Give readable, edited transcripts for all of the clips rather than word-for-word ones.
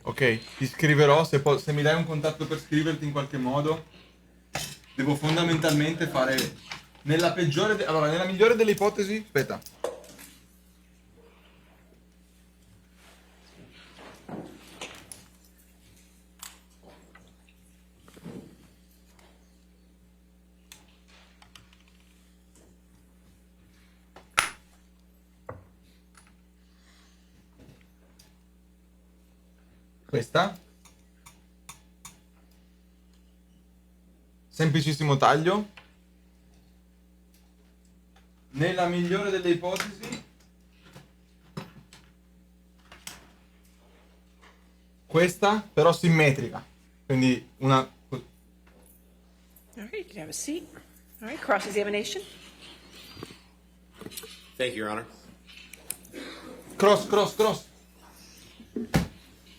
Ok, ti scriverò, se mi dai un contatto per scriverti in qualche modo. Devo fondamentalmente fare nella peggiore allora, nella migliore delle ipotesi, aspetta. Questa. Semplicissimo taglio. Nella migliore delle ipotesi, questa però simmetrica. Quindi una All right, you can have a seat. All right, cross-examination. Thank you, Your Honor. cross.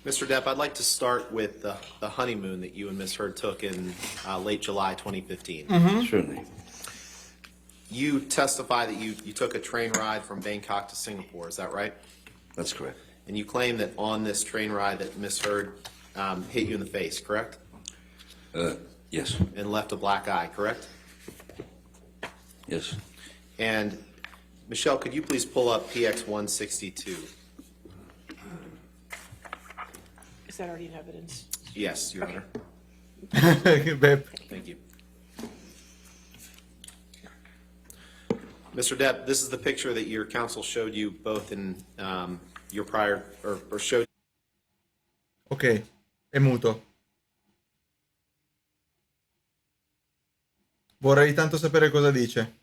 Mr. Depp, I'd like to start with the honeymoon that you and Ms. Heard took in late July 2015. Certainly. You testify that you took a train ride from Bangkok to Singapore, is that right? That's correct. And you claim that on this train ride that Ms. Heard hit you in the face, correct? Yes. And left a black eye, correct? Yes. And Michelle, could you please pull up PX 162? Is that already in evidence? Yes, Your Honor. Beh, Thank you. Mr. Depp, this is the picture that your counsel showed you both in your prior, or showed. ok, è muto. Vorrei tanto sapere cosa dice.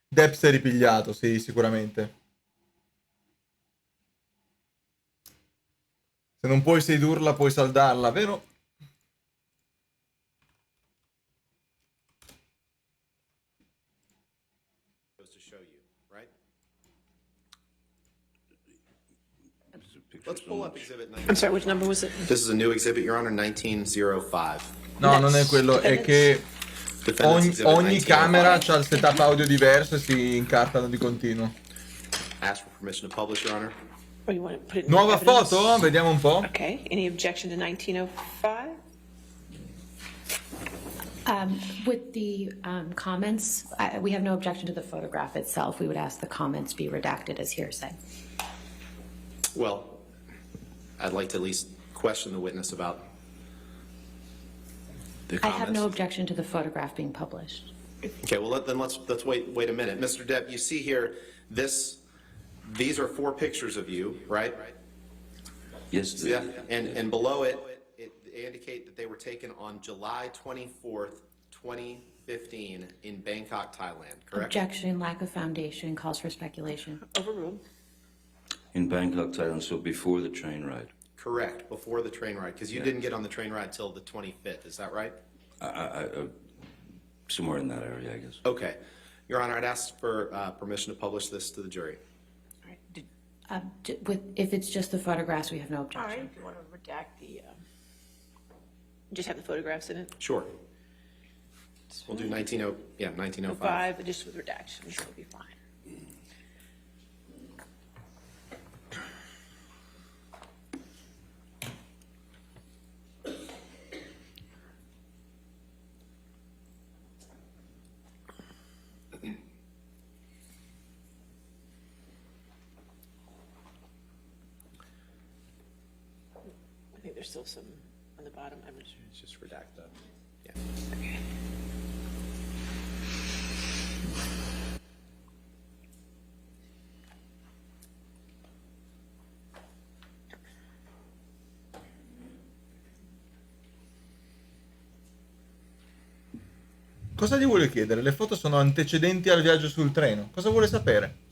Depp si è ripigliato, sì, sicuramente. Se non puoi sedurla, puoi saldarla, vero? To show you, right? Let's pull up exhibit 19. I'm sorry, which number was it? This is a new exhibit, Your Honor, 1905. No, non è quello, è che Defendant's exhibit ogni 1905. camera ha il setup audio diverso e si incartano di continuo. Ask for permission to publish, Your Honor. Or you want to put it in Nuova evidence? foto? Vediamo un po'. Okay, any objection to 1905? With the comments, we have no objection to the photograph itself. We would ask the comments be redacted as hearsay. Well, I'd like to at least question the witness about the I comments. have no objection to the photograph being published. Okay, well, then let's wait a minute. Mr. Depp, you see here, these are 4 pictures of you, right? Yes. Yeah, and below it, they indicate that they were taken on July 24th, 2015 in Bangkok, Thailand, correct? Objection, lack of foundation, calls for speculation. Overruled. In Bangkok, Thailand, so before the train ride. Correct, before the train ride, because you didn't get on the train ride till the 25th, is that right? Somewhere in that area, I guess. Okay. Your Honor, I'd ask for permission to publish this to the jury. All right, If it's just the photographs, we have no all right, objection. if you want to redact the, just have the photographs in it? Sure. We'll do 1905. 5, but just with redactions, it'll be fine. I think there's still some on the bottom. I'm not sure. It's just redact that. Yeah. Okay. Cosa gli vuole chiedere? Le foto sono antecedenti al viaggio sul treno. Cosa vuole sapere?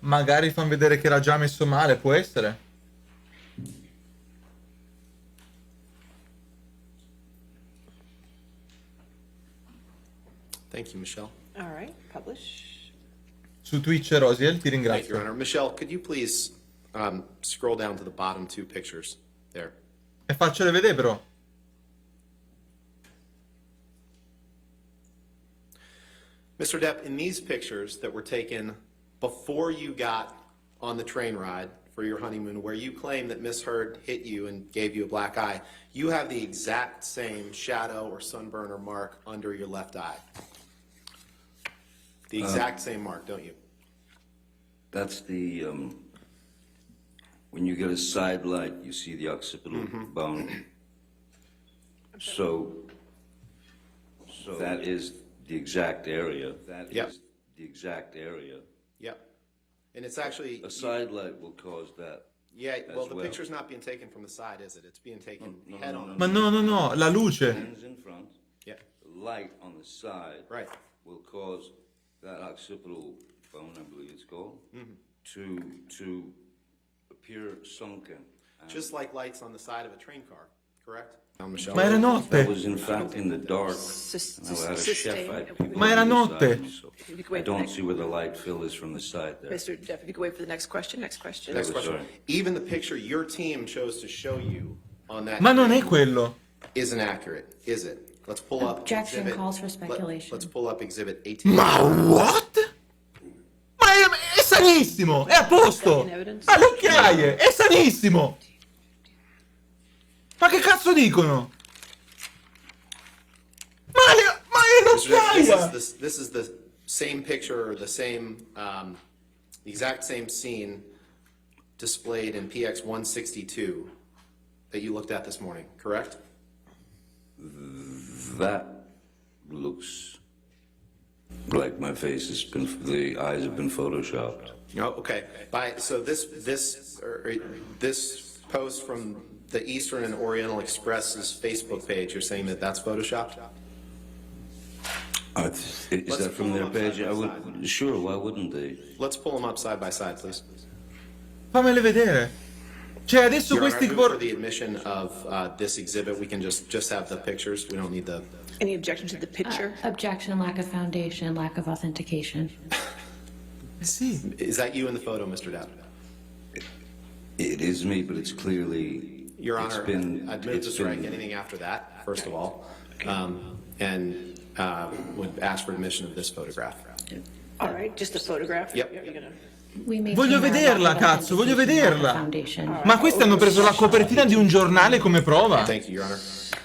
Magari fanno vedere che era già messo male, può essere? Thank you, Michelle. All right, publish. su Twitch, Rosiel, ti Thank you, Your ringrazio. Honor. Michelle, could you please scroll down to the bottom two pictures there? E faccele vedere però. Mr. Depp, in these pictures that were taken before you got on the train ride for your honeymoon, where you claim that Miss Heard hit you and gave you a black eye, you have the exact same shadow or sunburn or mark under your left eye. The exact same mark, don't you? That's the, when you get a side light, you see the occipital bone. So that is the exact area. That Yep. is the exact area. Yep. And it's actually, A side light will cause that. yeah, well, the well. picture's not being taken from the side, is it? It's being taken head on. Ma no, no, no, la luce. Hands in front, Yeah, the light on the side. right. Will cause that occipital bone, I believe it's called, to appear sunken. Just like lights on the side of a train car, correct? Michelle? Ma era That notte. was in fact in the dark. And I had a chef, I had people Ma era on the notte. side, so If you could I wait for the don't next- see where the light fill is from the side there. Mr. Depp, if you could wait for the next question, next question. Next question. Sorry. Even the picture your team chose to show you on that Ma non è train quello. isn't accurate, is it? Let's pull up. Objection exhibit- calls for speculation. Let's pull up exhibit 18. Ma what? Ma è sanissimo, è a posto. Ha le occhiaie, è sanissimo. Ma che cazzo dicono? Ma è l'occhiaia. This is the same picture or the same, the exact same scene displayed in PX 162 that you looked at this morning, correct? That looks like my face has been, the eyes have been photoshopped. Oh, okay. So this post from the Eastern and Oriental Express's Facebook page, you're saying that that's photoshopped? Is that from their page? I would, sure, why wouldn't they? Let's pull them up side by side, please. Fammele vedere. Cioè adesso Your Honor, questi I move por- for the admission of this exhibit, we can just have the pictures. We don't need the. Any objection to the picture? Objection, lack of foundation, lack of authentication. Sì. Is that you in the photo, Mr. Depp? It is me, but it's clearly, Your it's Honor, been, I'd move to it's strike been, anything after that, first of all, and would ask for admission of this photograph. All right, just the photograph? Yep. You're gonna- We maintain Voglio our lack vederla, of cazzo, voglio authentication, lack of vederla. foundation. Ma questi hanno preso la copertina di un giornale come prova. Thank you, Your Honor.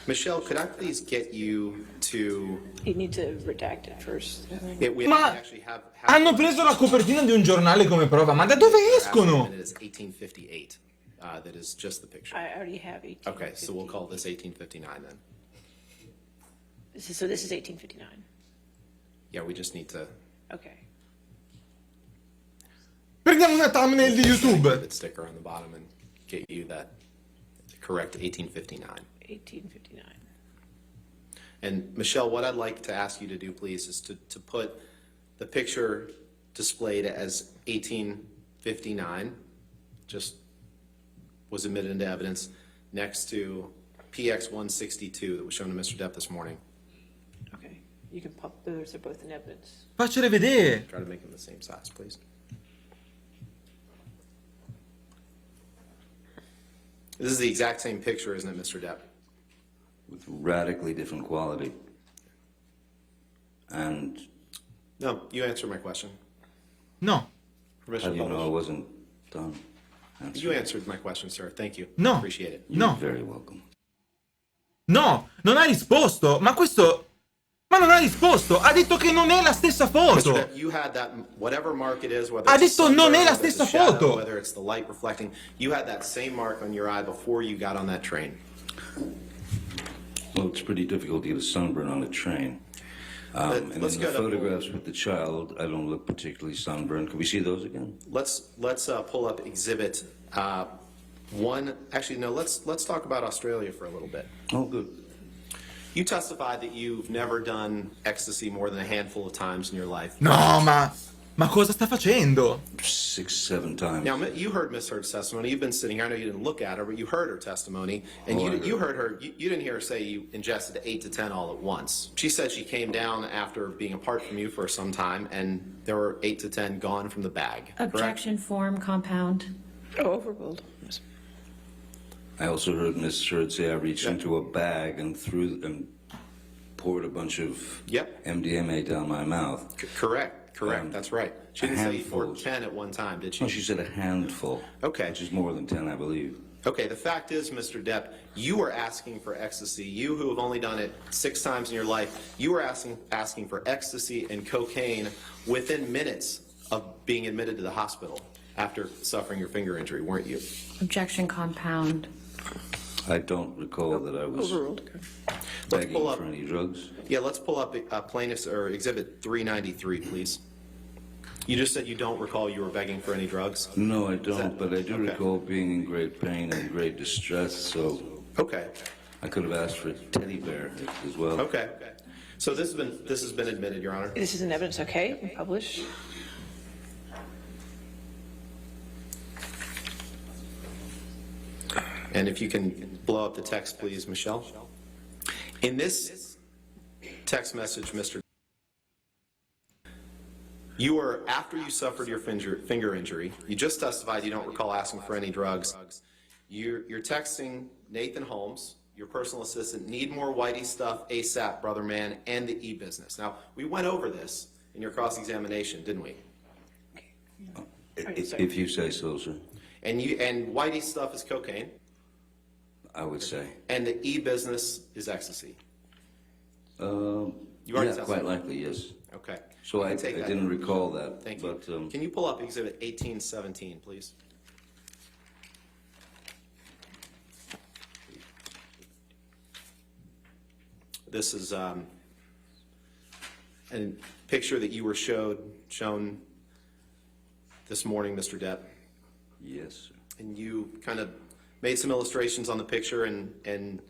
Michelle, could I please get you to? You need to redact it first. We Ma actually have. hanno preso la copertina di un giornale come prova. Ma da dove escono? It is 1858. That is just the picture. I already have 1850. Okay, so we'll call this 1859 then. So this is 1859. Yeah, we just need to. Okay. Prendiamo una thumbnail di YouTube. Put sticker on the bottom and get you that correct 1859. 1859. And Michelle, what I'd like to ask you to do, please, is to put the picture displayed as 1859, just was admitted into evidence, next to PX 162 that was shown to Mr. Depp this morning. Okay. You can pop those, are both in evidence. Faccele vedere. Try to make them the same size, please. This is the exact same picture, isn't it, Mr. Depp? with radically different quality. And No, you answered my question. No, how Permission do to you know I publish. wasn't done? You answered my question, sir. Thank you. No. Appreciate it. You're No. very welcome. no, non ha risposto. Ma questo... Ma non ha risposto. Ha detto che non è la stessa Mr. foto. Depp, you had that, whatever mark it is, whether Ha it's a detto non sunburn, è la whether it's a stessa shadow, foto. whether it's the light reflecting, you had that same mark on your eye before you got on that train. Well, it's pretty difficult to get a sunburn on a train. And in let's the go to- photographs with the child, I don't look particularly sunburned. Can we see those again? Let's pull up exhibit one. Actually, no. Let's talk about Australia for a little bit. Oh, good. You testified that you've never done ecstasy more than a handful of times in your life. No, ma... Ma cosa sta facendo? 6-7 times. Now, you heard Ms. Hurd's testimony. You've been sitting here. I know you didn't look at her, but you heard her testimony. And you heard her. You didn't hear her say you ingested 8 to 10 all at once. She said she came down after being apart from you for some time, and there were 8 to 10 gone from the bag. Objection form compound. Oh, overruled. Yes. I also heard Ms. Hurd say I reached into a bag and poured a bunch of MDMA down my mouth. Correct. That's right. She didn't say you poured 10 at one time, did she? No, she said a handful. Okay. Which is more than 10, I believe. Okay, the fact is, Mr. Depp, you were asking for ecstasy. You who have only done it 6 times in your life, you were asking for ecstasy and cocaine within minutes of being admitted to the hospital after suffering your finger injury, weren't you? Objection compound. I don't recall that I was Overruled. begging for any drugs. Yeah, let's pull up plaintiff's or exhibit 393, please. You just said you don't recall you were begging for any drugs? No, I don't, but I do recall being in great pain and great distress, so Okay. I could have asked for a teddy bear as well. Okay. So this has been admitted, Your Honor. This is in evidence, okay? We publish. And if you can blow up the text, please, Michelle. In this text message, Mr. You were, after you suffered your finger injury, you just testified you don't recall asking for any drugs. You're texting Nathan Holmes, your personal assistant, need more Whitey stuff, ASAP, brother man, and the e-business. Now, we went over this in your cross-examination, didn't we? If you say so, sir. And Whitey stuff is cocaine, I would say. and the e-business is ecstasy. Yeah, quite likely, yes. Okay. So I You can take that. didn't recall that. Thank you. But, Can you pull up exhibit 1817, please? This is a picture that you were shown this morning, Mr. Depp. yes, sir. And you kind of made some illustrations on the picture and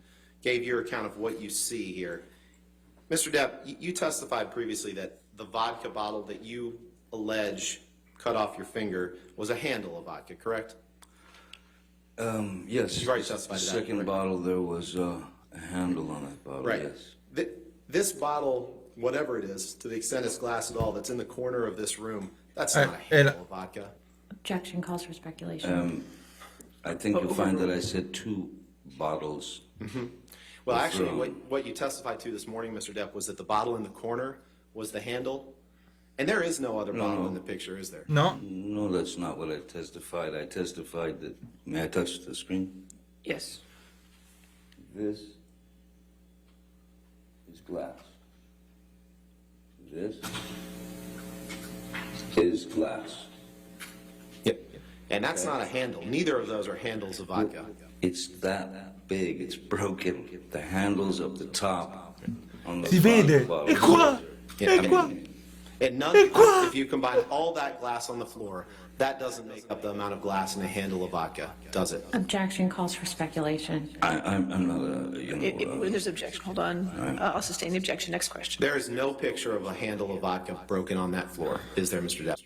gave your account of what you see here. Mr. Depp, you testified previously that the vodka bottle that you allege cut off your finger was a handle of vodka, correct? Yes. You've already testified The to that, second correct? bottle, there was a handle on that bottle, Right. yes. This bottle, whatever it is, to the extent it's glass at all, that's in the corner of this room, that's not a handle of vodka. Objection calls for speculation. I think you'll find that I said 2 bottles. Well, actually, what you testified to this morning, Mr. Depp, was that the bottle in the corner was the handle, and there is no other bottle in the picture, is there? No? No, that's not what I testified. I testified that, may I touch the screen? Yes. This is glass. This is glass. Yep. And that's not a handle. Neither of those are handles of vodka. It's that big, it's broken. The handle's up the top on the Si front vede. bottle. È qua. Yeah, È qua. And none, if you combine all that glass on the floor, that doesn't make up the amount of glass in a handle of vodka, does it? Objection calls for speculation. I'm not a, When there's objection, hold on. I'll sustain the objection. Next question. There is no picture of a handle of vodka broken on that floor, is there, Mr. Depp?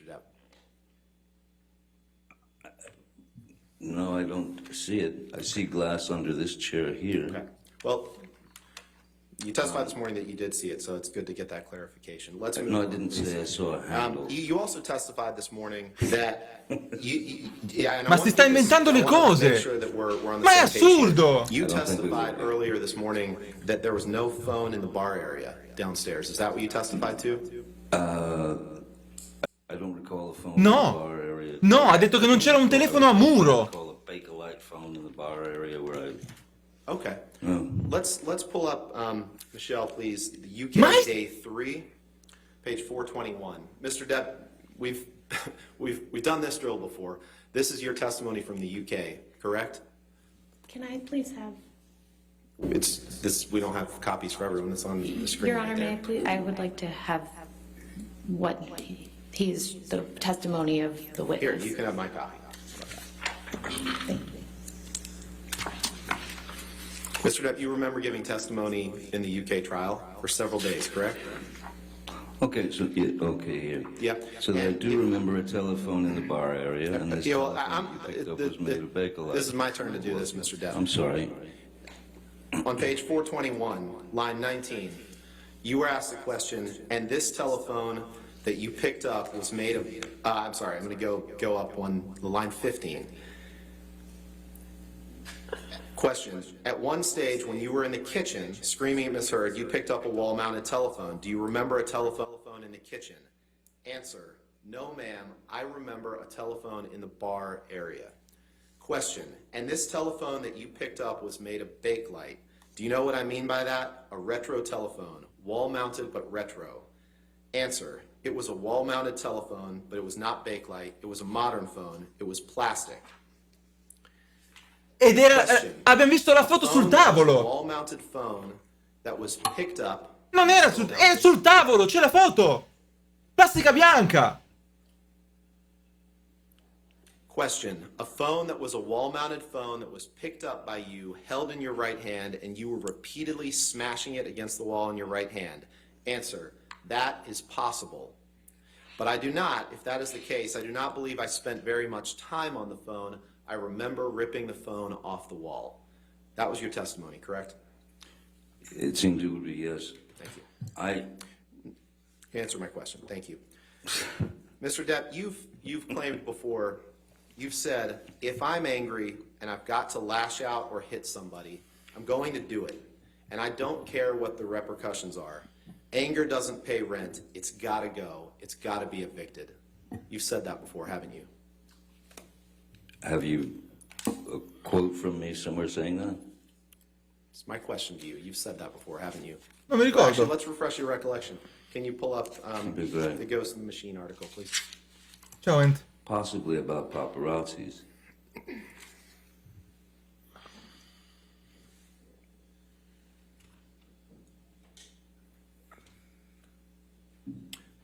No, I don't see it. I see glass under this chair here. Okay. Well, you testified this morning that you did see it, so it's good to get that clarification. Let's move No, I on. didn't say I saw a handle. You also testified this morning that yeah, and I Ma want si sta to- inventando le I want to make cose. sure that we're on the Ma è same page here. assurdo! You I don't think we testified will. earlier this morning that there was no phone in the bar area downstairs. Is that what you testified to? I don't recall a phone No. in the bar area. No, ha detto che non c'era un telefono a muro. I recall a Bakelite phone in the bar area where I... Okay. No. Let's pull up, Michelle, please, the UK My- Day 3, page 421. Mr. Depp, we've done this drill before. This is your testimony from the UK, correct? Can I please have, We don't have copies for everyone. It's on the screen Your right Honor, may I there. please, I would like to have what he's, the testimony of the Here, witness. you can have my copy. Thank you. Mr. Depp, you remember giving testimony in the UK trial for several days, correct? Okay, so, okay, here. Yep. So I do remember a telephone in the bar area, and this Theo, telephone you picked up was made of Bakelite. this is my turn to do this, Mr. Depp. I'm sorry. On page 421, line 19, you were asked a question, and this telephone that you picked up was made of, I'm sorry, I'm going to go up the line 15. Question, at one stage when you were in the kitchen screaming at Miss Heard, you picked up a wall-mounted telephone. Do you remember a telephone in the kitchen? Answer, no ma'am, I remember a telephone in the bar area. Question, and this telephone that you picked up was made of Bakelite. Do you know what I mean by that? A retro telephone, wall-mounted but retro. Answer, it was a wall-mounted telephone, but it was not Bakelite. It was a modern phone. It was plastic. Ed era... Question. abbiamo visto la foto sul tavolo! Wall-mounted phone that was picked up. Non era è sul tavolo, c'è la foto! Plastica bianca! Question, a phone that was a wall-mounted phone that was picked up by you, held in your right hand, and you were repeatedly smashing it against the wall in your right hand. Answer, that is possible. But I do not, if that is the case, I do not believe I spent very much time on the phone. I remember ripping the phone off the wall. That was your testimony, correct? It seemed to be yes. Thank you. You answered my question. Thank you. Mr. Depp, you've claimed before, you've said, if I'm angry and I've got to lash out or hit somebody, I'm going to do it. And I don't care what the repercussions are. Anger doesn't pay rent. It's got to go. It's got to be evicted. You've said that before, haven't you? Have you a quote from me somewhere saying that? It's my question to you. You've said that before, haven't you? Non mi ricordo. Actually, let's refresh your recollection. Can you pull up Be great. the Ghost in the Machine article, please? Ciao, Ent. Possibly about paparazzis.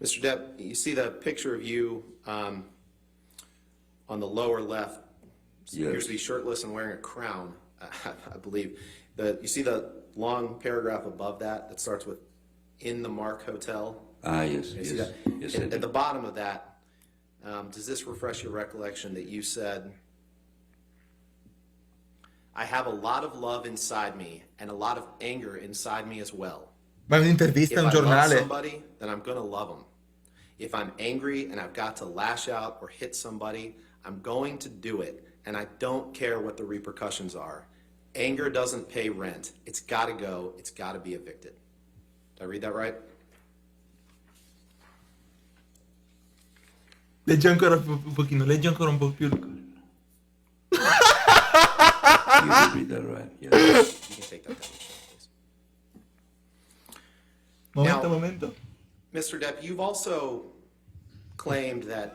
Mr. Depp, you see the picture of you on the lower left. Yes. Appears to be shirtless and wearing a crown, I believe. You see the long paragraph above that starts with "in the Mark Hotel"? Ah, yes, You see yes. that? Yes, I At do. the bottom of that, does this refresh your recollection that you said, "I have a lot of love inside me and a lot of anger inside me as well. Ma è un'intervista If a un I love giornale. somebody, then I'm going to love them. If I'm angry and I've got to lash out or hit somebody, I'm going to do it, and I don't care what the repercussions are. Anger doesn't pay rent. It's got to go. It's got to be evicted." Did I read that right? Leggi ancora un pochino, leggi ancora un po' più. You did read that right, yes. You can take that down, please. Momento, Now- momento. Mr. Depp, you've also claimed that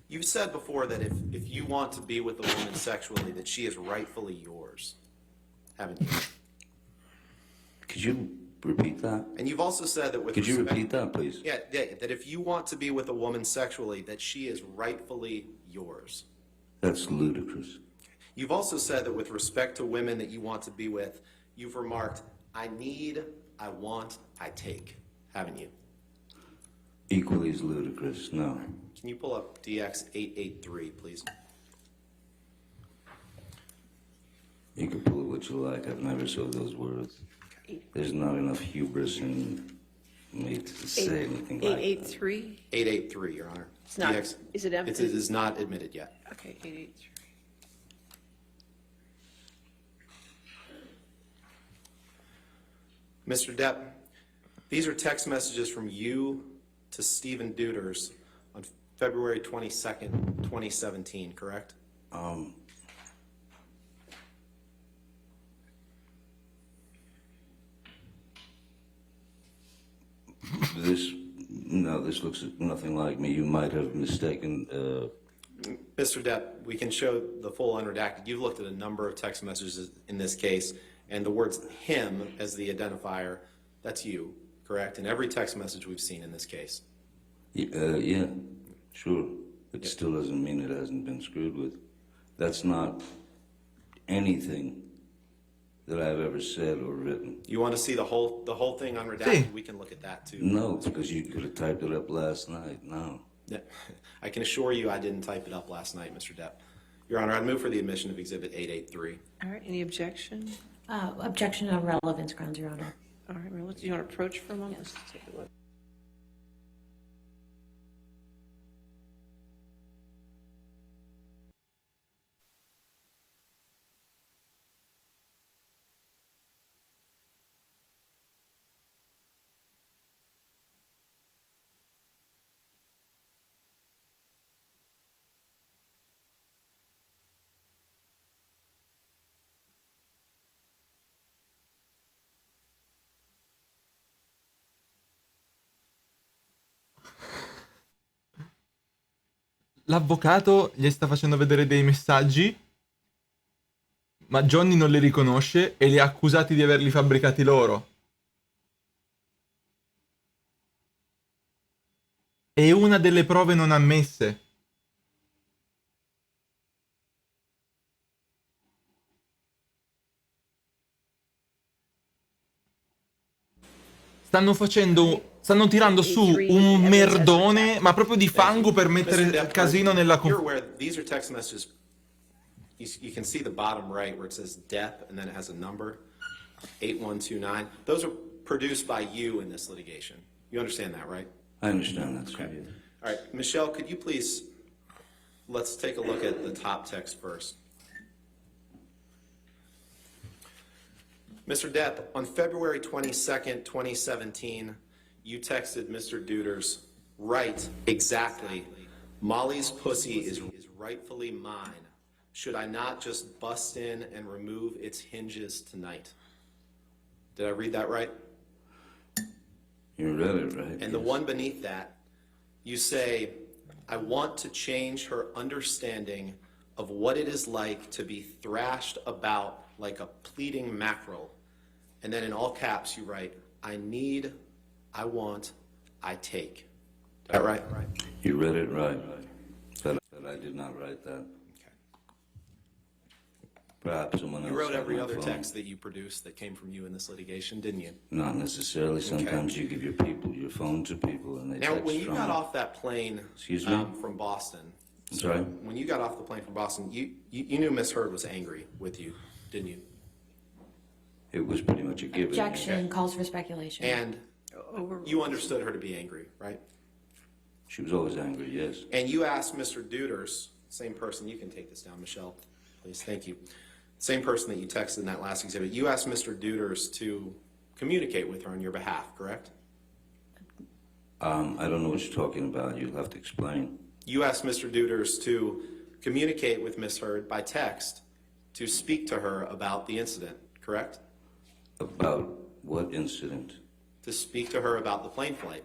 you've said before that if you want to be with a woman sexually, that she is rightfully yours, haven't you? Could you repeat that? And you've also said that with Could you respect- repeat that, please? Yeah, that if you want to be with a woman sexually, that she is rightfully yours. That's ludicrous. You've also said that with respect to women that you want to be with, you've remarked, "I need, I want, I take," haven't you? Equally as ludicrous, no. Can you pull up DX 883, please? You can pull it what you like. I've never said those words. There's not enough hubris in me to say anything like that. 883? 883, Your Honor. It's not- DX is it It is not admitted yet. Okay, 883. Mr. Depp, these are text messages from you to Stephen Deuters on February 22nd, 2017, correct? This looks nothing like me. You might have mistaken. Mr. Depp, we can show the full unredacted. You've looked at a number of text messages in this case, and the words "him" as the identifier, that's you, correct? In every text message we've seen in this case. Yeah, sure. It still doesn't mean it hasn't been screwed with. That's not anything that I've ever said or written. You want to see the whole thing unredacted? Sì. We can look at that too. No, because you could have typed it up last night. No. Yeah. I can assure you I didn't type it up last night, Mr. Depp. Your Honor, I'd move for the admission of Exhibit 883. All right, any objection? Objection on relevance grounds, Your Honor. All right, well, do you want to approach for a moment? Let's take a look. L'avvocato gli sta facendo vedere dei messaggi, ma Johnny non li riconosce e li ha accusati di averli fabbricati loro. È una delle prove non ammesse. Stanno tirando su un merdone, ma proprio di fango per mettere Mr. Depp, casino nella you're confusione. aware these are text messages. You can see the bottom right where it says Depp and then it has a number, 8129. Those are produced by you in this litigation. You understand that, right? I understand that, sir. Okay. All right, Michelle, could you please, let's take a look at the top text first. Mr. Depp, on February 22nd, 2017, you texted Mr. Deuters, right, exactly, Molly's pussy is rightfully mine. Should I not just bust in and remove its hinges tonight? Did I read that right? You read it right. And the yes. one beneath that, you say, I want to change her understanding of what it is like to be thrashed about like a pleading mackerel. And then in all caps, you write, I need, I want, I take. Is that right? You read it right. But I did not write that. Okay. Perhaps someone else. You wrote had every my other phone. text that you produced that came from you in this litigation, didn't you? Not necessarily. Sometimes you give your phone to people and they Now, text when you from got it. off that plane Excuse me? from Boston, I'm sorry? when you got off the plane from Boston, you knew Miss Heard was angry with you, didn't you? It was pretty much a given. Objection calls for speculation. And you understood her to be angry, right? She was always angry, yes. And you asked Mr. Deuters, same person, you can take this down, Michelle, please, thank you. Same person that you texted in that last exhibit, you asked Mr. Deuters to communicate with her on your behalf, correct? I don't know what you're talking about. You'll have to explain. You asked Mr. Deuters to communicate with Miss Heard by text to speak to her about the incident, correct? About what incident? To speak to her about the plane flight,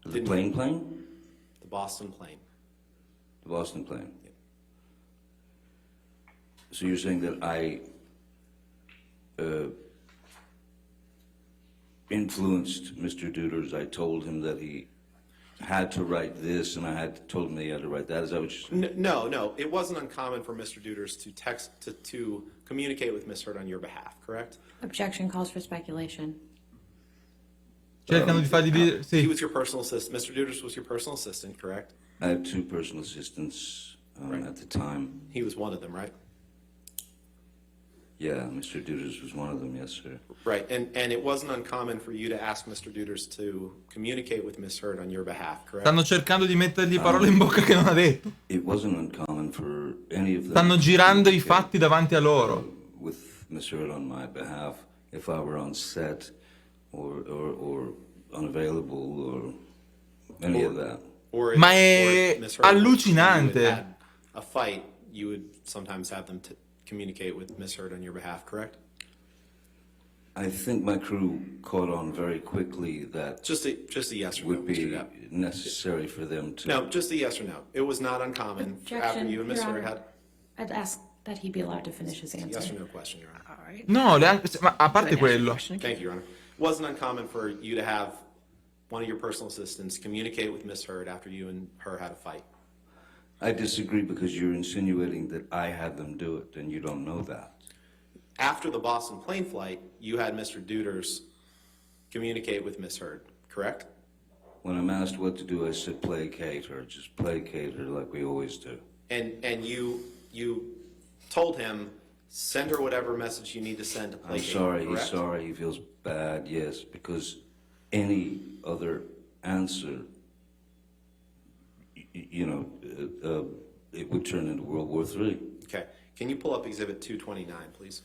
The plane? the Boston plane. The Boston plane. Yep. So you're saying that I influenced Mr. Deuters. I told him that he had to write this, and I had told him that he had to write that. Is that what you're saying? No. It wasn't uncommon for Mr. Deuters to text to communicate with Miss Heard on your behalf, correct? Objection calls for speculation. Cercano di fargli dire... He Sì. was your personal assistant. Mr. Deuters was your personal assistant, correct? I had two personal assistants at the time. He was one of them, right? Yeah, Mr. Deuters was one of them, yes, sir. Right, and it wasn't uncommon for you to ask Mr. Deuters to communicate with Miss Heard on your behalf, correct? Stanno cercando di mettergli parole in bocca che non ha detto. It wasn't uncommon for any of them. Stanno girando i to fatti davanti a loro. with Miss Heard on my behalf if I were on set or unavailable or any of that. Or Ma or è if Miss Heard allucinante. had a fight, you would sometimes have them communicate with Miss Heard on your behalf, correct? I think my crew caught on very quickly that Just a yes or no, would Mr. be Depp. necessary for them to. No, just a yes or no. It was not uncommon after Objection, you and Miss Your Heard Honor. had I'd ask that he be allowed to finish his answer. yes or no question, Your Honor. All right. No, ma a parte Can I ask you a quello. question? Thank you, Your Honor. It wasn't uncommon for you to have one of your personal assistants communicate with Miss Heard after you and her had a fight. I disagree because you're insinuating that I had them do it, and you don't know that. after the Boston plane flight, you had Mr. Deuters communicate with Miss Heard, correct? When I'm asked what to do, I said placate her, just placate her like we always do. And you told him, send her whatever message you need to send to I'm placate her, sorry, correct? he's sorry, he feels bad, yes, because any other answer, it would turn into World War III. Okay. Can you pull up Exhibit 229, please?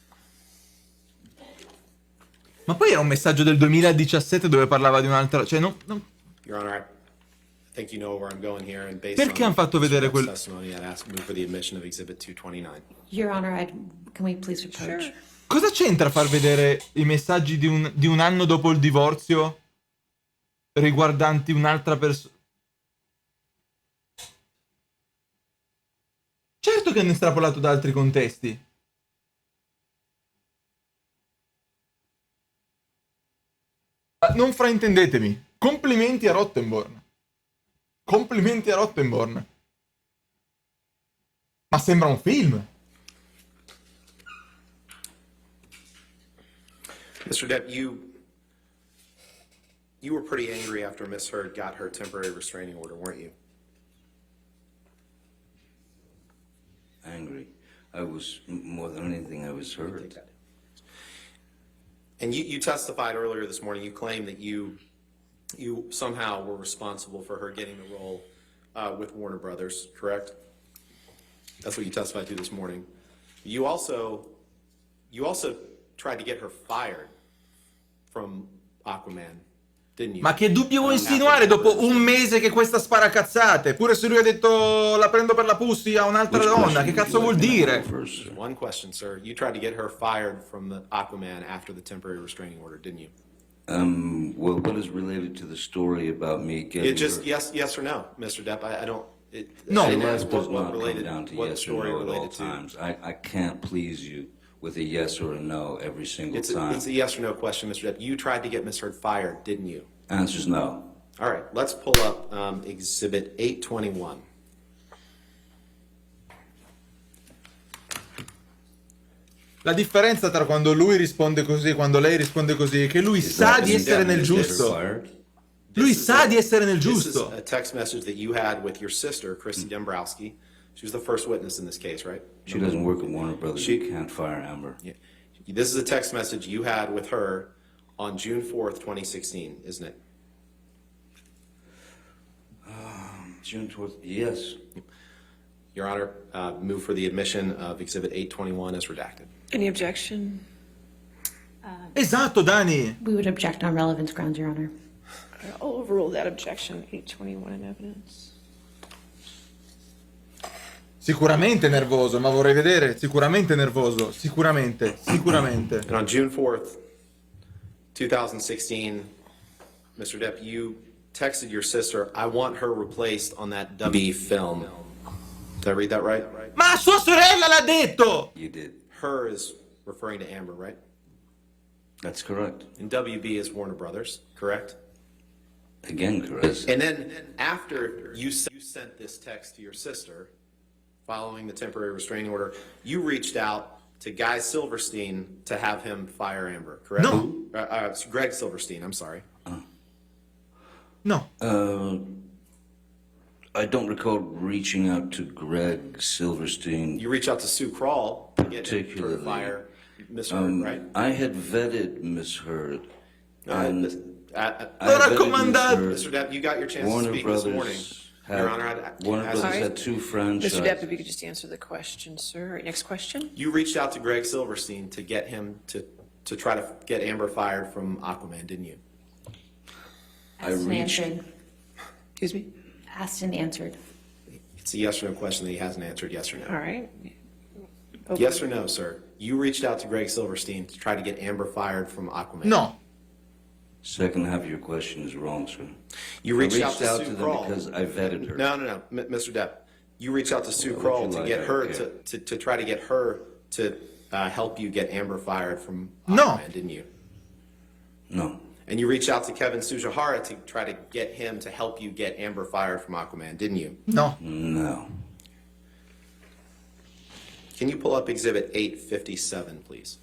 Ma poi era un messaggio del 2017 dove parlava di un'altra... Cioè, Your Honor, I think you know where I'm going here, and based Perché on hanno fatto vedere Mr. Depp's quel... testimony, I'd ask move for the admission of Exhibit 229. Your Honor, can we please approach? Sure. Cosa c'entra far vedere i messaggi di un anno dopo il divorzio riguardanti un'altra persona? Certo che hanno estrapolato da altri contesti. Ma non fraintendetemi. Complimenti a Rottenborn. Complimenti a Rottenborn. Ma sembra un film. Mr. Depp, you were pretty angry after Miss Heard got her temporary restraining order, weren't you? Angry. I was, more than anything, I was hurt. And you testified earlier this morning, you claimed that you somehow were responsible for her getting the role with Warner Brothers, correct? That's what you testified to this morning. You also tried to get her fired from Aquaman, didn't you? Ma che dubbio vuoi insinuare dopo un mese che questa spara cazzate? Pure se lui ha detto la prendo per la pussy a un'altra donna, che cazzo vuol dire? One question, sir. You tried to get her fired from the Aquaman after the temporary restraining order, didn't you? Well, what is related to the story about me getting It just her? yes or no, Mr. Depp. I don't. No. I didn't Life ask does what not come related, down to what yes or story no at all related to. times. I can't please you with a yes or a no every single time. It's a yes or no question, Mr. Depp. You tried to get Miss Heard fired, didn't you? Answer's no. All right, let's pull up Exhibit 821. La differenza tra quando lui risponde così e quando lei risponde così è che lui sa di essere nel giusto. Lui sa di essere nel This is giusto. a text message that you had with your sister, Chrissy Dombrowski. She was the first witness in this case, right? She doesn't work at Warner Brothers. She- You can't fire Amber. Yeah. This is a text message you had with her on June 4th, 2016, isn't it? June 12th. Yes. Your Honor, move for the admission of Exhibit 821 as redacted. Any objection? Esatto, Dani. We would object on relevance grounds, Your Honor. I'll overrule that objection, 821 in evidence. Sicuramente nervoso, ma vorrei vedere. Sicuramente nervoso. Sicuramente. And on June 4th, 2016, Mr. Depp, you texted your sister, I want her replaced on that WB film. Did I read that right? Ma sua sorella l'ha detto! You did. Her is referring to Amber, right? That's correct. And WB is Warner Brothers, correct? Again, correct. And then after you sent this text to your sister, following the temporary restraining order, you reached out to Guy Silverstein to have him fire Amber, correct? No. Greg Silverstein, I'm sorry. No. I don't recall reaching out to Greg Silverstein. You reach out to Sue Crawl to get him to Particularly. fire Miss Heard, right? I had vetted Miss Heard. Lo raccomandato. Mr. Depp, you got your chance to Warner speak this morning. Brothers Your Honor, Warner ask- Brothers Sorry. had two Mr. franchises. Depp, if you could just answer the question, sir. All right, next question. You reached out to Greg Silverstein to get him to try to get Amber fired from Aquaman, didn't you? I Asked and reached- answered. Excuse me? Asked and answered. It's a yes or no question that he hasn't answered, yes or All no. right. Yes or no, sir? You reached out to Greg Silverstein to try to get Amber fired from Aquaman? No. Second half of your question is wrong, sir. You I reached out to Sue them Crawl. because I vetted her. No, Mr. Depp. You reached out to Sue What Crawl would you to like? get I her don't to try to get her to help you get Amber fired from No. Aquaman, didn't you? No. And you reached out to Kevin Sujihara to try to get him to help you get Amber fired from Aquaman, didn't you? No. No. Can you pull up Exhibit 857, please?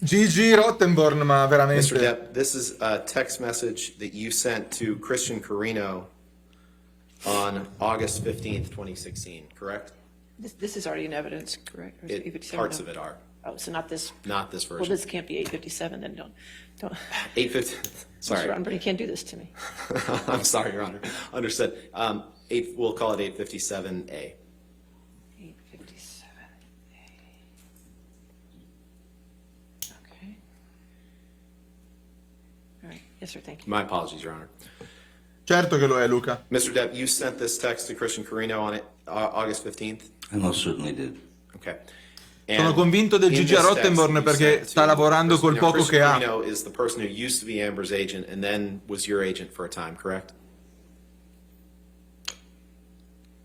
GG Rottenborn, ma Mr. veramente. Depp, this is a text message that you sent to Christian Carino on August 15th, 2016, correct? This is already in evidence, correct? Or is it 857? Parts No. of it are, Oh, so not this. not this Well, version. this can't be 857, then don't. 850, Mr. sorry. Rottenberg, you can't do this to me. I'm sorry, Your Honor. Understood. We'll call it 857A. 857. Okay. All right. Yes, sir, thank you. My apologies, Your Honor. Certo che lo è, Luca. Mr. Depp, you sent this text to Christian Carino on August 15th? I most certainly did. Okay. Sono convinto del in GG a this text Rottenborn that you perché sent sta to lavorando col Christian- poco che Christian ha. Carino is the person who used to be Amber's agent and then was your agent for a time, correct?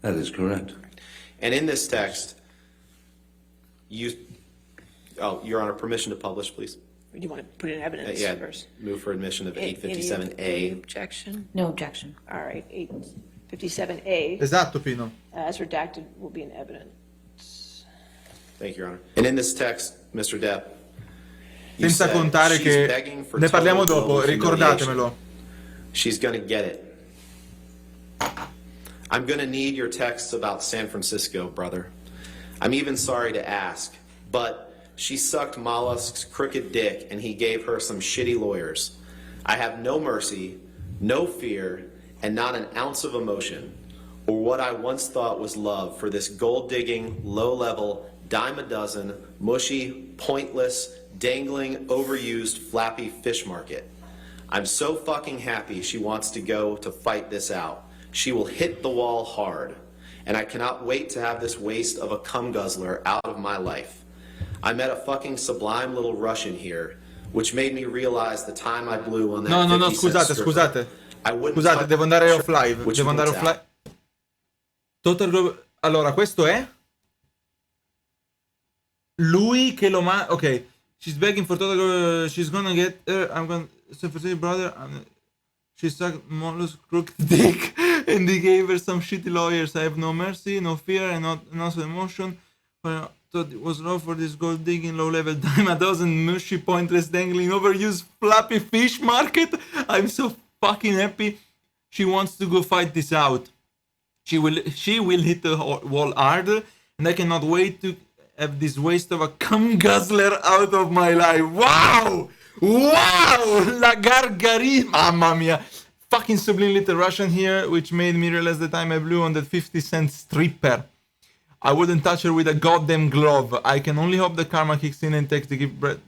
That is correct. And in this text, Your Honor, permission to publish, please. Do you want to put it in evidence Yeah, first? move for admission of Any 857A. objection? No objection. All right, 857A, Esatto, Pino. as redacted, will be in evidence. Thank you, Your Honor. And in this text, Mr. Depp, you Senza said contare she's che begging for ne parliamo total dopo, global ricordatemelo. humiliation. She's gonna get it. I'm gonna need your texts about San Francisco, brother. I'm even sorry to ask, but she sucked Mollusk's crooked dick and he gave her some shitty lawyers. I have no mercy, no fear, and not an ounce of emotion, or what I once thought was love for this gold-digging, low-level, dime-a-dozen, mushy, pointless, dangling, overused, flappy fish market. I'm so fucking happy she wants to go to fight this out. She will hit the wall hard, and I cannot wait to have this waste of a cum guzzler out of my life. I met a fucking sublime little Russian here, which made me realize the time I blew on that No, 50 cent scusate, stripper. scusate. I wouldn't Scusate, touch- devo andare off live. Which Devo andare one's off live. Total allora, questo è lui che lo ok. She's begging for total she's gonna get I'm gonna say brother she sucked Mollusk crooked dick and he gave her some shitty lawyers. I have no mercy, no fear, and no emotion. I thought it was love for this gold digging low level dime a dozen mushy pointless dangling overused flappy fish market. I'm so fucking happy she wants to go fight this out. She will hit the wall harder, and I cannot wait to have this waste of a cum guzzler out of my life. Wow! Wow! La gargarina! Mamma mia! Fucking sublime little Russian here, which made me realize the time I blew on that 50-cent stripper. I wouldn't touch her with a goddamn glove. I can only hope the karma kicks in and takes the gift bread.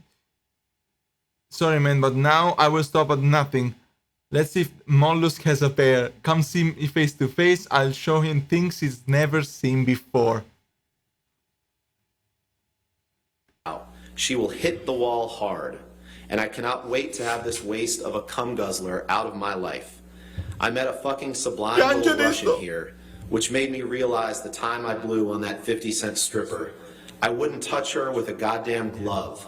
Sorry, man, but now I will stop at nothing. Let's see if Mollusk has a pair. Come see me face to face. I'll show him things he's never seen before. She will hit the wall hard, and I cannot wait to have this waste of a cum guzzler out of my life. I met a fucking sublime little Russian here, which made me realize the time I blew on that 50-cent stripper. I wouldn't touch her with a goddamn glove.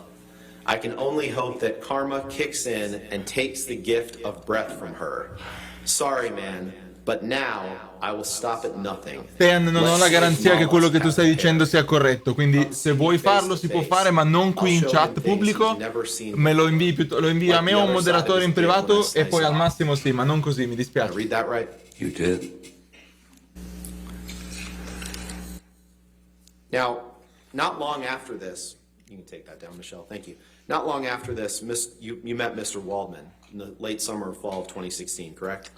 I can only hope that karma kicks in and takes the gift of breath from her. Sorry, man, but now I will stop at nothing. Stan, non ho la garanzia che quello che tu stai dicendo sia corretto, quindi se vuoi farlo si può fare, ma non qui in chat pubblico. Me lo invii, lo invii a me o a un moderatore in privato e poi al massimo sì, ma non così, mi dispiace. Read that right? You did. Now, not long after this, you can take that down, Michelle, thank you. Not long after this, you met Mr. Waldman in the late summer or fall of 2016, correct?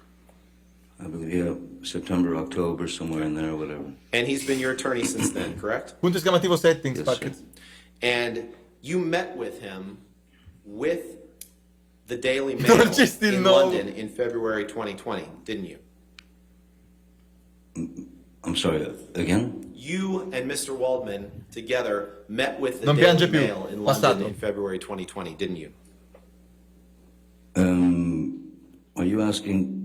I believe, yeah, September, October, somewhere in there, whatever. And he's been your attorney since then, correct? Punto esclamativo settings, Yes, packet. sir. And you met with him with the Daily Mail Non ci sti il in nome. London in February 2020, didn't you? I'm sorry, again? You and Mr. Waldman together met with the Non Daily piange più, Mail in London passato. in February 2020, didn't you? Are you asking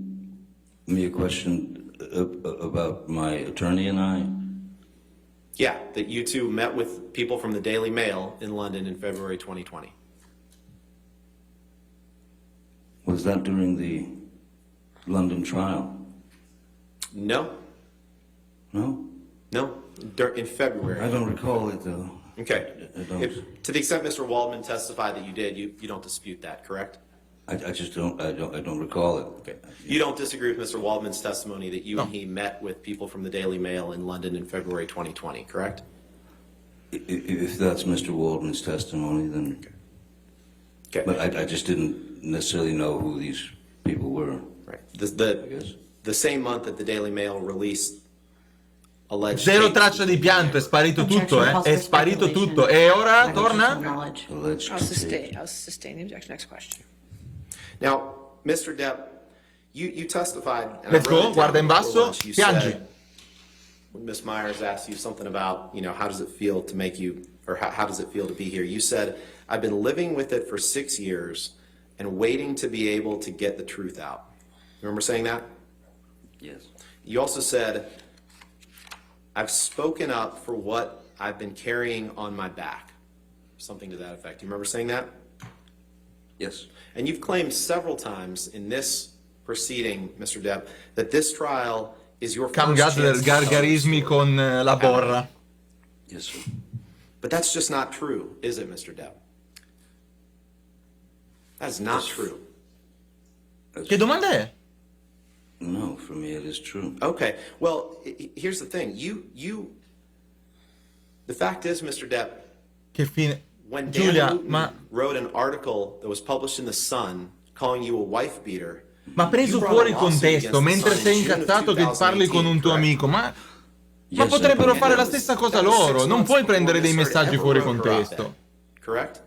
me a question about my attorney and I? Yeah, that you two met with people from the Daily Mail in London in February 2020. Was that during the London trial? No, No? no, in February. I don't recall it, though. Okay. I don't. To the extent Mr. Waldman testified that you did, you don't dispute that, correct? I just don't recall it. Okay. You don't disagree with Mr. Waldman's testimony that you No. and he met with people from the Daily Mail in London in February 2020, correct? If that's Mr. Waldman's testimony, then. Okay. But I just didn't necessarily know who these people were. Right. I guess. The same month that the Daily Mail released alleged Zero tapes traccia di pianto, è sparito tutto, Objection, calls è for sparito speculation. tutto. E ora Additional torna? knowledge. Alleged I'll sustain the objection. Next question. Now, Mr. Depp, you testified. And Let's I wrote go, it guarda down in before basso, lunch. You piangi. said, when Ms. Myers asked you something about, how does it feel to make you, or how does it feel to be here? You said, I've been living with it for 6 years and waiting to be able to get the truth out. Remember saying that? Yes. You also said, I've spoken up for what I've been carrying on my back. Something to that effect. You remember saying that? Yes. And you've claimed several times in this proceeding, Mr. Depp, that this trial is your Cam first Gazler, chance to tell your gargarismi story. con la borra. Yes, sir. But that's just not true, is it, Mr. Depp? That's not true. Che domanda è? No, for me it is true. Okay, well, here's the thing. The fact is, Mr. Depp, Che fine? when Dan Giulia, Wooten ma wrote an article that was published in The Sun calling you a wife beater, preso you brought fuori a il lawsuit contesto, against mentre The Sun sei in June of incazzato che parli con un tuo 2018, amico, ma Yes, potrebbero I- fare la That was- stessa cosa that was 6 loro, non months puoi before prendere dei Miss Heard messaggi ever fuori wrote her op-ed, contesto. correct?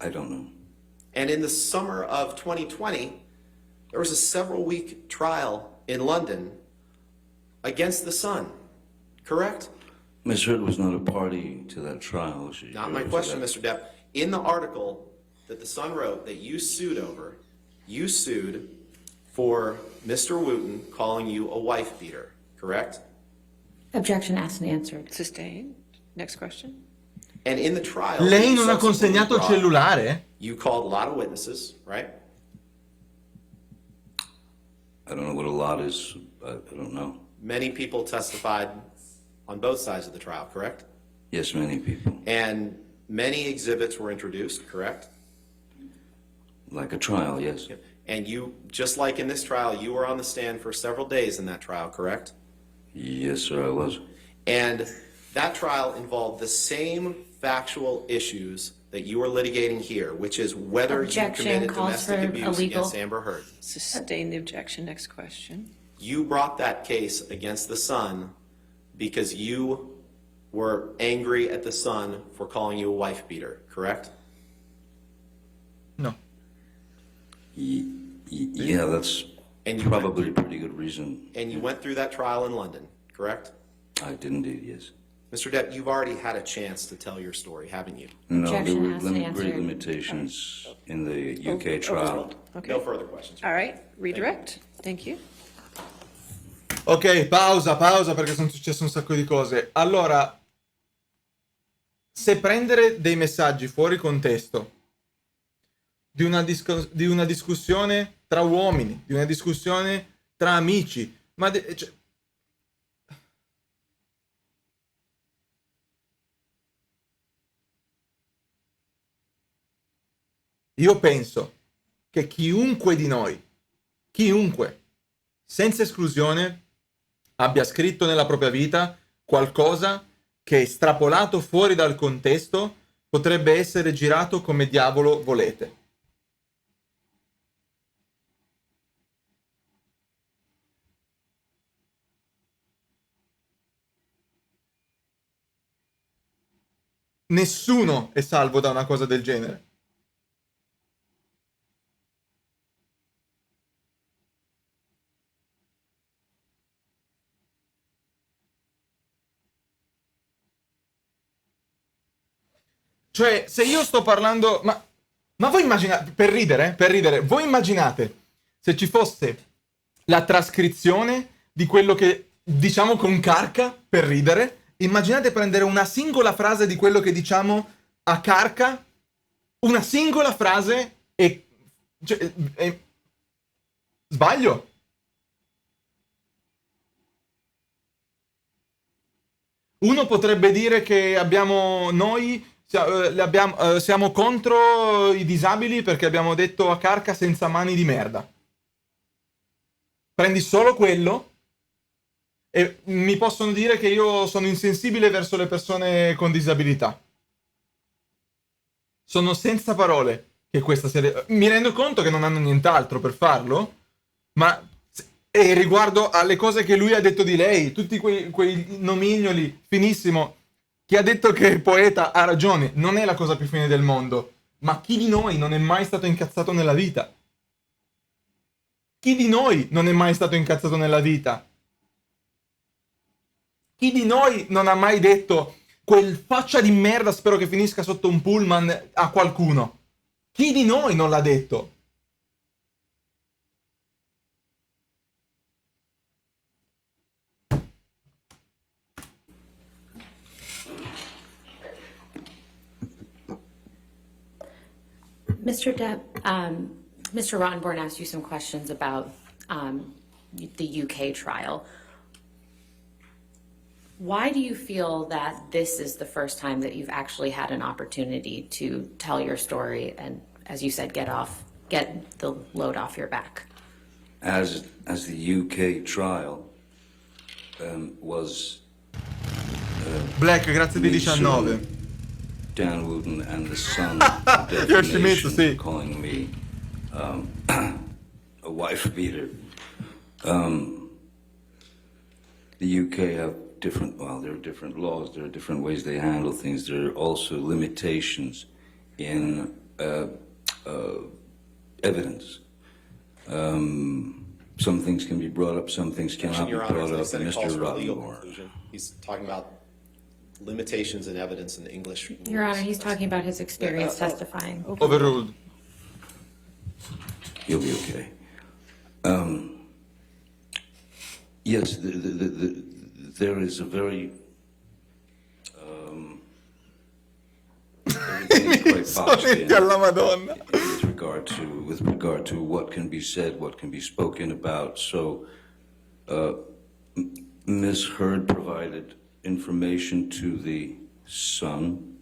I don't know. And in the summer of 2020, there was a several-week trial in London against The Sun, correct? Ms. Heard was not a party to that trial. Not my question, Mr. Depp. In the article that The Sun wrote that you sued over, you sued for Mr. Wooten calling you a wife beater, correct? Objection asked and answered. Sustained. Next question. And in the trial, Lei you non ha subsequently consegnato il brought, cellulare? you called a lot of witnesses, right? I don't know what a lot is. I don't know. Many people testified on both sides of the trial, correct? Yes, many people. And many exhibits were introduced, correct? Like a trial, yes. And you, just like in this trial, you were on the stand for several days in that trial, correct? Yes, sir, I was. And that trial involved the same factual issues that you are litigating here, which is whether you Objection committed calls domestic for abuse illegal- against Amber Heard. Sustain the objection. Next question. You brought that case against the Sun because you were angry at the Sun for calling you a wife beater, correct? No. Yeah, that's And you probably a pretty good reason. And you went through that trial in London, correct? I did indeed, yes. Mr. Depp, you've already had a chance to tell your story, haven't you? No, there Objection were has to great answer. limitations in the UK trial. Overruled. Okay. No further questions. All right. Redirect. Thank you. Ok, pausa perché sono successe un sacco di cose. Allora, se prendere dei messaggi fuori contesto di una discussione tra uomini, di una discussione tra amici, ma io penso che chiunque di noi, chiunque, senza esclusione, abbia scritto nella propria vita qualcosa che, estrapolato fuori dal contesto, potrebbe essere girato come diavolo volete. Nessuno è salvo da una cosa del genere. Cioè, se io sto parlando... Ma voi immaginate... Per ridere, voi immaginate se ci fosse la trascrizione di quello che diciamo con carca, per ridere, immaginate prendere una singola frase di quello che diciamo a carca, una singola frase e... Sbaglio? Uno potrebbe dire che siamo contro i disabili perché abbiamo detto a Carca senza mani di merda. Prendi solo quello e mi possono dire che io sono insensibile verso le persone con disabilità. Sono senza parole che questa sia... Mi rendo conto che non hanno nient'altro per farlo, ma... E riguardo alle cose che lui ha detto di lei, tutti quei nomignoli, finissimo. Chi ha detto che il poeta ha ragione, non è la cosa più fine del mondo. Ma chi di noi non è mai stato incazzato nella vita? Chi di noi non è mai stato incazzato nella vita? Chi di noi non ha mai detto quel faccia di merda spero che finisca sotto un pullman a qualcuno? Chi di noi non l'ha detto? Mr. Depp, Mr. Rottenborn asked you some questions about the UK trial. Why do you feel that this is the first time that you've actually had an opportunity to tell your story and, as you said, get the load off your back? As the UK trial was Black, grazie di 19. Dan Wooten and the Sun Yoshimitsu, sì. calling me a wife beater. The UK have there are different laws, there are different ways they handle things. There are also limitations in evidence. Some things can be brought up, some things cannot be Your Honor, brought up. as I said, it calls Mr. for a legal Rottenborn. conclusion. He's talking about limitations in evidence in the English. Your Honor, he's talking about his experience testifying. Overruled. You'll be okay. Yes, there is a very everything is quite boxed in alla Madonna. with regard to what can be said, what can be spoken about. So, Ms. Heard provided information to the Sun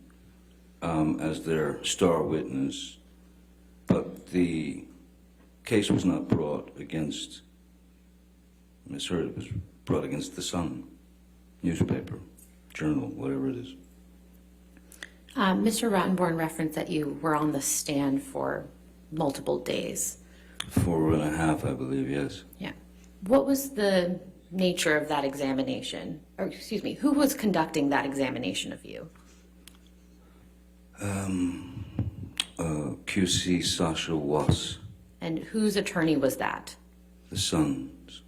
as their star witness, but the case was not brought against Ms. Heard. It was brought against the Sun newspaper, journal, whatever it is. Mr. Rottenborn referenced that you were on the stand for multiple days. 4.5, I believe, yes. Yeah. What was the nature of that examination? Or, excuse me, who was conducting that examination of you? QC Sasha Wass, And whose attorney was that? the Sun's.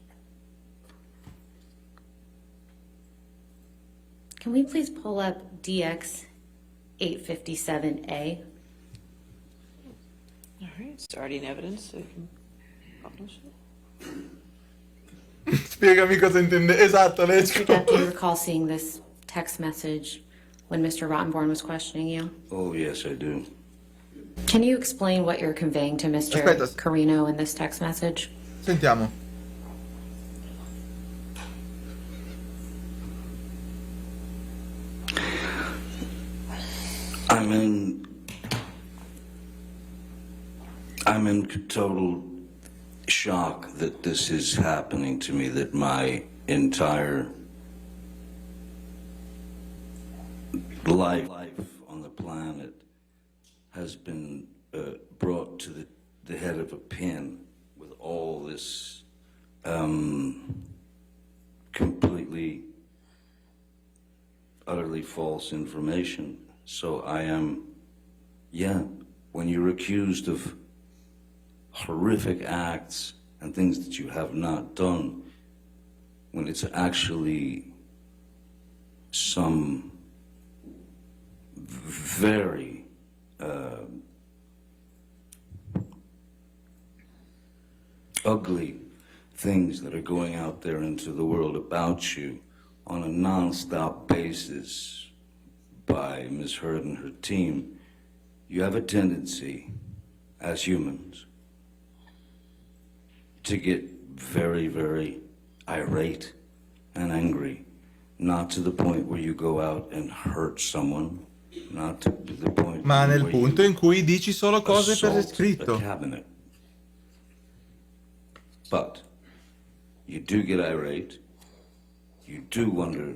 Can we please pull up DX 857A? All right, starting evidence. So you can publish it. Spiegami cosa intende. Esatto, Mr. leggo. Depp, do you recall seeing this text message when Mr. Rottenborn was questioning you? Oh, yes, I do. Can you explain what you're conveying to Mr. Aspetta. Carino in this text message? Sentiamo. I'm in total shock that this is happening to me, that my entire life on the planet has been brought to the head of a pin with all this completely, utterly false information. So I am, when you're accused of horrific acts and things that you have not done, when it's actually some very ugly things that are going out there into the world about you on a non-stop basis by Ms. Heard and her team, you have a tendency as humans to get very, very irate and angry not to the point where you go out and hurt someone, not to the point Ma nel where punto you in cui dici solo cose per assault a iscritto. cabinet. But you do get irate. You do wonder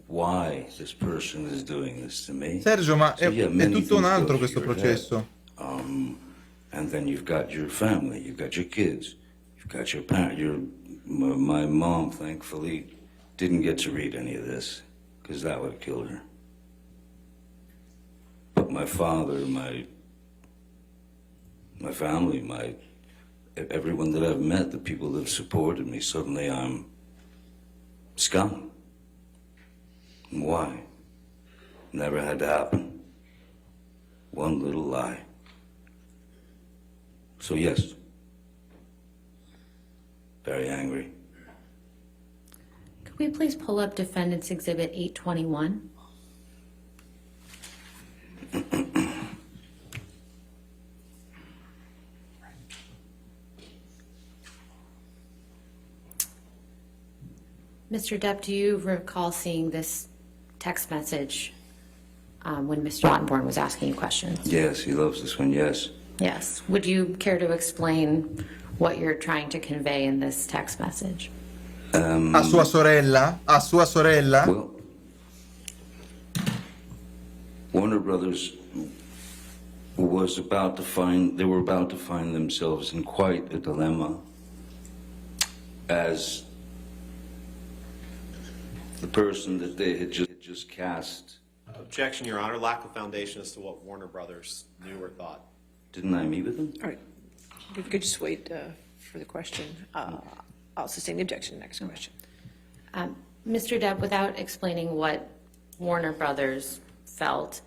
why this person is doing this to me. Sergio, ma So, yeah, è many tutto un things go altro through questo your processo. head. And then you've got your family, you've got your kids, you've got your parents. My mom, thankfully, didn't get to read any of this, because that would have killed her. But my father, my family, everyone that I've met, the people that have supported me, suddenly I'm scum. Why? Never had to happen. One little lie. So yes, very angry. Could we please pull up Defendant's Exhibit 821? Mr. Depp, do you recall seeing this text message when Mr. Ottenborn was asking you questions? Yes, he loves this one, yes. Yes. Would you care to explain what you're trying to convey in this text message? A sua sorella? A sua sorella? Well, Warner Brothers was about to find themselves in quite a dilemma as the person that they had just cast. Objection, Your Honor. Lack of foundation as to what Warner Brothers knew or thought. Didn't I meet with them? All right. We could just wait for the question. I'll sustain the objection. Next question. Mr. Depp, without explaining what Warner Brothers felt,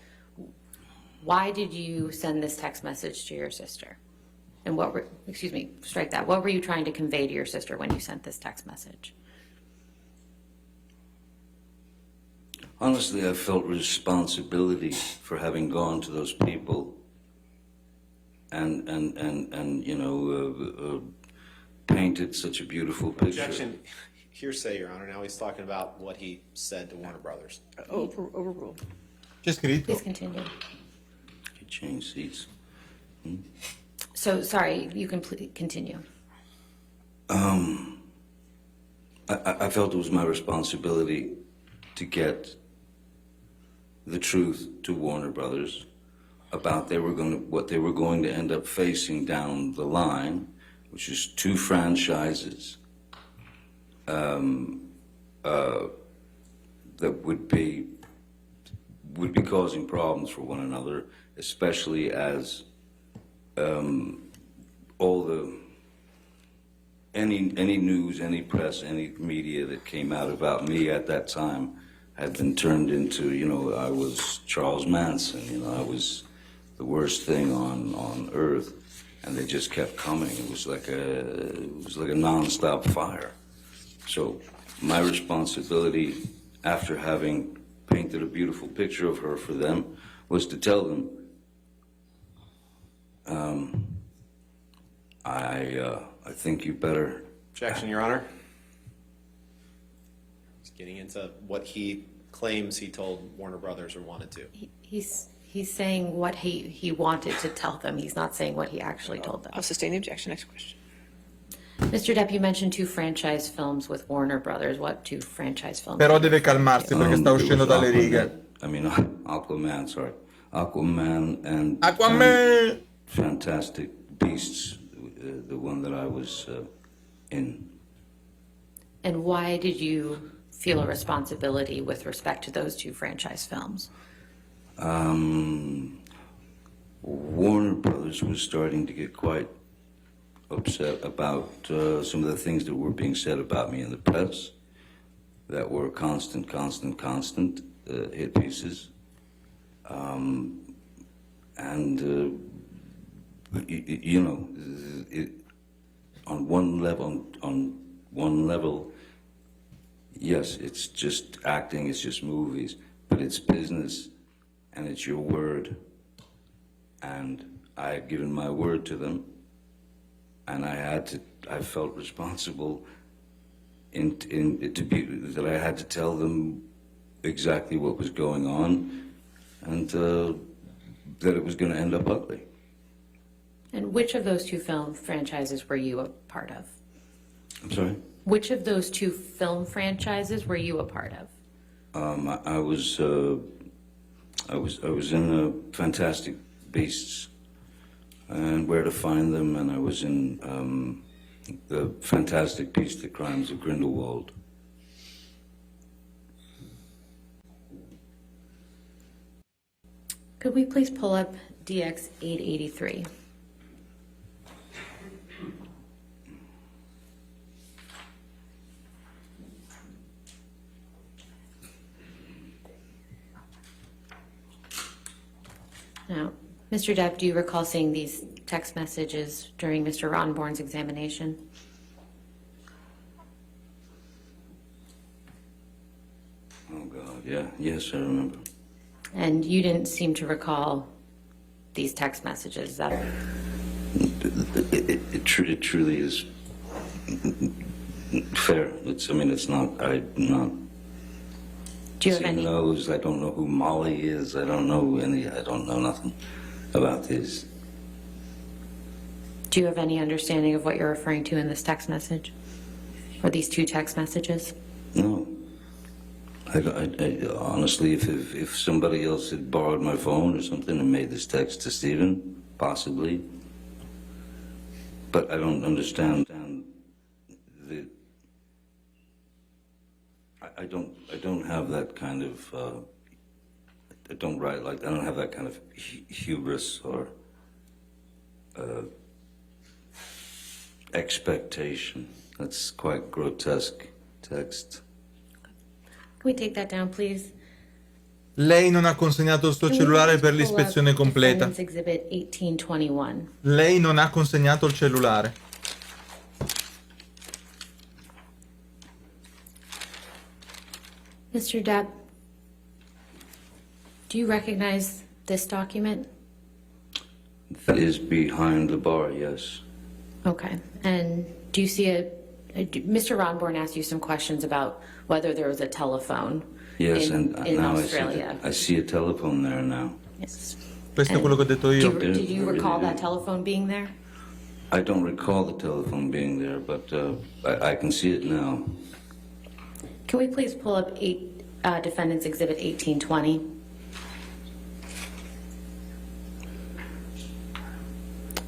why did you send this text message to your sister? And what were you trying to convey to your sister when you sent this text message? Honestly, I felt responsibility for having gone to those people and painted such a beautiful picture. Objection. Hearsay, Your Honor. Now he's talking about what he said to Warner Brothers. Overruled. C'è scritto. Please continue. You change seats. So, sorry, you can continue. I felt it was my responsibility to get the truth to Warner Brothers about what they were going to end up facing down the line, which is 2 franchises that would be causing problems for one another, especially as any news, any press, any media that came out about me at that time had been turned into, I was Charles Manson, I was the worst thing on earth, and they just kept coming. It was like a nonstop fire. So my responsibility, after having painted a beautiful picture of her for them, was to tell them, I think you better. Objection, Your Honor. He's getting into what he claims he told Warner Brothers or wanted to. He's saying what he wanted to tell them. He's not saying what he actually told them. I'll sustain the objection. Next question. Mr. Depp, you mentioned 2 franchise films with Warner Brothers. What 2 franchise films? Però deve calmarsi perché sta It uscendo was dalle Aquaman. righe. Aquaman, sorry. Aquaman and Aquaman! Fantastic Beasts, the one that I was in. And why did you feel a responsibility with respect to those 2 franchise films? Warner Brothers was starting to get quite upset about some of the things that were being said about me in the press that were constant hit pieces. On one level, yes, it's just acting, it's just movies, but it's business and it's your word. And I had given my word to them, and I felt responsible that I had to tell them exactly what was going on, and that it was going to end up ugly. And which of those two film franchises were you a part of? I'm sorry? Which of those two film franchises were you a part of? I was in Fantastic Beasts and Where to Find Them, and I was in the Fantastic Beasts: The Crimes of Grindelwald. Could we please pull up DX 883? Now, Mr. Depp, do you recall seeing these text messages during Mr. Rottenborn's examination? Oh, God, yeah. Yes, I remember. And you didn't seem to recall these text messages. Is that It truly is fair. It's not, I'm not... do you have See any? knows, I don't know who Molly is, I don't know nothing about this. Do you have any understanding of what you're referring to in this text message, or these two text messages? No. I honestly, if somebody else had borrowed my phone or something and made this text to Stephen, possibly. But I don't understand the. I don't have that kind of. I don't have that kind of hubris or expectation. That's quite grotesque text. Can we take that down, please? Lei non ha consegnato il suo cellulare per l'ispezione completa. Defendant's Exhibit 1821. Lei non ha consegnato il cellulare. Mr. Depp, do you recognize this document? That is behind the bar, yes. Okay. And do you see Mr. Ronborn asked you some questions about whether there was a telephone Yes, in and now Australia. I see a telephone there now. Yes. Questo è quello che ho detto io. Did you recall that telephone being there? I don't recall the telephone being there, but I can see it now. Can we please pull up Defendant's Exhibit 1820?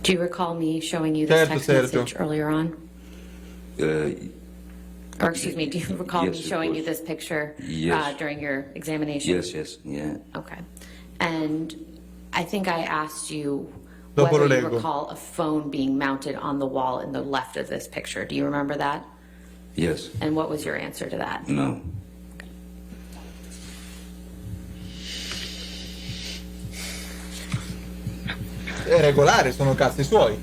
Do you recall me showing you this text message earlier on? Or excuse me, do you recall yes, me showing you this picture Yes. during your examination? Yes, yeah. Okay. And I think I asked you Dopo lo whether you leggo. recall a phone being mounted on the wall in the left of this picture. Do you remember that? Yes, And what was your answer to that? no. È regolare, sono cazzi suoi.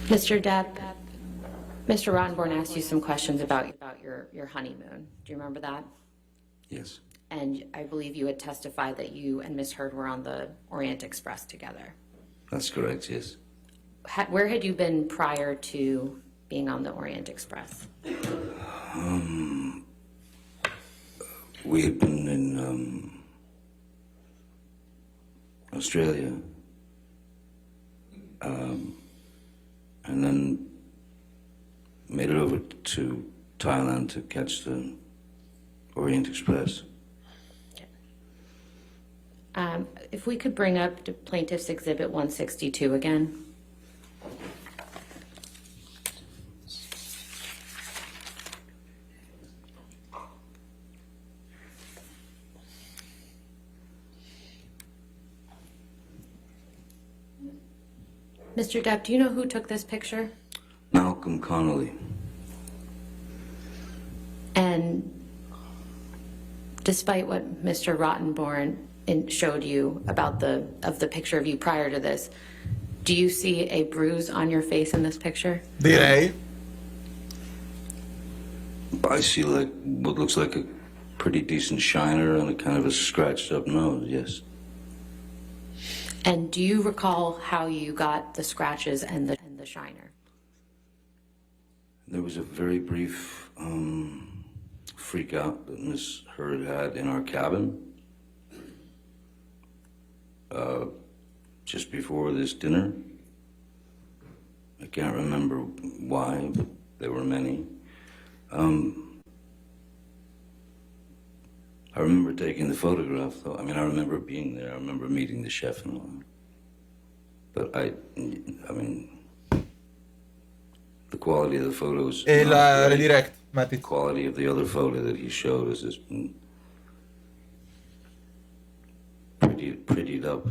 Mr. Depp, Mr. Rottenborn asked you some questions about your honeymoon. Do you remember that? Yes, And I believe you had testified that you and Miss Heard were on the Orient Express together. that's correct, yes. Where had you been prior to being on the Orient Express? We had been in Australia, and then made it over to Thailand to catch the Orient Express. If we could bring up the Plaintiff's Exhibit 162 again. Mr. Depp, do you know who took this picture? Malcolm Connolly. And despite what Mr. Rottenborn showed you about the picture of you prior to this, do you see a bruise on your face in this picture? Direi. I see like what looks like a pretty decent shiner and a kind of a scratched up nose, yes. And do you recall how you got the scratches and the shiner? There was a very brief freak out that Miss Heard had in our cabin just before this dinner. I can't remember why, but there were many. I remember taking the photograph, though. I mean, I remember being there. I remember meeting the chef and all. But I mean, the quality of the photos. E not la great. redirect, The Matti. quality of the other photo that he showed us is prettied up.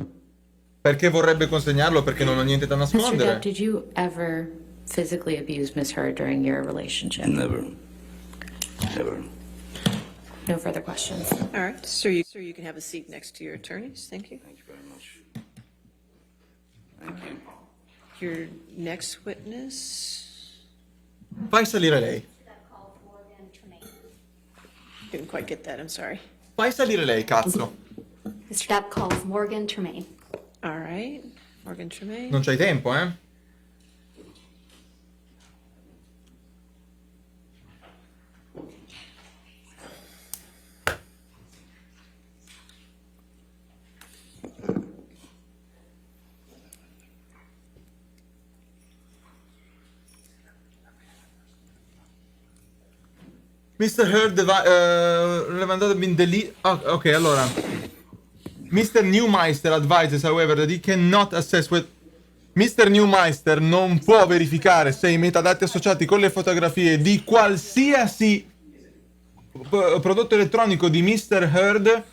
Perché vorrebbe consegnarlo? Perché non ho niente da Mr. Depp, nascondere. did you ever physically abuse Ms. Heard during your relationship? Never. Never. No further questions. All right, sir, you can have a seat next to your attorneys. Thank you. Thank you very much. Thank you. Your next witness, Fai salire lei. didn't quite get that, I'm sorry. Fai salire lei, cazzo. Mr. Depp calls Morgan Tremaine. All right, Morgan Tremaine. Non c'hai tempo, eh? Mr. Heard, levantato been delete. Oh, ok, allora. Mr. Newmeister advises, however, that he cannot assess with. Mr. Newmeister non può verificare se i metadati associati con le fotografie di qualsiasi prodotto elettronico di Mr. Heard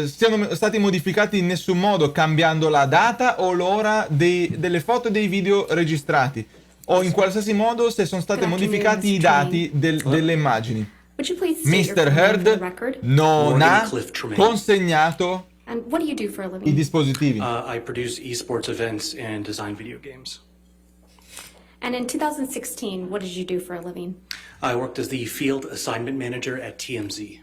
siano stati modificati in nessun modo, cambiando la data o l'ora delle foto e dei video registrati, o in qualsiasi modo se sono stati Good afternoon, modificati i Mr. dati delle immagini. Would you please state your Mr. full name for the Heard record? non Morgan ha Cliff Tremaine. consegnato And what do you do for a i living? dispositivi. I produce esports events and design video games. And in 2016, what did you do for a living? I worked as the field assignment manager at TMZ.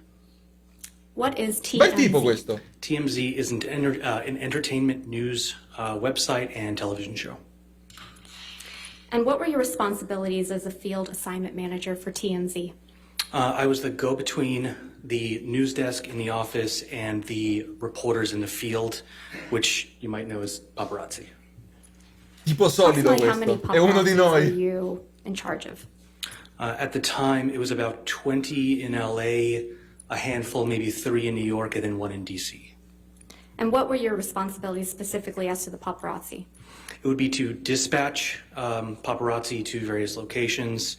What is Bel tipo TMZ? questo. TMZ is an entertainment news website and television show. And what were your responsibilities as a field assignment manager for TMZ? I was the go-between the news desk in the office and the reporters in the field, which you might know as paparazzi. Tipo solido Approximately how many questo. È uno di paparazzis are noi. you in charge of? At the time, it was about 20 in LA, a handful, maybe 3 in New York, and then 1 in DC. And what were your responsibilities specifically as to the paparazzi? It would be to dispatch paparazzi to various locations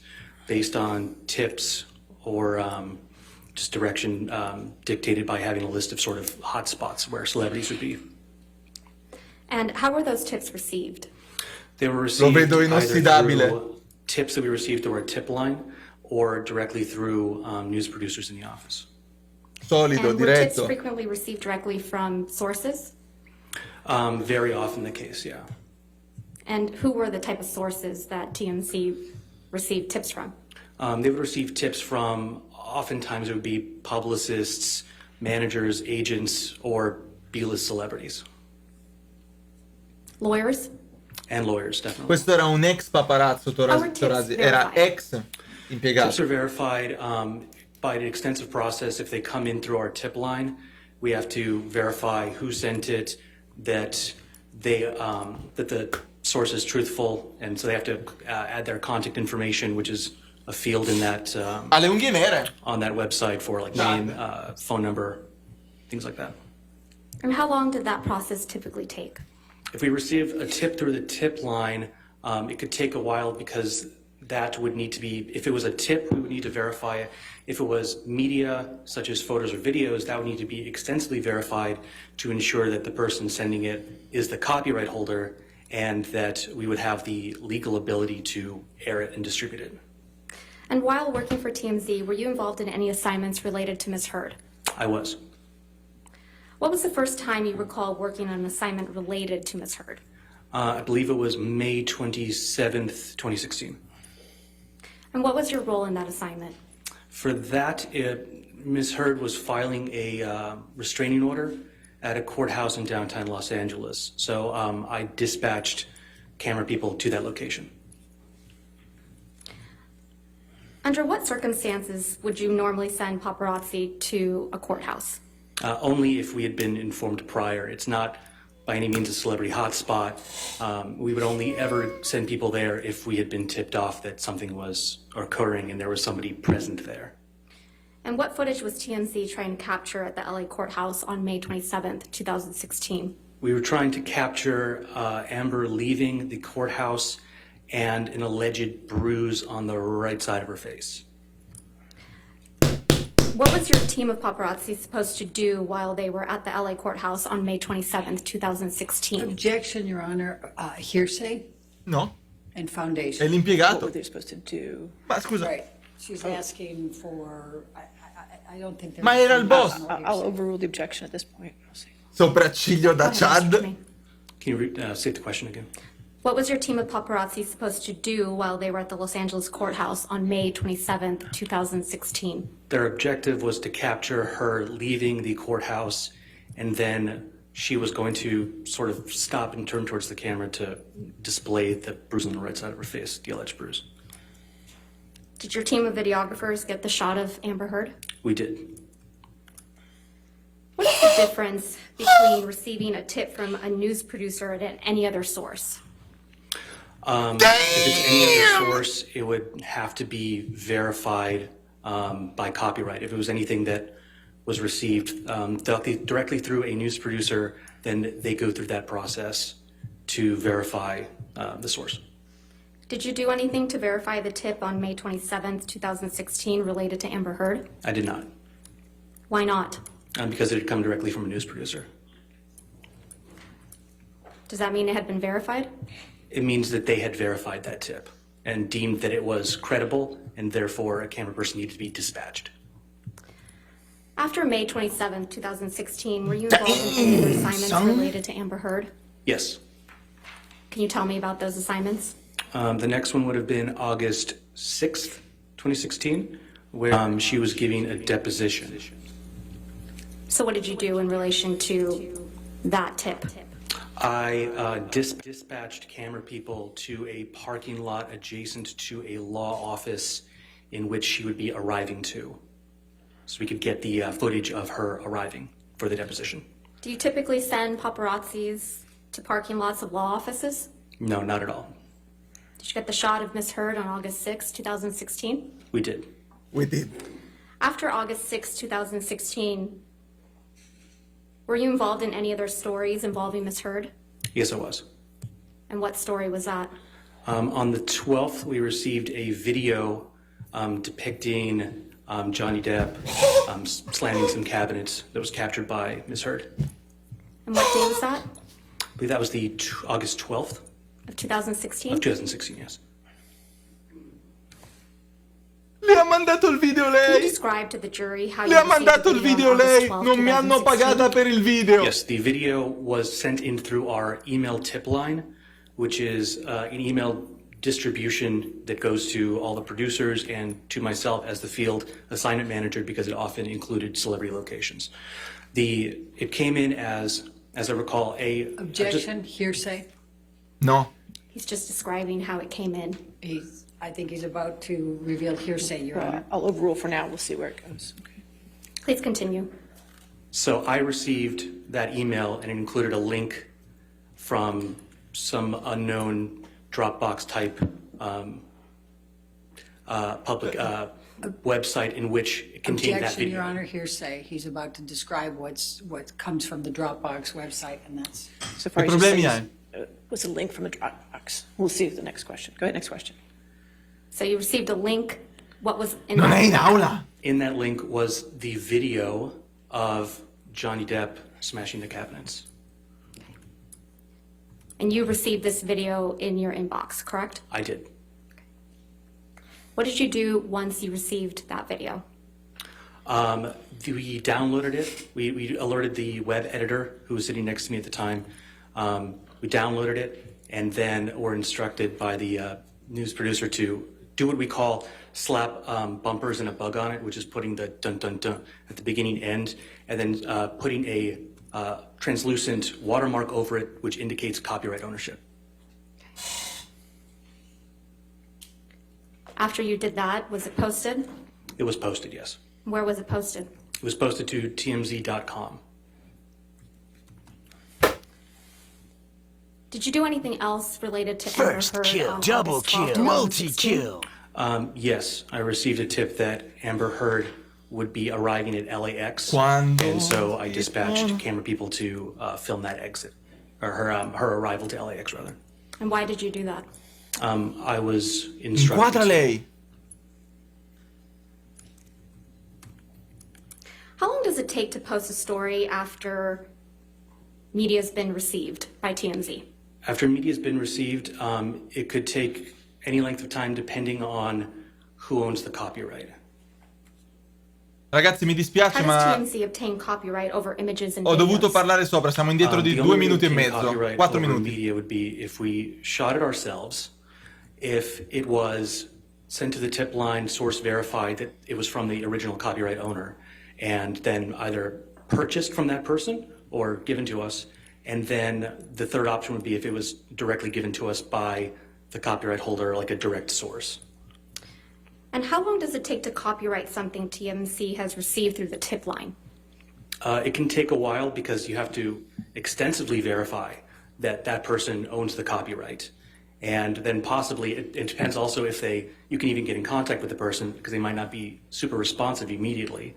based on tips or just direction dictated by having a list of sort of hot spots where celebrities would be. And how were those tips received? They were received vedo either inossidabile. through tips that we received through our tip line or directly through news producers in the office. Solido, And were tips diretto. frequently received directly from sources? Very often the case, yeah. And who were the type of sources that TMZ received tips from? They would receive tips from, oftentimes it would be publicists, managers, agents, or B-list celebrities. Lawyers? And lawyers, definitely. Questo era un ex paparazzo, Our tips Torazzi. Era verified. ex Tips impiegato. are verified by an extensive process. If they come in through our tip line, we have to verify who sent it, that that the source is truthful, and so they have to add their contact information, which is a field in that Ha le unghie nere. on that website for like name, phone number, things like that. And how long did that process typically take? If we receive a tip through the tip line, it could take a while because that would need to be, if it was a tip, we would need to verify it. If it was media, such as photos or videos, that would need to be extensively verified to ensure that the person sending it is the copyright holder and that we would have the legal ability to air it and distribute it. And while working for TMZ, were you involved in any assignments related to Ms. Heard? I was. What was the first time you recall working on an assignment related to Ms. Heard? I believe it was May 27th, 2016. And what was your role in that assignment? For that, Ms. Heard was filing a restraining order at a courthouse in downtown Los Angeles. So I dispatched camera people to that location. Under what circumstances would you normally send paparazzi to a courthouse? Only if we had been informed prior. It's not by any means a celebrity hotspot. We would only ever send people there if we had been tipped off that something was occurring and there was somebody present there. And what footage was TMZ trying to capture at the LA courthouse on May 27th, 2016? We were trying to capture Amber leaving the courthouse and an alleged bruise on the right side of her face. What was your team of paparazzi supposed to do while they were at the LA courthouse on May 27th, 2016? Objection, Your Honor. Hearsay No, and è foundation. What l'impiegato. were they supposed to do? Ma scusa, Right. She's asking for, I don't think there's. Ma era il boss. I'll overrule the objection at this point. We'll see. sopracciglio da Go ahead, Mr. Chad. Tremaine. Can you state the question again? What was your team of paparazzi supposed to do while they were at the Los Angeles courthouse on May 27th, 2016? Their objective was to capture her leaving the courthouse, and then she was going to sort of stop and turn towards the camera to display the bruise on the right side of her face, the alleged bruise. Did your team of videographers get the shot of Amber Heard? We did. What is the difference between receiving a tip from a news producer and any other source? If it's any other source, it would have to be verified by copyright. If it was anything that was received directly through a news producer, then they go through that process to verify the source. Did you do anything to verify the tip on May 27th, 2016 related to Amber Heard? I did not, Why not? because it had come directly from a news producer. Does that mean it had been verified? It means that they had verified that tip and deemed that it was credible, and therefore a camera person needed to be dispatched. After May 27th, 2016, were you involved in any other assignments related to Amber Heard? Yes. Can you tell me about those assignments? The next one would have been August 6th, 2016, where she was giving a deposition. So what did you do in relation to that tip? I dispatched camera people to a parking lot adjacent to a law office in which she would be arriving to, so we could get the footage of her arriving for the deposition. Do you typically send paparazzis to parking lots of law offices? No, not at all. Did you get the shot of Miss Heard on August 6, 2016? We did. We did. After August 6, 2016, were you involved in any other stories involving Miss Heard? Yes, I was. And what story was that? On the 12th, we received a video depicting Johnny Depp slamming some cabinets that was captured by Ms. Heard. And what day was that? I believe that was the August 12th Of 2016? of 2016, yes. Le ha mandato il video Can you lei. describe to the jury how you Le ha received mandato the il video video on August lei. 12, Non mi hanno 2016? pagata per il video. Yes, the video was sent in through our email tip line, which is an email distribution that goes to all the producers and to myself as the field assignment manager, because it often included celebrity locations. It came in as I recall, Objection, hearsay. No. He's just describing how it came in. I think he's about to reveal hearsay, Your Honor. I'll overrule for now. We'll see where it goes. Okay. Please continue. So I received that email, and it included a link from some unknown Dropbox type public website in which it contained that Objection, Your video. Honor, hearsay. He's about to describe what comes from the Dropbox website, and that's. So far, Che he's just problemi saying, hai? was a link from a Dropbox. We'll see the next question. Go ahead, next question. So you received a link. What was in Non that è in link? aula. In that link was the video of Johnny Depp smashing the cabinets. And you received this video in your inbox, correct? I did. What did you do once you received that video? We downloaded it. We alerted the web editor who was sitting next to me at the time. We downloaded it, and then were instructed by the news producer to do what we call slap bumpers and a bug on it, which is putting the dun dun dun at the beginning end, and then putting a translucent watermark over it, which indicates copyright ownership. After you did that, was it posted? It was posted, yes. Where was it posted? It was posted to tmz.com. Did you do anything else related to Amber First Heard kill, on double August 12, kill, 2016? multi-kill. Yes, I received a tip that Amber Heard would be arriving at LAX. Quando And so I dispatched camera people to film that exit, or her arrival to LAX, rather. And why did you do that? I was instructed. Inquadra lei. How long does it take to post a story after media's been received by TMZ? After media's been received, it could take any length of time depending on who owns the copyright. Ragazzi, mi dispiace, How ma does TMZ obtain copyright over images and ho dovuto videos? parlare sopra. Siamo indietro di The 2 only way minuti e to obtain mezzo. copyright 4 over minuti. media would be if we shot it ourselves, if it was sent to the tip line, source verified that it was from the original copyright owner, and then either purchased from that person or given to us. And then the third option would be if it was directly given to us by the copyright holder, like a direct source. And how long does it take to copyright something TMZ has received through the tip line? It can take a while because you have to extensively verify that that person owns the copyright. And then possibly, it depends also if you can even get in contact with the person because they might not be super responsive immediately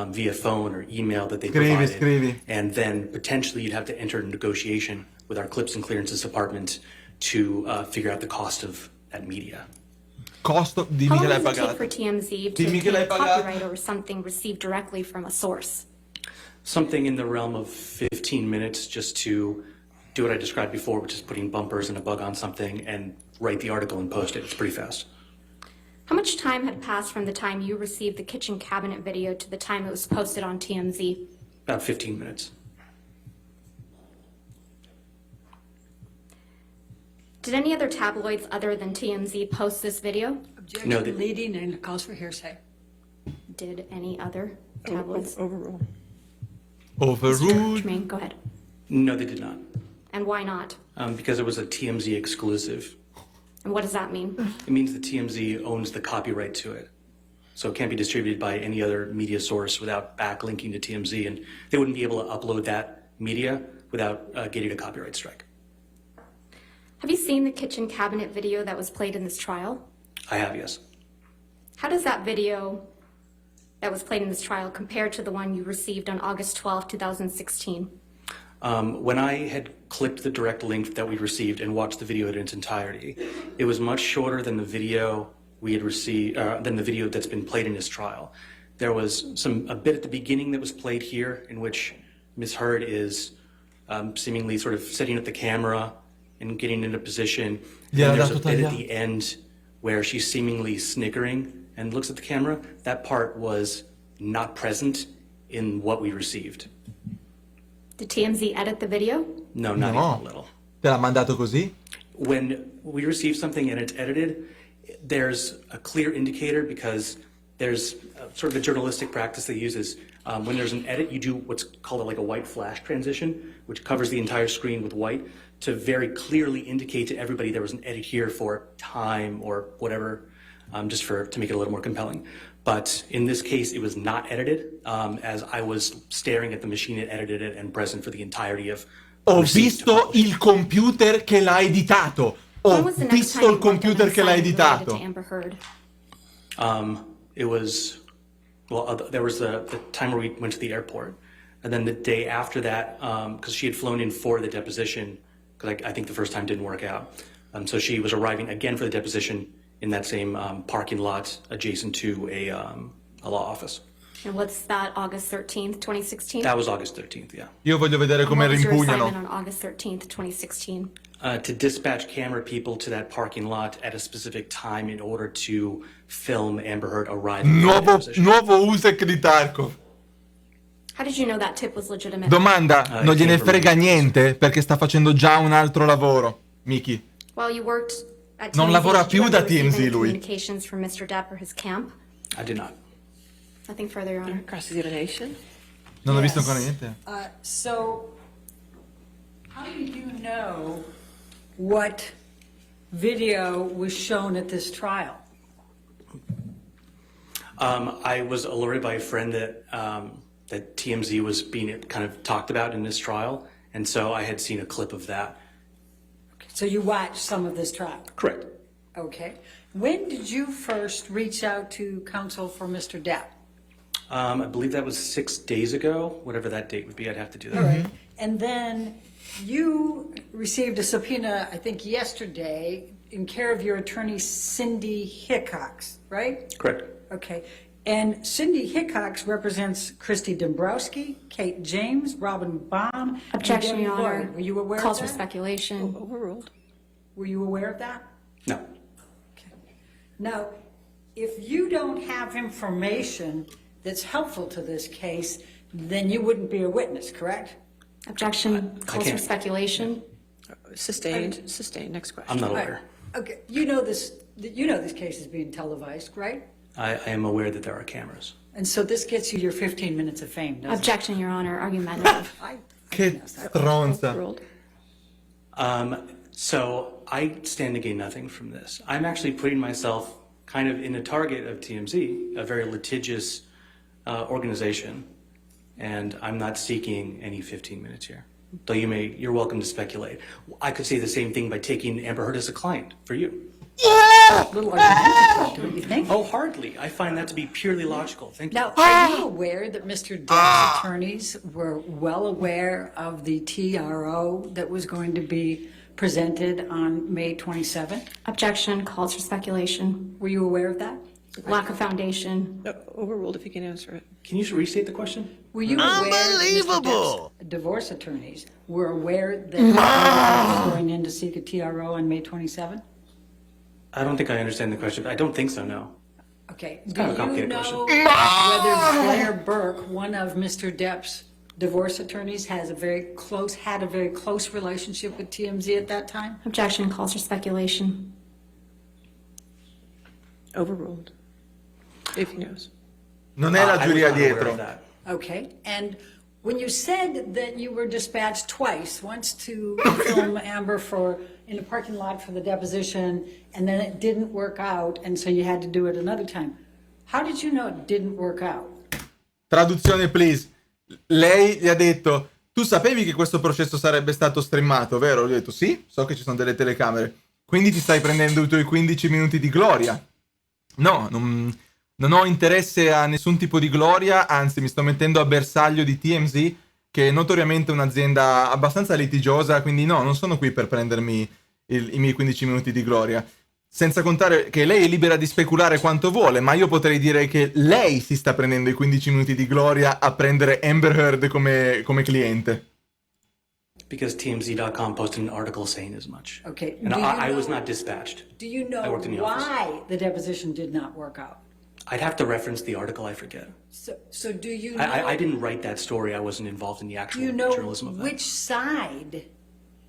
via phone or email that they provided. Scrivi. And then potentially you'd have to enter a negotiation with our clips and clearances department to figure out the cost of that media. Costo, dimmi How che long l'hai does it take pagato. for TMZ to Dimmi che obtain l'hai pagato. copyright over something received directly from a source? Something in the realm of 15 minutes just to do what I described before, which is putting bumpers and a bug on something and write the article and post it. It's pretty fast. How much time had passed from the time you received the kitchen cabinet video to the time it was posted on TMZ? About 15 minutes. Did any other tabloids other than TMZ post this video? Objection No, they- leading and calls for hearsay. Did any other tabloids? Overrule. Overruled. Tremaine, go ahead. No, they did not. And why not? Because it was a TMZ exclusive. And what does that mean? It means the TMZ owns the copyright to it. So it can't be distributed by any other media source without backlinking to TMZ, and they wouldn't be able to upload that media without getting a copyright strike. Have you seen the kitchen cabinet video that was played in this trial? I have, yes. How does that video that was played in this trial compare to the one you received on August 12, 2016? When I had clicked the direct link that we received and watched the video in its entirety, it was much shorter than the video we had received, than the video that's been played in this trial. There was a bit at the beginning that was played here in which Ms. Heard is seemingly sort of setting up the camera and getting into position. Yeah, And there's a that's bit what at the end where she's seemingly snickering and looks at the camera. That part was not present in what we received. Did TMZ edit the video? No, not No. even a little. Te l'ha mandato così? When we receive something and it's edited, there's a clear indicator because there's sort of a journalistic practice they use is when there's an edit, you do what's called like a white flash transition, which covers the entire screen with white to very clearly indicate to everybody there was an edit here for time or whatever, just to make it a little more compelling. But in this case, it was not edited, as I was staring at the machine that edited it and present for the entirety of Ho receipt to visto publish. il computer che l'ha editato. When Ho was the next visto time il you worked on computer an che l'ha assignment related editato. to Amber Heard? It was, well, there was the time where we went to the airport. And then the day after that, because she had flown in for the deposition, because I think the first time didn't work out. So she was arriving again for the deposition in that same parking lot adjacent to a law office. And what's that, August 13th, 2016? That was August 13th, yeah. Io voglio vedere And come what was your rimpugnano. assignment on August 13th, 2016? To dispatch camera people to that parking lot at a specific time in order to film Amber Heard arriving for the deposition. Nuovo Usek di Tarkov. How did you know that tip was legitimate? Domanda, non gliene came from frega me. niente perché sta facendo già un altro lavoro. Miki. While you worked at TMZ, Non lavora did you più da ever receive TMZ any lui. communications from Mr. Depp or his camp? I did not. Nothing further, Your Honor. Cross-examination? Non ho visto Yes. ancora niente. So, how did you know what video was shown at this trial? I was alerted by a friend that TMZ was being kind of talked about in this trial, and so I had seen a clip of that. So you watched some of this trial? Correct. Okay. When did you first reach out to counsel for Mr. Depp? I believe that was 6 days ago, whatever that date would be. I'd have to do that. All right. And then you received a subpoena, I think yesterday, in care of your attorney, Cindy Hickox, right? Correct. Okay. And Cindy Hickox represents Christy Dombrowski, Kate James, Robin Baum. and Objection, Debbie Your Honor. Lloyd. Were you aware Calls of for that? speculation. Overruled. Were you aware of that? No. Okay. Now, if you don't have information that's helpful to this case, then you wouldn't be a witness, correct? Objection, calls for can't. speculation. Sustained, sustained. Next question. I'm not All right. aware. Okay. You know this case is being televised, right? I am aware that there are cameras. And so this gets you your 15 minutes of fame, doesn't it? Objection, Your Honor, argumentative. Che stronza. Overruled. So I stand to gain nothing from this. I'm actually putting myself kind of in a target of TMZ, a very litigious organization, and I'm not seeking any 15 minutes here. Though you're welcome to speculate. I could say the same thing by taking Amber Heard as a client for you. A little argumentative, don't you think? Oh, hardly. I find that to be purely logical. Thank you. Now, are you aware that Mr. Depp's attorneys were well aware of the TRO that was going to be presented on May 27th? Objection, calls for speculation. Were you aware of that? Lack of foundation. Overruled if you can answer it. Can you restate the question? Were you aware that Mr. Depp's divorce attorneys were aware that he was going in to seek a TRO on May 27th? I don't think I understand the question. I don't think so, no. Okay. kind of a Do you complicated know question. whether Blair Burke, one of Mr. Depp's divorce attorneys, had a very close relationship with TMZ at that time? Objection, calls for speculation. Overruled. If he knows. Non è la I was giuria not aware of dietro. that. Okay. And when you said that you were dispatched twice, once to film Amber in a parking lot for the deposition, and then it didn't work out, and so you had to do it another time, how did you know it didn't work out? Traduzione, please. Lei gli ha detto: tu sapevi che questo processo sarebbe stato streamato, vero? Gli ho detto: sì, so che ci sono delle telecamere. Quindi ti stai prendendo i tuoi 15 minuti di gloria. No, non ho interesse a nessun tipo di gloria, anzi mi sto mettendo a bersaglio di TMZ, che è notoriamente un'azienda abbastanza litigiosa, quindi no, non sono qui per prendermi i miei 15 minuti di gloria. Senza contare che lei è libera di speculare quanto vuole, ma io potrei dire che lei si sta prendendo i 15 minuti di gloria a prendere Amber Heard come cliente. Because TMZ.com posted an article saying as much. Okay. And Do you I was know- not dispatched. Do you I know worked in the office. why the deposition did not work out? I'd have to reference the article, I forget. So do you know? I didn't write that story. I wasn't involved in the Do actual you know journalism of that. which side?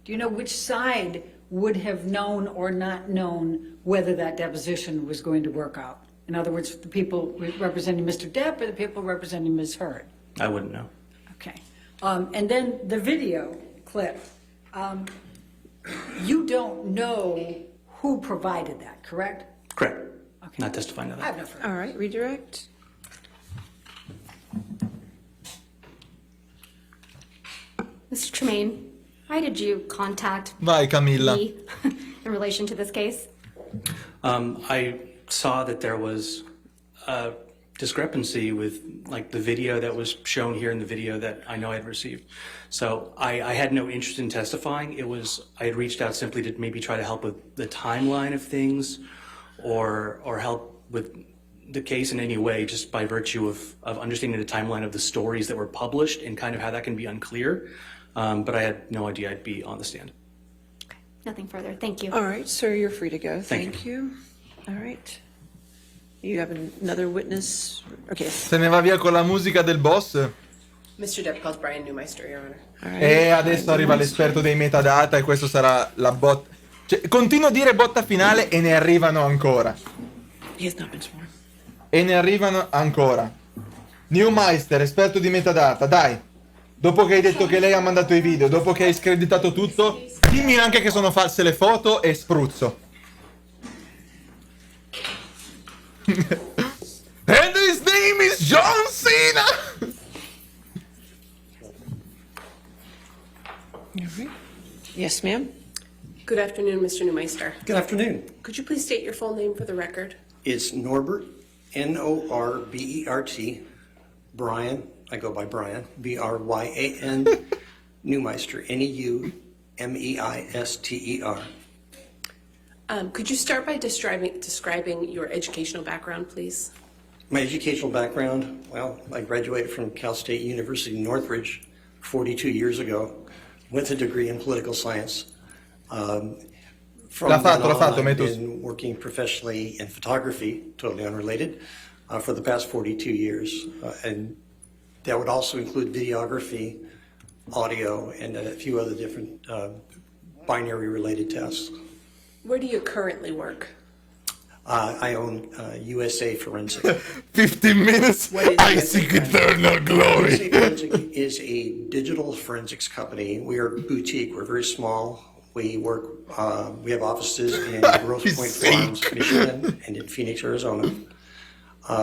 Do you know which side would have known or not known whether that deposition was going to work out? In other words, the people representing Mr. Depp or the people representing Ms. Heard? I wouldn't know. Okay. And then the video clip. You don't know who provided that, correct? Correct. Okay. Not testifying to I have that. no further. All right, redirect. Mr. Tremaine, why did you contact Vai Camilla. me in relation to this case? I saw that there was a discrepancy with like the video that was shown here and the video that I know I had received. So I had no interest in testifying. I had reached out simply to maybe try to help with the timeline of things or help with the case in any way, just by virtue of understanding the timeline of the stories that were published and kind of how that can be unclear. But I had no idea I'd be on the stand. Okay, nothing further. Thank you. All right, sir, you're free to go. Thank Thank you. All right. You have another witness? Okay. Se ne va via con la musica del boss. Mr. Depp calls Brian Newmeister, Your Honor. All right. E adesso arriva l'esperto dei metadata e questo sarà la botta. Cioè, continuo a dire botta finale e ne arrivano ancora. He has not been sworn. E ne arrivano ancora. Newmeister, esperto di metadata, dai. Dopo che hai detto che lei ha mandato i video, dopo che hai screditato tutto, dimmi anche che sono false le foto e spruzzo. And his name is John Cena! Yes, ma'am? Good afternoon, Mr. Neumeister. Good afternoon. Could you please state your full name for the record? It's Norbert, Norbert, Brian, I go by Brian, Bryan, Neumeister, Neumeister. Could you start by describing your educational background, please? My educational background, well, I graduated from Cal State University Northridge 42 years ago with a degree in political science. From then on, I've been working professionally in photography, totally unrelated, for the past 42 years. And that would also include videography, audio, and a few other different binary-related tasks. Where do you currently work? I own USA Forensic. 15 minutes, I seek eternal glory. USA Forensic is a digital forensics company. We are boutique, we're very small. We work, we have offices in Grosse Pointe Farms, Michigan, and in Phoenix, Arizona.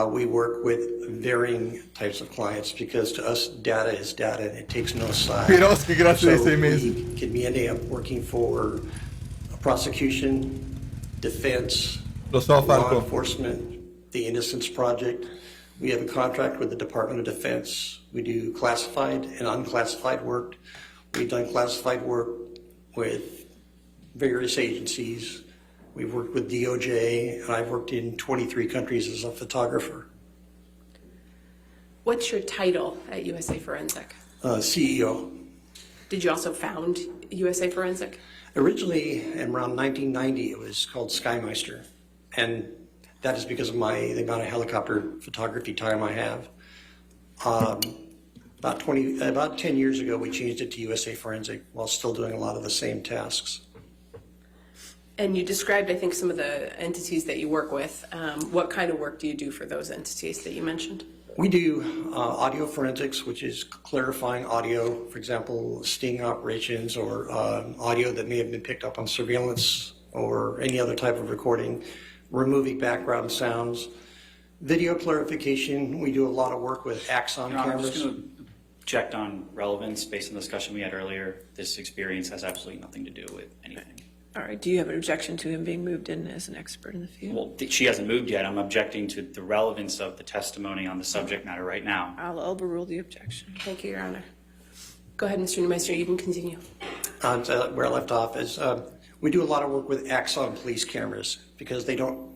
We work with varying types of clients because to us, data is data and it takes no side. Piroschi, grazie So dei 6 mesi. we can be ending up working for prosecution, defense, Lo so, law Falco. enforcement, the Innocence Project. We have a contract with the Department of Defense. We do classified and unclassified work. We've done classified work with various agencies. We've worked with DOJ, and I've worked in 23 countries as a photographer. What's your title at USA Forensic? CEO. Did you also found USA Forensic? Originally, in around 1990, it was called Skymeister, and that is because of the amount of helicopter photography time I have. About 10 years ago, we changed it to USA Forensic while still doing a lot of the same tasks. And you described, I think, some of the entities that you work with. What kind of work do you do for those entities that you mentioned? We do audio forensics, which is clarifying audio, for example, sting operations or audio that may have been picked up on surveillance or any other type of recording, removing background sounds. Video clarification, we do a lot of work with Axon Your Honor, I'm cameras. just going to object on relevance based on the discussion we had earlier. This experience has absolutely nothing to do with anything. All right, do you have an objection to him being moved in as an expert in the field? Well, she hasn't moved yet. I'm objecting to the relevance of the testimony on the subject matter right now. I'll overrule the objection. Thank you, Your Honor. Go ahead, Mr. Neumeister, you can continue. So where I left off is we do a lot of work with Axon police cameras because they don't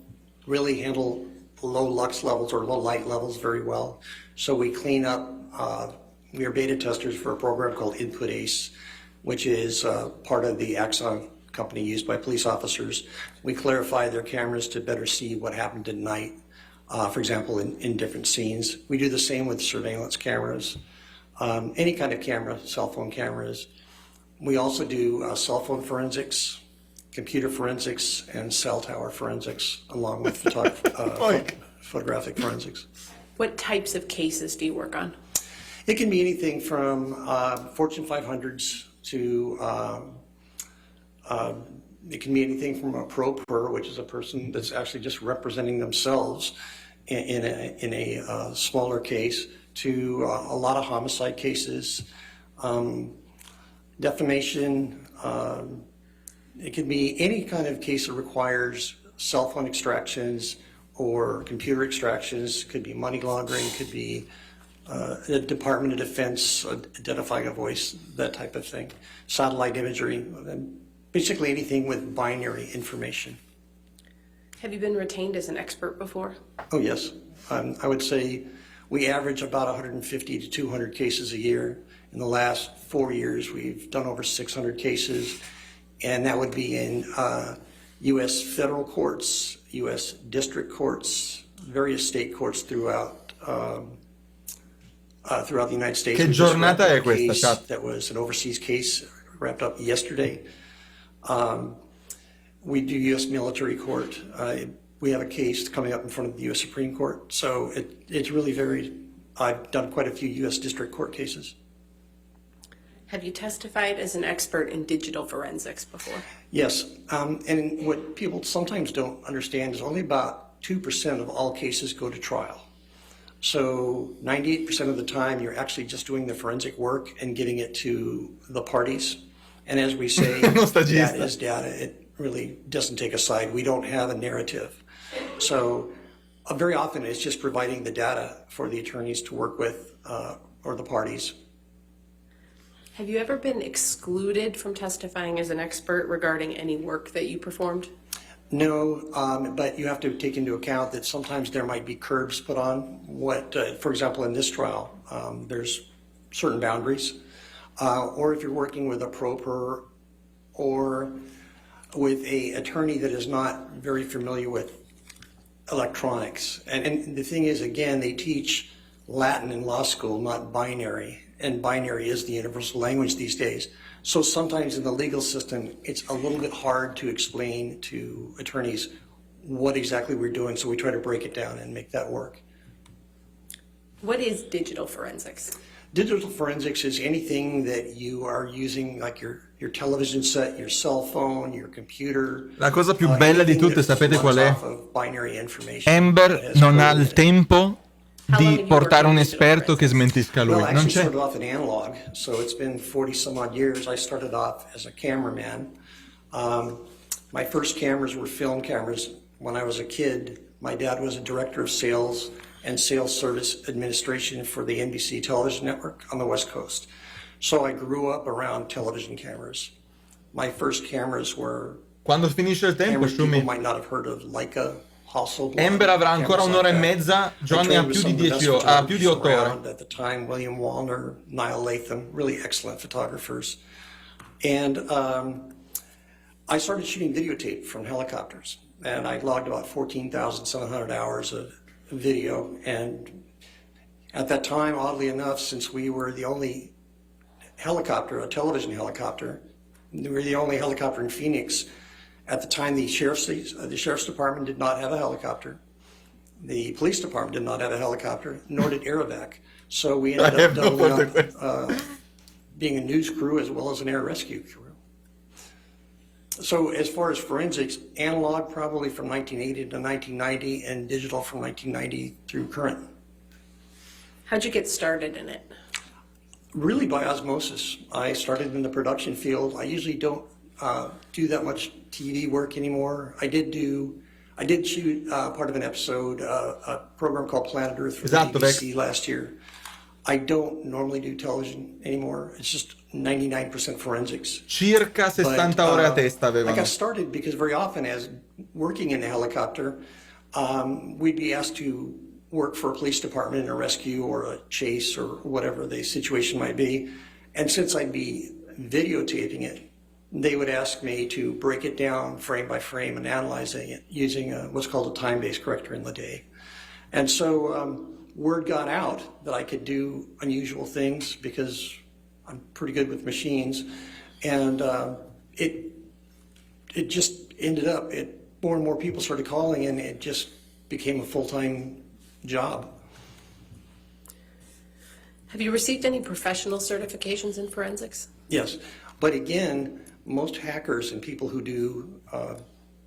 really handle low lux levels or low light levels very well. So we clean up, we are beta testers for a program called Input ACE, which is part of the Axon company used by police officers. We clarify their cameras to better see what happened at night, for example, in different scenes. We do the same with surveillance cameras, any kind of camera, cell phone cameras. We also do cell phone forensics, computer forensics, and cell tower forensics, along with photographic forensics. What types of cases do you work on? It can be anything from Fortune 500s to it can be anything from a pro per, which is a person that's actually just representing themselves in a smaller case, to a lot of homicide cases, defamation. It can be any kind of case that requires cell phone extractions or computer extractions. Could be money laundering, could be the Department of Defense identifying a voice, that type of thing. Satellite imagery, basically anything with binary information. Have you been retained as an expert before? Oh, yes. I would say we average about 150 to 200 cases a year. In the last 4 years, we've done over 600 cases, and that would be in U.S. federal courts, U.S. district courts, various state courts throughout the United States. Che giornata è questa, chat? That was an overseas case wrapped up yesterday. We do U.S. military court. We have a case coming up in front of the U.S. Supreme Court. So it's really varied. I've done quite a few U.S. district court cases. Have you testified as an expert in digital forensics before? Yes, and what people sometimes don't understand is only about 2% of all cases go to trial. So 98% of the time, you're actually just doing the forensic work and getting it to the parties. And as we say, data is data. It really doesn't take a side. We don't have a narrative. So very often it's just providing the data for the attorneys to work with or the parties. Have you ever been excluded from testifying as an expert regarding any work that you performed? No, but you have to take into account that sometimes there might be curbs put on what, for example, in this trial, there's certain boundaries. Or if you're working with a pro per or with a attorney that is not very familiar with electronics. And the thing is, again, they teach Latin in law school, not binary. And binary is the universal language these days. So sometimes in the legal system, it's a little bit hard to explain to attorneys what exactly we're doing, so we try to break it down and make that work. What is digital forensics? Digital forensics is anything that you are using, like your television set, your cell phone, your computer. La cosa più bella di tutte, sapete qual è? Binary information. Amber non ha il tempo di portare un esperto che smentisca lui. Well, Non I c'è. started off in analog, so it's been 40 some odd years. I started off as a cameraman. My first cameras were film cameras. When I was a kid, my dad was a director of sales and sales service administration for the NBC television network on the West Coast. So I grew up around television cameras. My first cameras were Quando finisce il tempo, cameras people Shumi. might not have heard of, Leica, Hasselblad. Amber avrà ancora cameras un'ora like e that. mezza, Johnny I ha trained with più some di of the 10 best ha più di 8 photographers ore. around at the time, William Wallner, Niall Latham, really excellent photographers. And I started shooting videotape from helicopters, and I logged about 14,700 hours of video. And at that time, oddly enough, since we were the only helicopter, a television helicopter, we were the only helicopter in Phoenix. At the time, the sheriff's department did not have a helicopter. The police department did not have a helicopter, nor did Aerovac. So we ended up doubling up, being a news crew as well as an air rescue crew. So as far as forensics, analog probably from 1980 to 1990, and digital from 1990 through current. How'd you get started in it? Really by osmosis. I started in the production field. I usually don't do that much TV work anymore. I did shoot part of an episode, a program called Planet Earth for the BBC last year. I don't normally do television anymore. It's just 99% forensics. Circa 60 ore a testa avevano. I got started because very often, as working in a helicopter, we'd be asked to work for a police department in a rescue or a chase or whatever the situation might be. And since I'd be videotaping it, they would ask me to break it down frame by frame and analyzing it using what's called a time-based corrector in the day. And so word got out that I could do unusual things because I'm pretty good with machines. And it just ended up, more and more people started calling, and it just became a full-time job. Have you received any professional certifications in forensics? Yes, but again, most hackers and people who do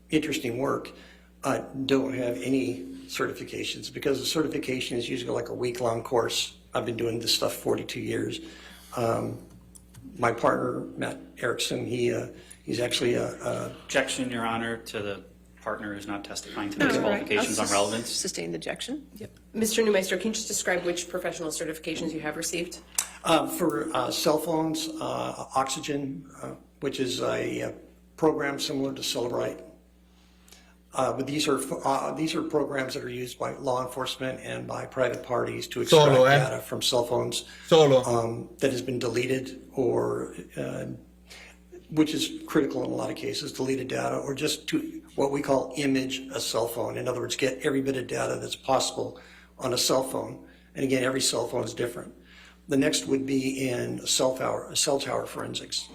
interesting work don't have any certifications, because the certification is usually like a week-long course. I've been doing this stuff 42 years. My partner, Matt Erickson, he's actually a... Objection, Your Honor, to the partner who's not testifying to those qualifications on relevance. Sustain the objection. Yep. Mr. Neumeister, can you just describe which professional certifications you have received? For cell phones, Oxygen, which is a program similar to Celebrite. But these are programs that are used by law enforcement and by private parties to extract data from cell phones that has been deleted, or which is critical in a lot of cases, deleted data, or just to what we call image a cell phone. In other words, get every bit of data that's possible on a cell phone. And again, every cell phone is different. The next would be in cell tower forensics.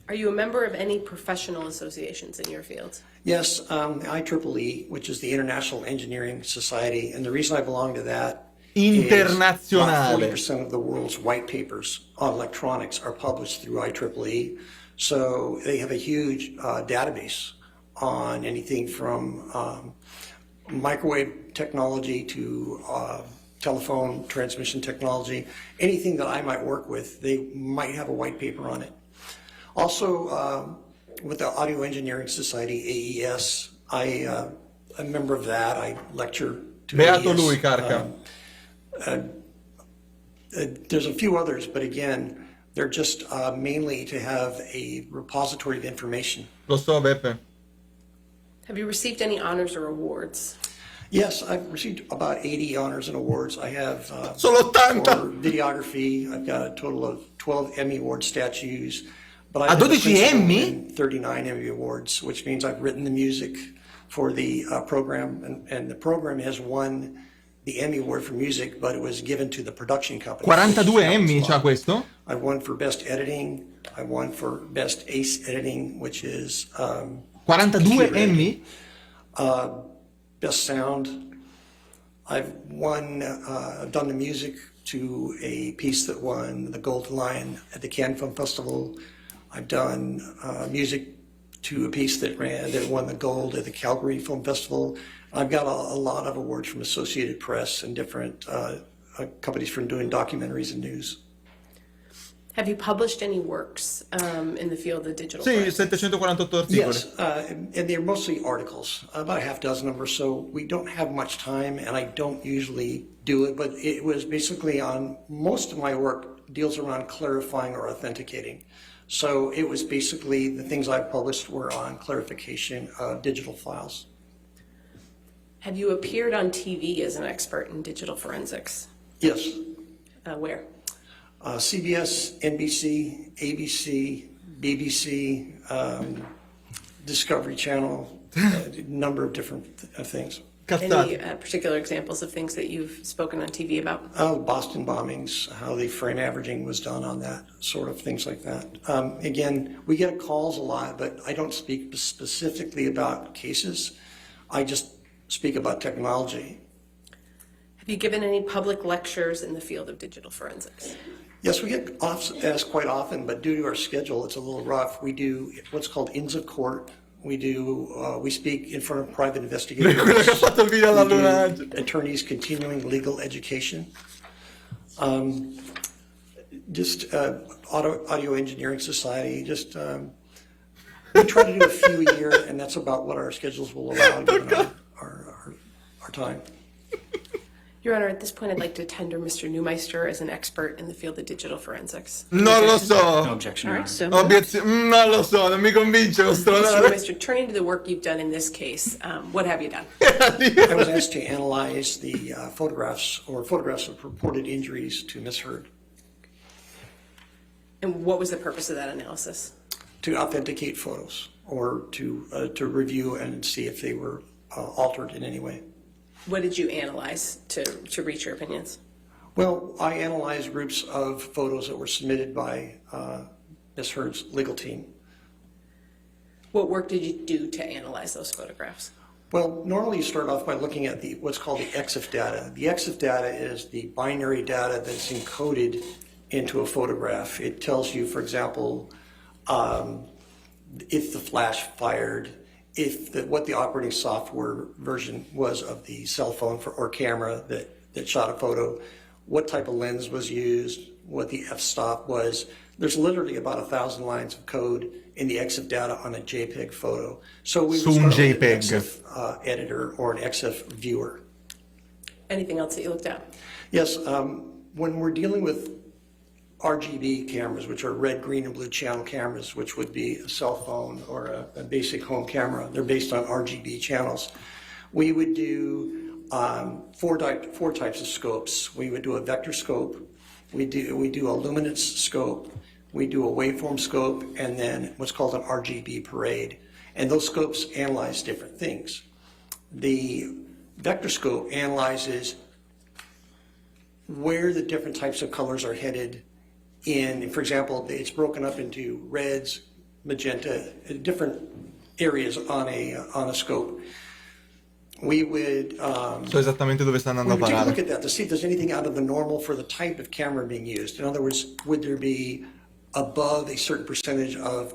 Are you a member of any professional associations in your field? Yes, the IEEE, which is the International Engineering Society, and the reason I belong to that Internazionale. is about 40% of the world's white papers on electronics are published through IEEE. So they have a huge database on anything from microwave technology to telephone transmission technology, anything that I might work with, they might have a white paper on it. Also, with the Audio Engineering Society, AES, I'm a member of that. I lecture to Beato AES. lui, Carca. There's a few others, but again, they're just mainly to have a repository of information. Lo so, Beppe. Have you received any honors or awards? Yes, I've received about 80 honors and awards. I have Solo 80! for videography, I've got a total of 12 Emmy Award statues. But I've 12 Emmy? and 39 Emmy Awards, which means I've written the music for the program, and the program has won the Emmy Award for music, but it was given to the production company. 42 Emmy c'ha questo? I won for Best Editing, I won for Best Ace Editing, which is 42 Emmy? Best Sound. I've won, I've done the music to a piece that won the Golden Lion at the Cannes Film Festival. I've done music to a piece that won the gold at the Calgary Film Festival. I've got a lot of awards from Associated Press and different companies from doing documentaries and news. Have you published any works in the field of digital Sì, forensics? 748 articoli. Yes, and they're mostly articles, about a half dozen of them or so. We don't have much time, and I don't usually do it, but it was basically on, most of my work deals around clarifying or authenticating. So it was basically, the things I published were on clarification of digital files. Have you appeared on TV as an expert in digital forensics? Yes, Where? CBS, NBC, ABC, BBC, Discovery Channel, a number of different things. Any particular examples of things that you've spoken on TV about? Boston bombings, how the frame averaging was done on that, sort of things like that. Again, we get calls a lot, but I don't speak specifically about cases. I just speak about technology. Have you given any public lectures in the field of digital forensics? Yes, we get asked quite often, but due to our schedule, it's a little rough. We do what's called Inns of Court. We speak in front of private investigators. Quello che ha fatto il video all'allunaggio. Attorneys continuing legal education. Audio Engineering Society. We try to do a few a year, and that's about what our schedules will allow given our time. Your Honor, at this point, I'd like to tender Mr. Neumeister as an expert in the field of digital forensics. Non lo so. No objection, All Your right, Honor. so Non lo so, non mi convince lo Mr. stronare. Neumeister, turning to the work you've done in this case, what have you done? I was asked to analyze the photographs of purported injuries to Ms. Heard, And what was the purpose of that analysis? to authenticate photos or to review and see if they were altered in any way. What did you analyze to reach your opinions? Well, I analyzed groups of photos that were submitted by Ms. Heard's legal team. What work did you do to analyze those photographs? Well, normally you start off by looking at what's called the EXIF data. The EXIF data is the binary data that's encoded into a photograph. It tells you, for example, if the flash fired, what the operating software version was of the cell phone or camera that shot a photo, what type of lens was used, what the f-stop was. There's literally about 1,000 lines of code in the EXIF data on a JPEG photo. So we would start with an EXIF editor or an EXIF viewer. Anything else that you looked at? Yes, when we're dealing with RGB cameras, which are red, green, and blue channel cameras, which would be a cell phone or a basic home camera. They're based on RGB channels. We would do four types of scopes. We would do a vector scope. We do a luminance scope. We do a waveform scope, and then what's called an RGB parade. And those scopes analyze different things. The vector scope analyzes where the different types of colors are headed. For example, it's broken up into reds, magenta, different areas on a scope. We would So esattamente dove sta andando a take a parare. look at that to see if there's anything out of the normal for the type of camera being used. In other words, would there be above a certain percentage of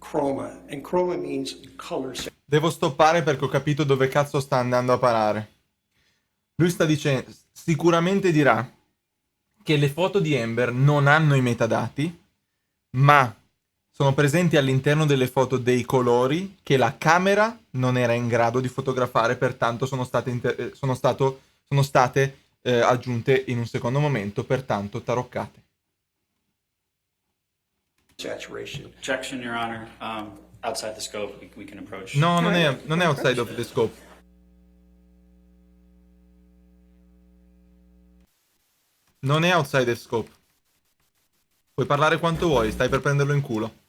chroma? And chroma means color. Devo stoppare perché ho capito dove cazzo sta andando a parare. Lui sta dicendo, sicuramente dirà che le foto di Amber non hanno i metadati, ma sono presenti all'interno delle foto dei colori che la camera non era in grado di fotografare, pertanto sono state aggiunte in un secondo momento, pertanto taroccate. Saturation. Objection, Your Honor. Outside the scope, we can approach. No, non è outside of the scope. Non è outside the scope. Puoi parlare quanto vuoi, stai per prenderlo in culo.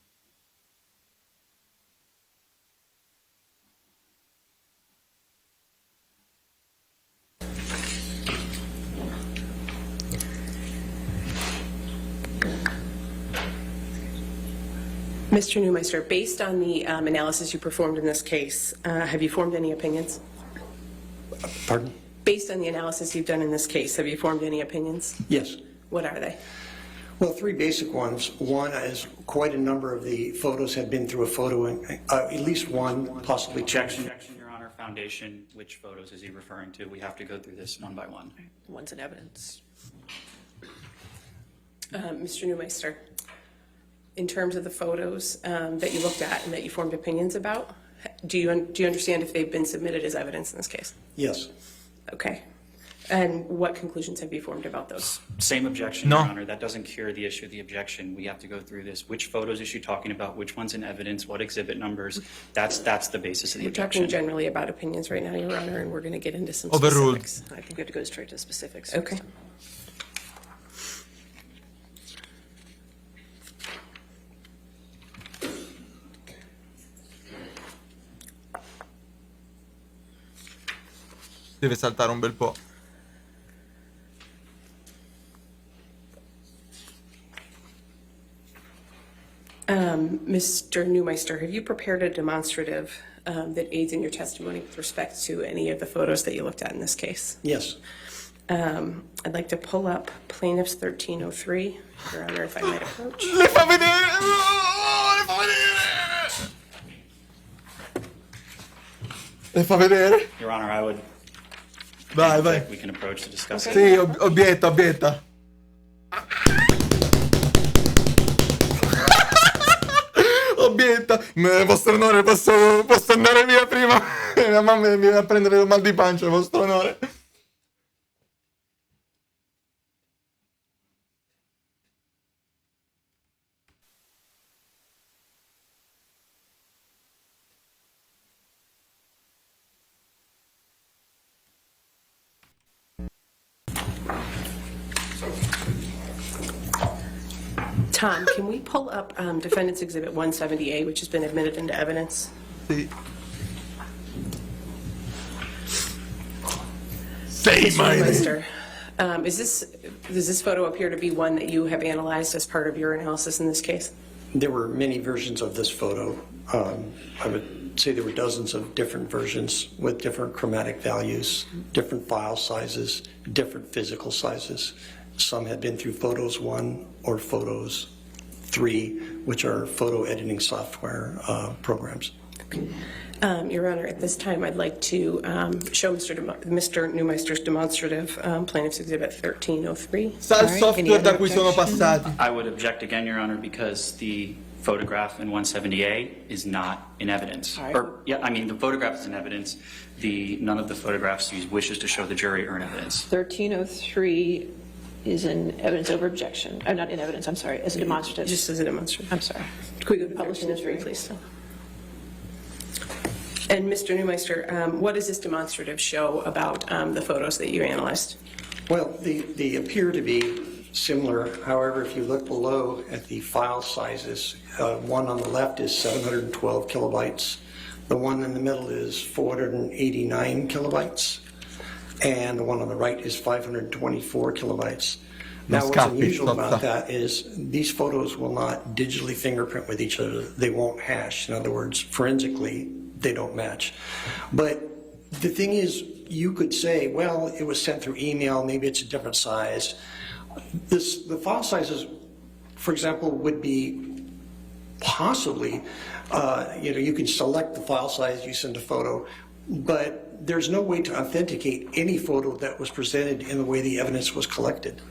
Mr. Neumeister, based on the analysis you performed in this case, have you formed any opinions? Pardon? Based on the analysis you've done in this case, have you formed any opinions? Yes. What are they? Well, three basic ones. One is quite a number of the photos have been through a photo, at least one, possibly two. Objection, Your Honor. Foundation, which photos is he referring to? We have to go through this one by one. One's in evidence. Mr. Neumeister, in terms of the photos that you looked at and that you formed opinions about, do you understand if they've been submitted as evidence in this case? Yes. Okay. And what conclusions have you formed about those? Same objection, No. Your Honor. That doesn't cure the issue of the objection. We have to go through this. Which photos is she talking about? Which one's in evidence? What exhibit numbers? That's the basis of the We're objection. talking generally about opinions right now, Your Honor, and we're going to get into some Overruled. specifics. I think we have to go straight to the specifics. Okay. Deve saltare un bel po'. Mr. Neumeister, have you prepared a demonstrative that aids in your testimony with respect to any of the photos that you looked at in this case? Yes. I'd like to pull up plaintiff's 1303. Your Honor, if I might approach. Le fa vedere! Oh, le fa vedere! Le fa vedere? Your Honor, I would. Vai, vai. We can approach to discuss it. Sì, obietta, obietta. Obietta. Vostro onore, posso andare via prima? Mia mamma mi viene a prendere il mal di pancia, vostro onore. Tom, can we pull up Defendant's Exhibit 170A, which has been admitted into evidence? Sì. Sei Mr. mai. Neumeister, does this photo appear to be one that you have analyzed as part of your analysis in this case? There were many versions of this photo. I would say there were dozens of different versions with different chromatic values, different file sizes, different physical sizes. Some had been through Photos 1 or Photos 3, which are photo editing software programs. Your Honor, at this time, I'd like to show Mr. Neumeister's demonstrative, Plaintiff's Exhibit 1303. Sa il software da cui sono passati. I would object again, Your Honor, because the photograph in 170A is not in evidence. All right. The photograph is in evidence. None of the photographs he wishes to show the jury are in evidence. 1303 is in evidence over objection. Not in evidence, I'm sorry, as a demonstrative. Just as a demonstrative. I'm sorry. Could we go to Published in 1303, history. please? And Mr. Neumeister, what does this demonstrative show about the photos that you analyzed? Well, they appear to be similar. However, if you look below at the file sizes, one on the left is 712 kilobytes. The one in the middle is 489 kilobytes. And the one on the right is 524 kilobytes. Now, what's unusual about that is these photos will not digitally fingerprint with each other. They won't hash. In other words, forensically, they don't match. But the thing is, you could say, well, it was sent through email, maybe it's a different size. The file sizes, for example, would be possibly, you can select the file size you send a photo, but there's no way to authenticate any photo that was presented in the way the evidence was collected.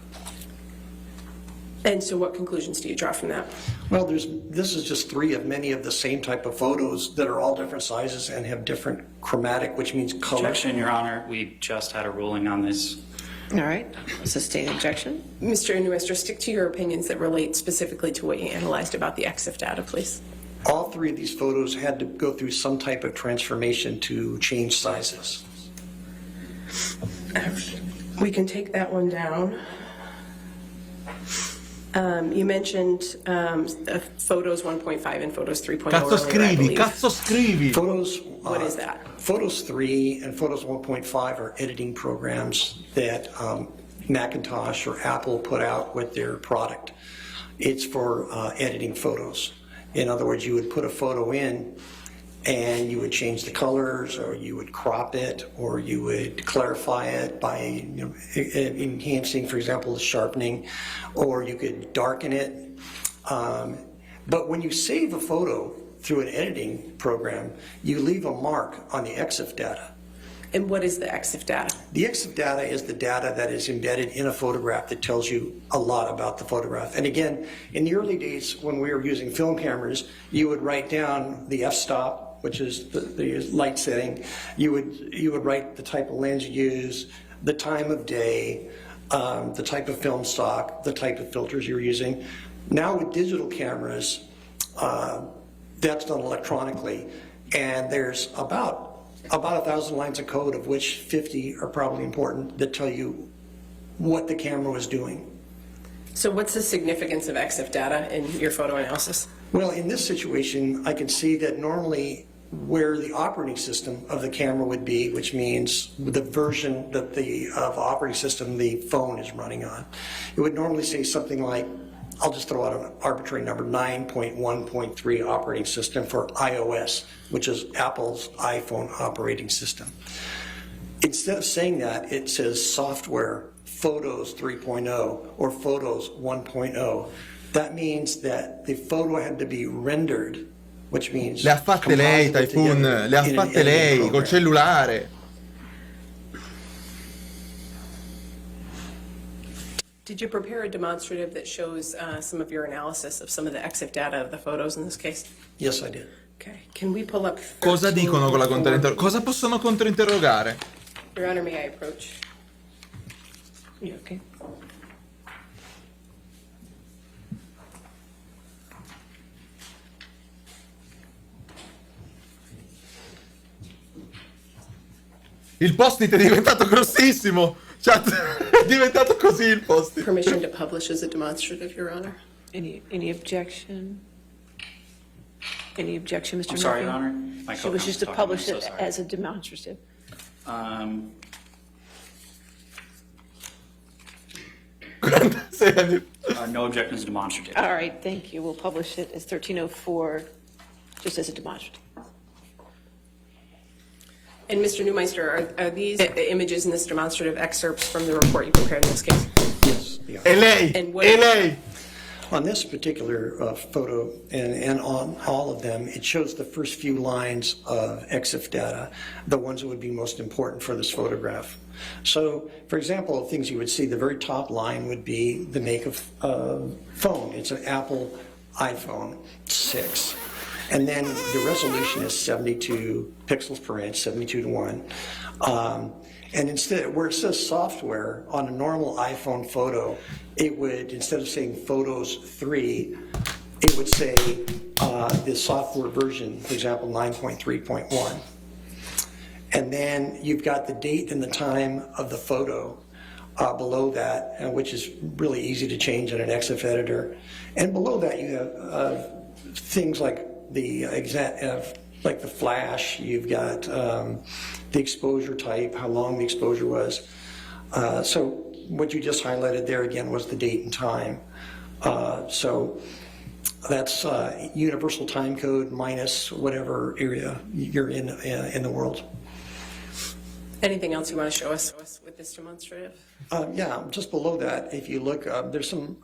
And so what conclusions do you draw from that? Well, this is just 3 of many of the same type of photos that are all different sizes and have different chromatic, which means color. Objection, Your Honor. We just had a ruling on this. All right, sustain objection. Mr. Newmeister, stick to your opinions that relate specifically to what you analyzed about the EXIF data, please. All 3 of these photos had to go through some type of transformation to change sizes. We can take that one down. You mentioned photos 1.5 and photos 3.0 Cazzo earlier, I scrivi, believe. cazzo scrivi. Photos. What is that? Photos 3 and Photos 1.5 are editing programs that Macintosh or Apple put out with their product. It's for editing photos. In other words, you would put a photo in and you would change the colors, or you would crop it, or you would clarify it by enhancing, for example, the sharpening, or you could darken it. But when you save a photo through an editing program, you leave a mark on the EXIF data. And what is the EXIF data? The EXIF data is the data that is embedded in a photograph that tells you a lot about the photograph. And again, in the early days when we were using film cameras, you would write down the f-stop, which is the light setting. You would write the type of lens you use, the time of day, the type of film stock, the type of filters you're using. Now with digital cameras, that's done electronically, and there's about 1,000 lines of code, of which 50 are probably important, that tell you what the camera was doing. So what's the significance of EXIF data in your photo analysis? Well, in this situation, I can see that normally where the operating system of the camera would be, which means the version that of operating system the phone is running on, it would normally say something like, I'll just throw out an arbitrary number, 9.1.3 operating system for iOS, which is Apple's iPhone operating system. Instead of saying that, it says software, Photos 3.0 or Photos 1.0. That means that the photo had to be rendered, which means Le ha fatte lei, Typhoon, le ha fatte lei col cellulare. Did you prepare a demonstrative that shows some of your analysis of some of the EXIF data of the photos in this case? Yes, I did. Okay. Can we pull up... Cosa dicono con la controinterrogare? Cosa possono controinterrogare? Your Honor, may I approach? You okay? Il post-it è diventato grossissimo. Cioè, è diventato così il post-it. Permission to publish as a demonstrative, Your Honor. Any objection? Any objection, Mr. I'm sorry, Your Murphy? Honor. My She was just to co-counsel's talking. publish I'm it so sorry. as a demonstrative. No objections demonstrative. All right, thank you. We'll publish it as 1304, just as a demonstrative. And Mr. Newmeister, are these images in this demonstrative excerpts from the report you prepared in this case? Yes, they are. E lei? And what- E lei? On this particular photo, and on all of them, it shows the first few lines of EXIF data, the ones that would be most important for this photograph. So, for example, things you would see, the very top line would be the make of phone. It's an Apple iPhone 6. And then the resolution is 72 pixels per inch, 72:1. And instead, where it says software on a normal iPhone photo, it would, instead of saying Photos 3, it would say the software version, for example, 9.3.1. And then you've got the date and the time of the photo below that, which is really easy to change in an EXIF editor. And below that, you have things like like the flash. You've got the exposure type, how long the exposure was. So what you just highlighted there again was the date and time. So that's universal time code minus whatever area you're in the world. Anything else you want to show us with this demonstrative? Yeah, just below that, if you look, there's some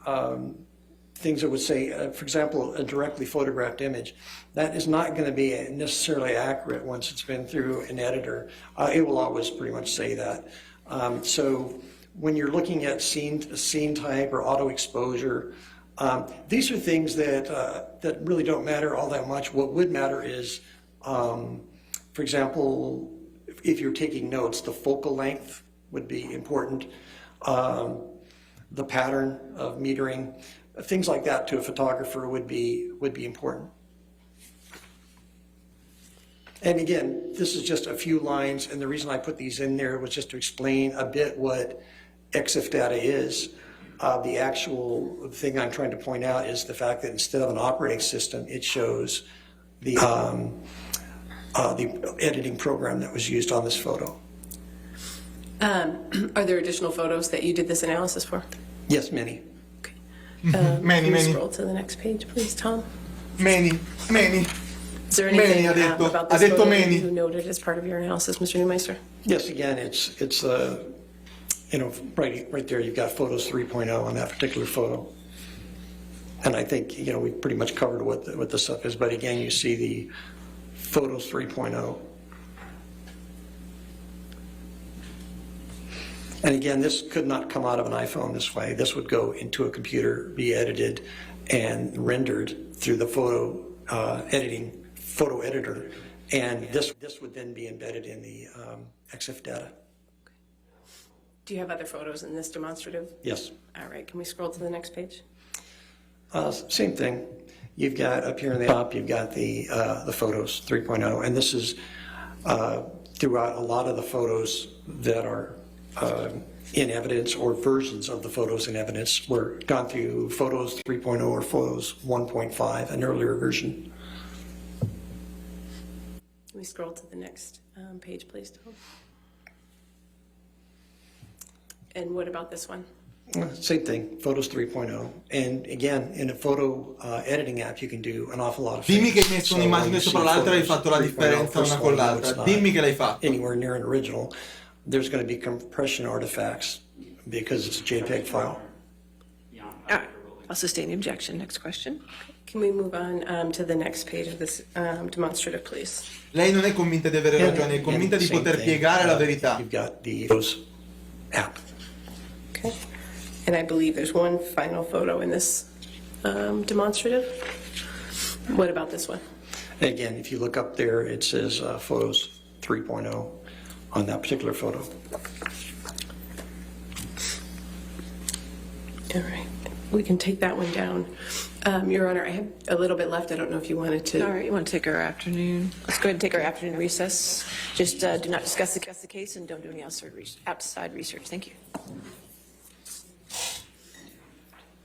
things that would say, for example, a directly photographed image, that is not going to be necessarily accurate once it's been through an editor. It will always pretty much say that. So when you're looking at scene type or auto exposure, these are things that really don't matter all that much. What would matter is, for example, if you're taking notes, the focal length would be important. The pattern of metering, things like that to a photographer would be important. And again, this is just a few lines, and the reason I put these in there was just to explain a bit what EXIF data is. The actual thing I'm trying to point out is the fact that instead of an operating system, it shows the editing program that was used on this photo. Are there additional photos that you did this analysis for? Yes, many. Okay. Many, can you many. Scroll to the next page, please, Tom. Many. Is there anything ha detto. about Ha this detto photo that many. you noted as part of your analysis, Mr. Neumeister? Yes, again, it's you know, right there, you've got photos 3.0 on that particular photo. And I think, you know, we pretty much covered what the stuff is, but again, you see the photos 3.0. And again, this could not come out of an iPhone this way. This would go into a computer, be edited and rendered through the photo editor. And this would then be embedded in the EXIF data. Do you have other photos in this demonstrative? Yes. All right, can we scroll to the next page? Same thing. You've got up here in the top, you've got the photos 3.0, and this is throughout a lot of the photos that are in evidence, or versions of the photos in evidence, were gone through photos 3.0 or photos 1.5, an earlier version. Can we scroll to the next page, please, Tom? And what about this one? Same thing, photos 3.0. And again, in a photo editing app, you can do an awful lot of things. Dimmi che hai messo un'immagine sopra l'altra e hai fatto la differenza una con l'altra. Dimmi che l'hai fatto. Anywhere near an original. There's going to be compression artifacts because it's a JPEG file. All right, I'll sustain the objection. Next question. Can we move on to the next page of this demonstrative, please? Lei non è convinta di avere ragione, è convinta di poter piegare la verità. You've got the photos app. Okay. And I believe there's one final photo in this demonstrative. What about this one? Again, if you look up there, it says photos 3.0 on that particular photo. All right, we can take that one down. Your Honor, I have a little bit left. I don't know if you wanted to. All right, you want to take our afternoon? Let's go ahead and take our afternoon recess. Just do not discuss the case and don't do any outside research. Thank you.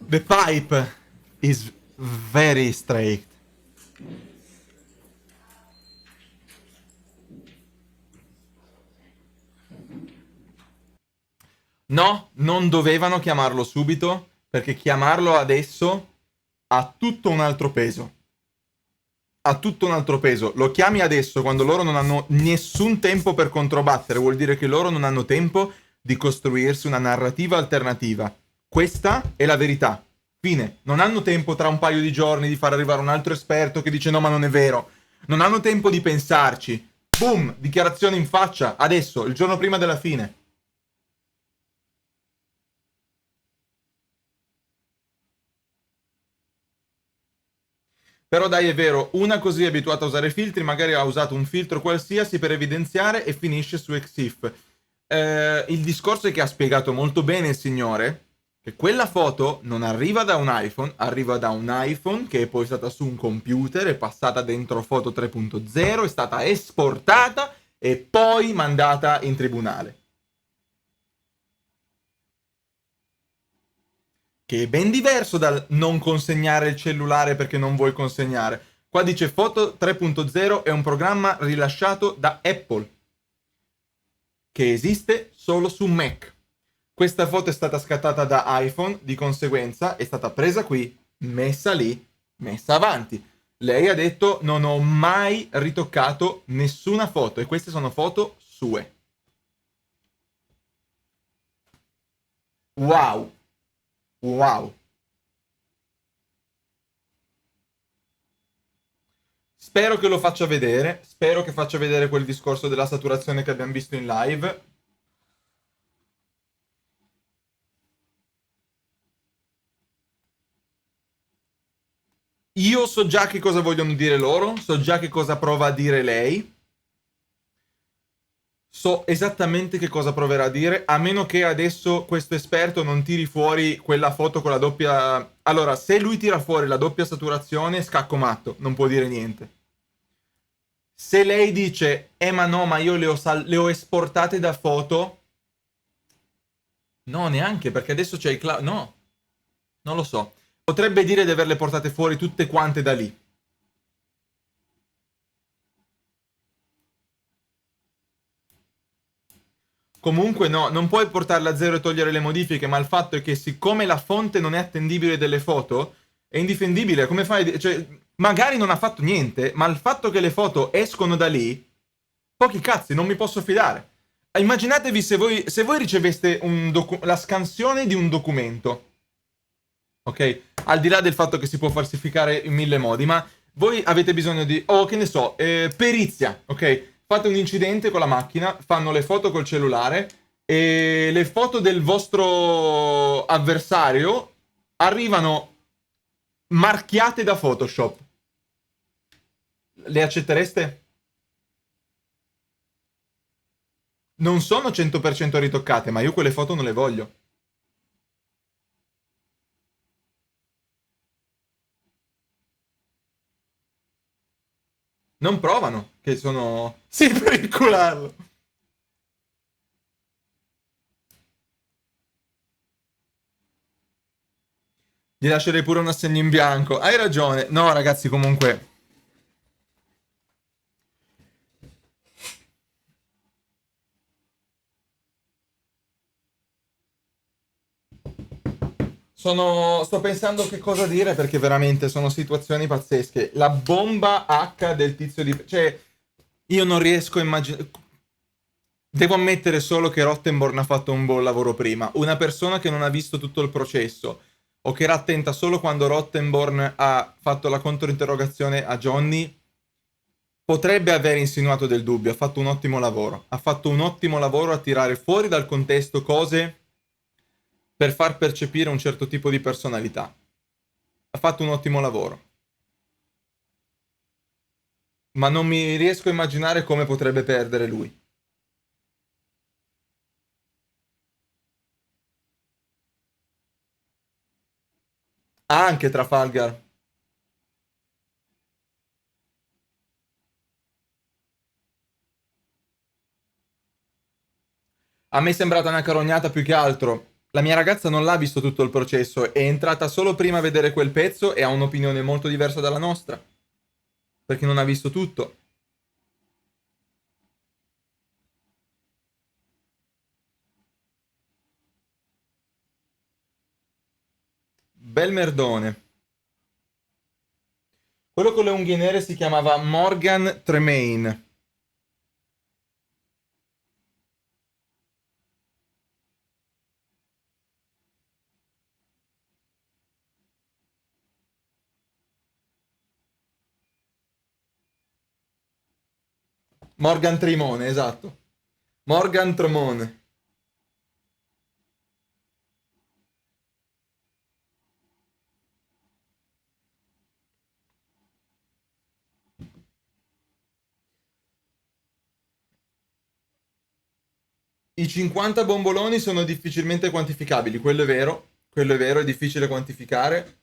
The pipe is very straight. No, non dovevano chiamarlo subito, perché chiamarlo adesso ha tutto un altro peso. Ha tutto un altro peso. Lo chiami adesso quando loro non hanno nessun tempo per controbattere, vuol dire che loro non hanno tempo di costruirsi una narrativa alternativa. Questa è la verità. Fine. Non hanno tempo tra un paio di giorni di far arrivare un altro esperto che dice no, ma non è vero. Non hanno tempo di pensarci. Boom, dichiarazione in faccia, adesso, il giorno prima della fine. Però dai, è vero, una così abituata a usare filtri, magari ha usato un filtro qualsiasi per evidenziare e finisce su EXIF. Il discorso è che ha spiegato molto bene il signore che quella foto non arriva da un iPhone, arriva da un iPhone che è poi stata su un computer, è passata dentro Foto 3.0, è stata esportata e poi mandata in tribunale. Che è ben diverso dal non consegnare il cellulare perché non vuoi consegnare. Qua dice Foto 3.0 è un programma rilasciato da Apple, che esiste solo su Mac. Questa foto è stata scattata da iPhone, di conseguenza è stata presa qui, messa lì, messa avanti. Lei ha detto non ho mai ritoccato nessuna foto e queste sono foto sue. Wow. Wow. Spero che lo faccia vedere. Spero che faccia vedere quel discorso della saturazione che abbiamo visto in live. Io so già che cosa vogliono dire loro, so già che cosa prova a dire lei. So esattamente che cosa proverà a dire, a meno che adesso questo esperto non tiri fuori quella foto con la doppia... Allora, se lui tira fuori la doppia saturazione, scacco matto, non può dire niente. Se lei dice, ma no, ma io le ho esportate da foto... No, neanche, perché adesso c'è il cloud... No, non lo so. Potrebbe dire di averle portate fuori tutte quante da lì. Comunque no, non puoi portarla a zero e togliere le modifiche, ma il fatto è che siccome la fonte non è attendibile delle foto, è indifendibile. Come fai? Cioè, magari non ha fatto niente, ma il fatto che le foto escono da lì, pochi cazzi, non mi posso fidare. Immaginatevi se voi riceveste la scansione di un documento, ok? Al di là del fatto che si può falsificare in 1000 modi, ma voi avete bisogno di, che ne so, perizia, ok? Fate un incidente con la macchina, fanno le foto col cellulare e le foto del vostro avversario arrivano marchiate da Photoshop. Le accettereste? Non sono 100% ritoccate, ma io quelle foto non le voglio. Non provano, che sono... Sì, per incularlo. Gli lascerei pure un assegno in bianco. Hai ragione. No, ragazzi, comunque... Sto pensando che cosa dire perché veramente sono situazioni pazzesche. La bomba H del tizio di... Cioè, io non riesco a immaginare... Devo ammettere solo che Rottenborn ha fatto un buon lavoro prima. Una persona che non ha visto tutto il processo o che era attenta solo quando Rottenborn ha fatto la controinterrogazione a Johnny potrebbe aver insinuato del dubbio. Ha fatto un ottimo lavoro. Ha fatto un ottimo lavoro a tirare fuori dal contesto cose per far percepire un certo tipo di personalità. Ha fatto un ottimo lavoro. Ma non mi riesco a immaginare come potrebbe perdere lui. Anche Trafalgar. A me è sembrata una carognata più che altro. La mia ragazza non l'ha visto tutto il processo, è entrata solo prima a vedere quel pezzo e ha un'opinione molto diversa dalla nostra. Perché non ha visto tutto. Bel merdone. Quello con le unghie nere si chiamava Morgan Tremaine. Morgan Trimone, esatto. Morgan Tremone. I 50 bomboloni sono difficilmente quantificabili, quello è vero, è difficile quantificare.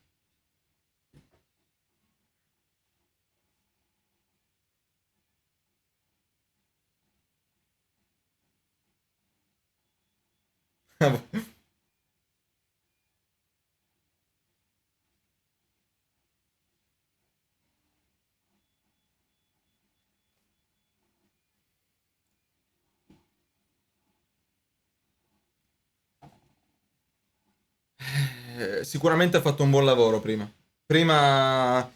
Sicuramente ha fatto un buon lavoro prima. Prima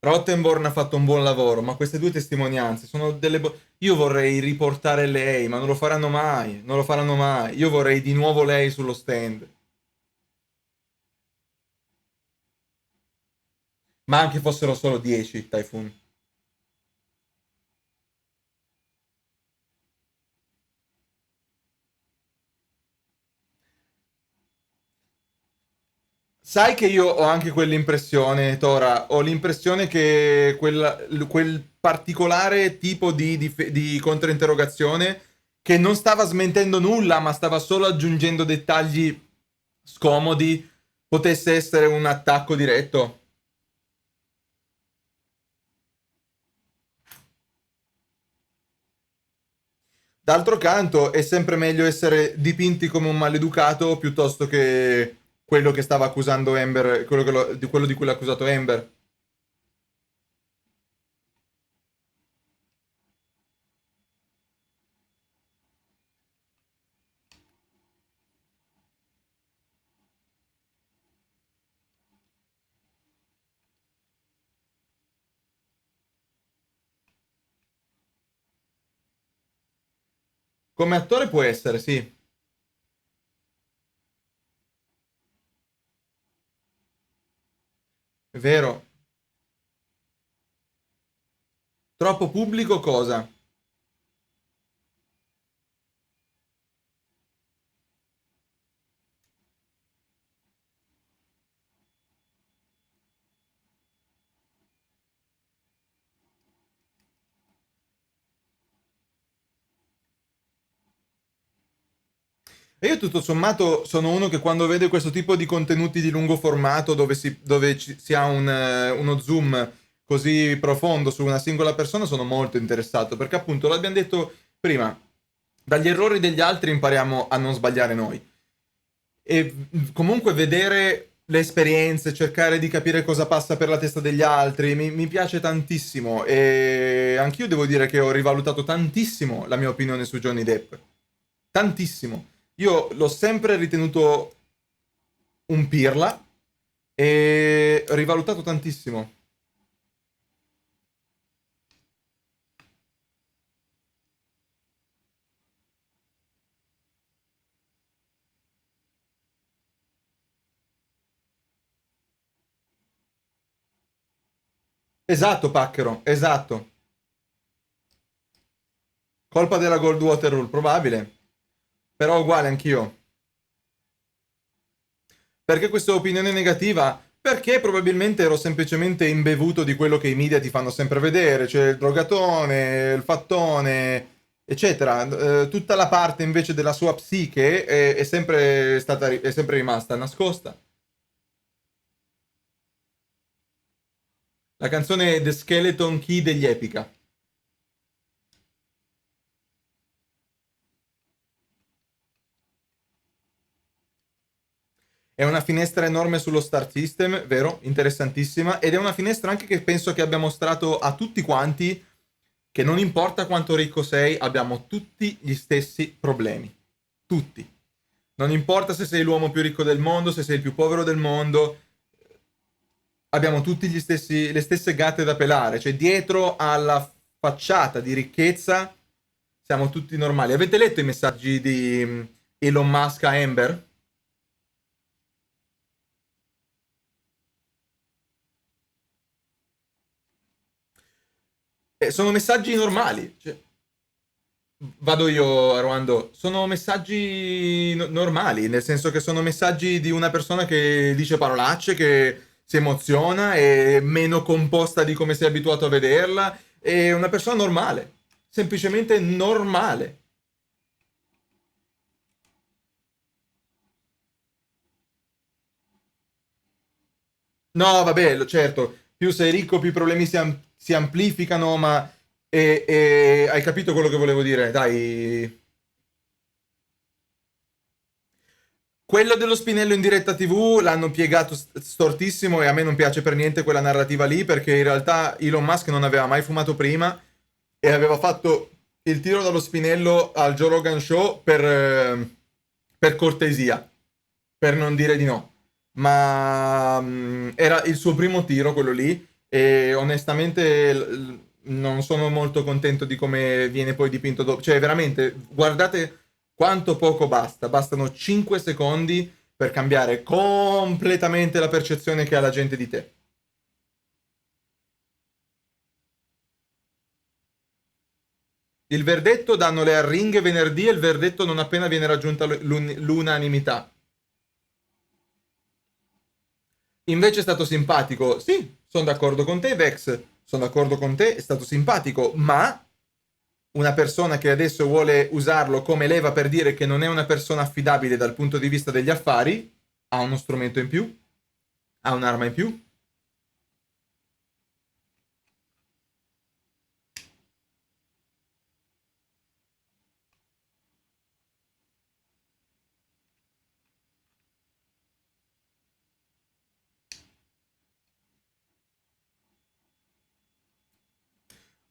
Rottenborn ha fatto un buon lavoro, ma queste due testimonianze sono delle... Io vorrei riportare lei, ma non lo faranno mai, non lo faranno mai. Io vorrei di nuovo lei sullo stand. Ma anche fossero solo 10, Typhoon. Sai che io ho anche quell'impressione, Tora, ho l'impressione che quel particolare tipo di controinterrogazione, che non stava smentendo nulla, ma stava solo aggiungendo dettagli scomodi, potesse essere un attacco diretto. D'altro canto, è sempre meglio essere dipinti come un maleducato piuttosto che quello che stava accusando Amber, quello di cui l'ha accusato Amber. Come attore può essere, sì, è vero. Troppo pubblico cosa? E io tutto sommato sono uno che quando vede questo tipo di contenuti di lungo formato dove si ha uno zoom così profondo su una singola persona sono molto interessato perché appunto l'abbiamo detto prima, dagli errori degli altri impariamo a non sbagliare noi. E comunque vedere le esperienze, cercare di capire cosa passa per la testa degli altri, mi piace tantissimo e anch'io devo dire che ho rivalutato tantissimo la mia opinione su Johnny Depp. Tantissimo. Io l'ho sempre ritenuto un pirla e ho rivalutato tantissimo. Esatto, Pacchero, esatto. Colpa della Goldwater Rule, probabile. Però uguale anch'io. Perché questa opinione negativa? Perché probabilmente ero semplicemente imbevuto di quello che i media ti fanno sempre vedere, cioè il drogatone, il fattone, eccetera. Tutta la parte invece della sua psiche è sempre è sempre rimasta nascosta. La canzone The Skeleton Key degli Epica. È una finestra enorme sullo Star System, vero? Interessantissima. Ed è una finestra anche che penso che abbia mostrato a tutti quanti che non importa quanto ricco sei, abbiamo tutti gli stessi problemi. Tutti. Non importa se sei l'uomo più ricco del mondo, se sei il più povero del mondo, abbiamo tutti le stesse gatte da pelare. Cioè, dietro alla facciata di ricchezza siamo tutti normali. Avete letto i messaggi di Elon Musk a Amber? Sono messaggi normali. Cioè, vado io, Armando. Sono messaggi normali, nel senso che sono messaggi di una persona che dice parolacce, che si emoziona, è meno composta di come sei abituato a vederla. È una persona normale, semplicemente normale. No, vabbè, certo, più sei ricco, più i problemi si amplificano, ma hai capito quello che volevo dire, dai. Quello dello spinello in diretta TV l'hanno piegato stortissimo e a me non piace per niente quella narrativa lì perché in realtà Elon Musk non aveva mai fumato prima e aveva fatto il tiro dallo spinello al Joe Rogan Show per cortesia, per non dire di no. Ma era il suo primo tiro quello lì e onestamente non sono molto contento di come viene poi dipinto dopo. Cioè veramente, guardate quanto poco basta. Bastano 5 secondi per cambiare completamente la percezione che ha la gente di te. Il verdetto danno le arringhe venerdì e il verdetto non appena viene raggiunta l'unanimità. Invece è stato simpatico. Sì, sono d'accordo con te, Vex. Sono d'accordo con te, è stato simpatico, ma una persona che adesso vuole usarlo come leva per dire che non è una persona affidabile dal punto di vista degli affari, ha uno strumento in più, ha un'arma in più.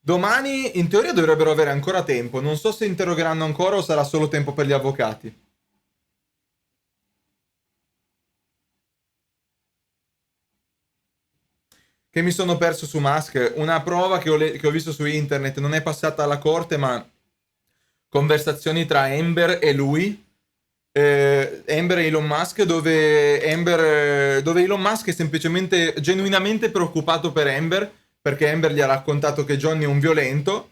Domani in teoria dovrebbero avere ancora tempo, non so se interrogheranno ancora o sarà solo tempo per gli avvocati. Che mi sono perso su Musk, una prova che ho visto su internet, non è passata alla corte, ma conversazioni tra Amber e lui, Amber e Elon Musk, dove Elon Musk è semplicemente genuinamente preoccupato per Amber, perché Amber gli ha raccontato che Johnny è un violento.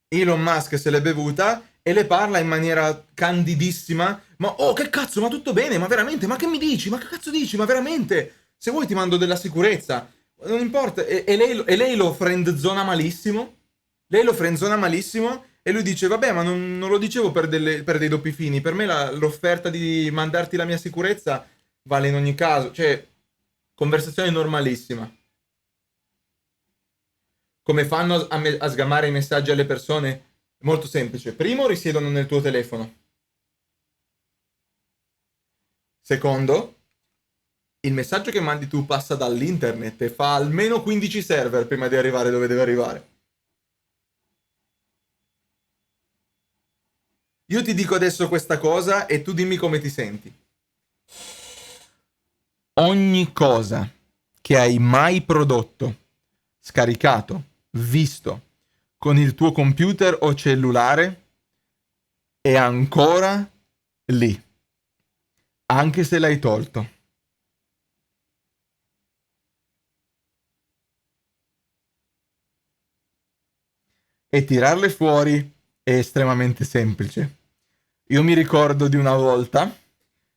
Elon Musk se l'è bevuta e le parla in maniera candidissima. Ma oh, che cazzo, ma tutto bene, ma veramente, ma che mi dici? Ma che cazzo dici? Ma veramente? Se vuoi ti mando della sicurezza. Non importa. E lei lo friendzona malissimo. Lei lo friendzona malissimo e lui dice, vabbè, ma non lo dicevo per dei doppi fini. Per me l'offerta di mandarti la mia sicurezza vale in ogni caso. Cioè, conversazione normalissima. Come fanno a sgamare i messaggi alle persone? Molto semplice. Primo, risiedono nel tuo telefono. Secondo, il messaggio che mandi tu passa dall'internet e fa almeno 15 server prima di arrivare dove deve arrivare. Io ti dico adesso questa cosa e tu dimmi come ti senti. Ogni cosa che hai mai prodotto, scaricato, visto con il tuo computer o cellulare è ancora lì, anche se l'hai tolto. E tirarle fuori è estremamente semplice. Io mi ricordo di una volta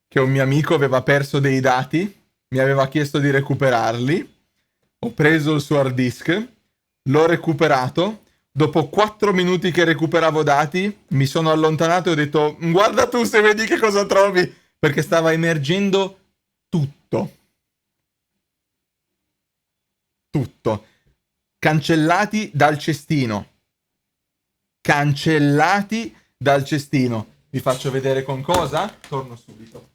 che un mio amico aveva perso dei dati, mi aveva chiesto di recuperarli, ho preso il suo hard disk, l'ho recuperato, dopo 4 minuti che recuperavo dati mi sono allontanato e ho detto guarda tu se vedi che cosa trovi, perché stava emergendo tutto. Tutto. Cancellati dal cestino. Cancellati dal cestino. Vi faccio vedere con cosa? Torno subito.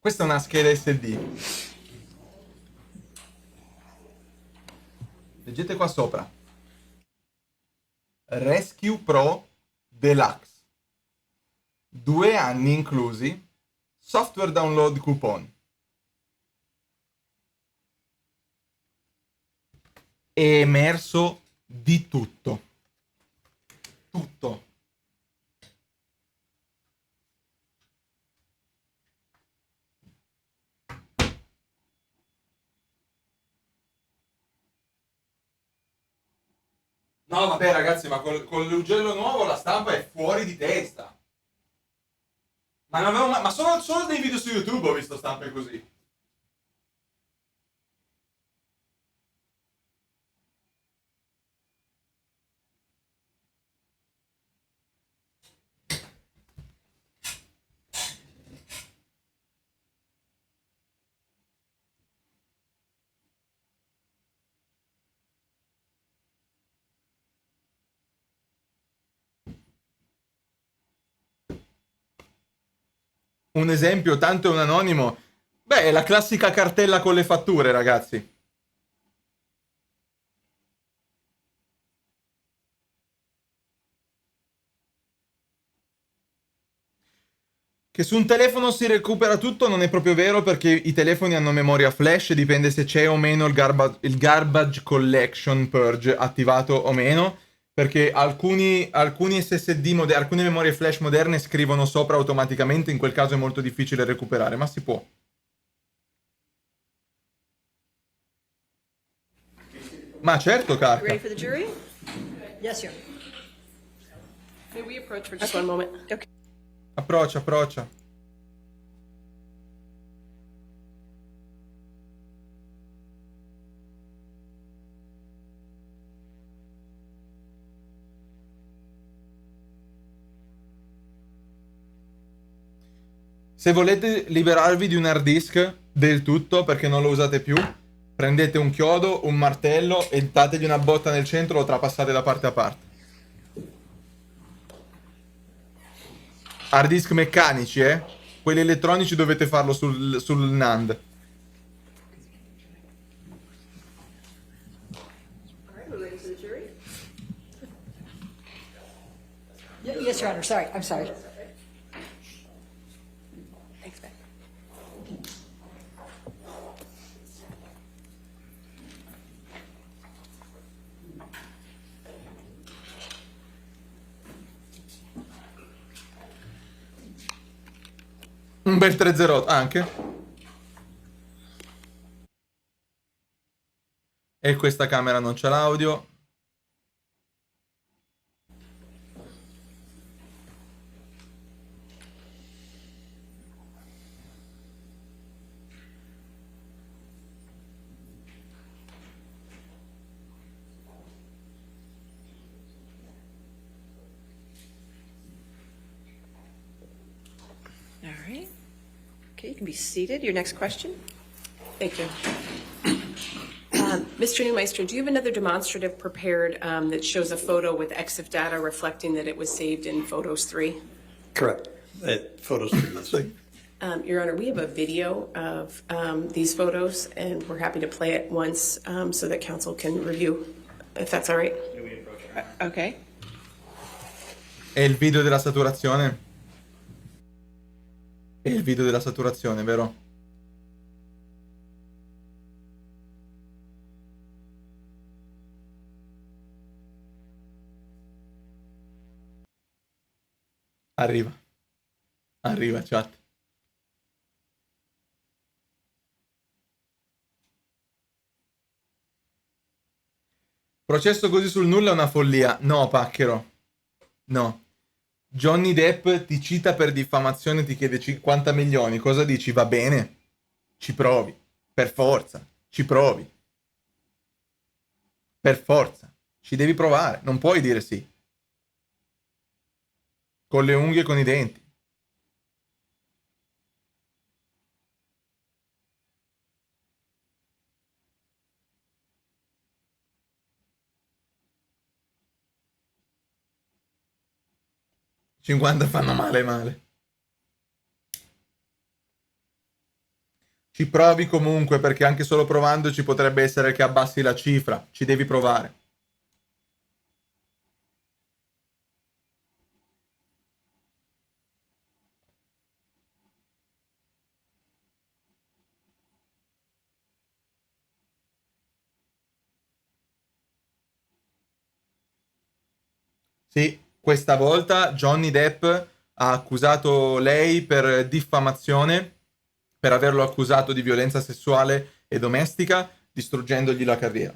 Questa è una scheda SD. Leggete qua sopra. Rescue Pro Deluxe. 2 anni inclusi. Software download coupon. È emerso di tutto. Tutto. No, vabbè ragazzi, ma con l'ugello nuovo la stampa è fuori di testa. Ma non avevo ma solo nei video su YouTube ho visto stampe così. Un esempio, tanto è un anonimo. Beh, è la classica cartella con le fatture, ragazzi. Che su un telefono si recupera tutto non è proprio vero, perché i telefoni hanno memoria flash, dipende se c'è o meno il garbage collection purge attivato o meno. Perché alcuni SSD, alcune memorie flash moderne scrivono sopra automaticamente, in quel caso è molto difficile recuperare, ma si può. Ma certo, Carca. Ready for the jury? Yes, Your Honor. May we approach for just one moment? Okay. Approccia. Se volete liberarvi di un hard disk del tutto perché non lo usate più, prendete un chiodo, un martello e dategli una botta nel centro, lo trapassate da parte a parte. Hard disk meccanici, quelli elettronici dovete farlo sul NAND. All right, we're ready for the jury? Yes, Your Honor, sorry, I'm sorry. Thanks, Beck. Un bel 308 anche. E questa camera non c'ha l'audio. All right. Okay, you can be seated. Your next question? Thank you. Mr. Newmeister, do you have another demonstrative prepared that shows a photo with EXIF data reflecting that it was saved in Photos 3? Correct. Photos 3, yes. Your Honor, we have a video of these photos, and we're happy to play it once so that counsel can review, if that's all right. Okay. È il video della saturazione. È il video della saturazione, vero? Arriva, chat. Processo così sul nulla è una follia. No, Pacchero. No. Johnny Depp ti cita per diffamazione, ti chiede 50 milioni. Cosa dici? Va bene? Ci provi. Per forza. Ci provi. Per forza. Ci devi provare. Non puoi dire sì. Con le unghie e con i denti. $50 fanno male. Ci provi comunque, perché anche solo provandoci potrebbe essere che abbassi la cifra. Ci devi provare. Sì, questa volta Johnny Depp ha accusato lei per diffamazione, per averlo accusato di violenza sessuale e domestica, distruggendogli la carriera.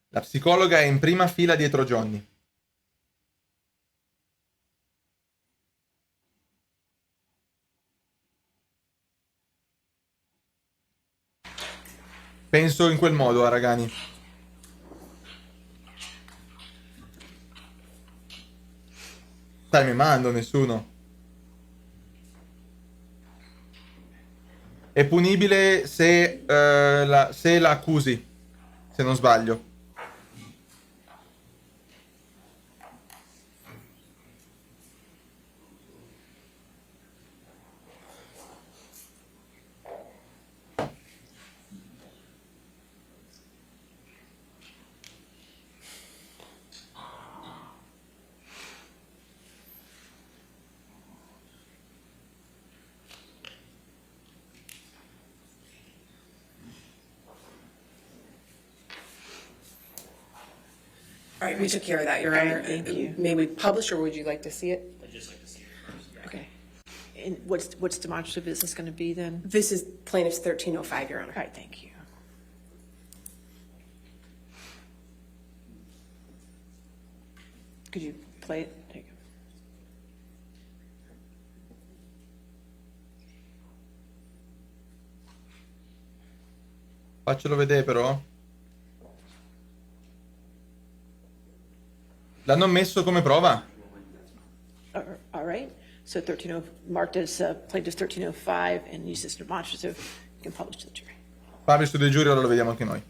La psicologa è in prima fila dietro Johnny. Penso in quel modo, Aragani. Stai memando nessuno. È punibile se la accusi, se non sbaglio. All right, we took care of that, Your Honor. thank you. May we publish, or would you like to see it? I'd just like to see it first. Yeah. Okay. And what's demonstrative is this going to be then? This is plaintiff's 1305, Your Honor. All right, thank you. Could you play it? There you go. Faccelo vedere però. L'hanno messo come prova? All right. So marked as plaintiff's 1305 and used as demonstrative. You can publish to the jury. Publish to the jury, ora lo vediamo anche noi.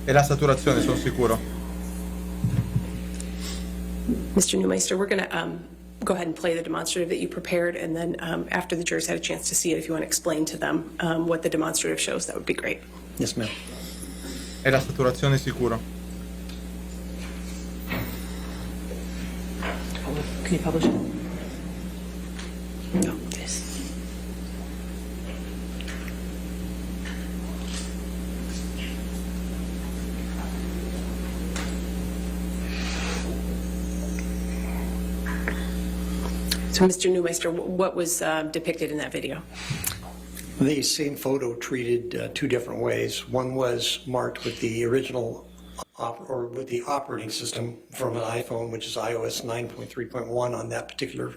E la saturazione, sono sicuro. Mr. Newmeister, we're going to go ahead and play the demonstrative that you prepared, and then after the jurors had a chance to see it, if you want to explain to them what the demonstrative shows, that would be great. Yes, ma'am. E la saturazione sicuro. Can you publish it? No, this. So, Mr. Newmeister, what was depicted in that video? The same photo treated two different ways. One was marked with the original with the operating system from an iPhone, which is iOS 9.3.1 on that particular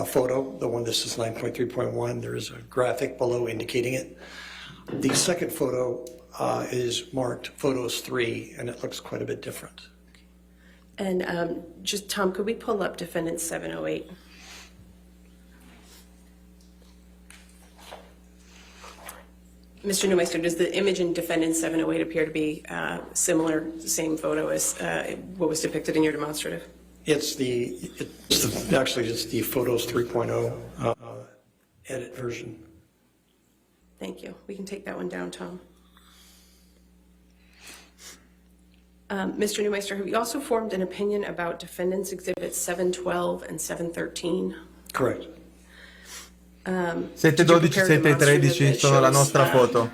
photo. The one, this is 9.3.1. There is a graphic below indicating it. The second photo is marked Photos 3, and it looks quite a bit different. And just, Tom, could we pull up defendant 708? Mr. Newmeister, does the image in defendant 708 appear to be similar, same photo as what was depicted in your demonstrative? It's actually just the Photos 3.0 edit version. Thank you. We can take that one down, Tom. Mr. Newmeister, have you also formed an opinion about defendants exhibits 712 and 713? Correct. 712, 713 sono la nostra foto.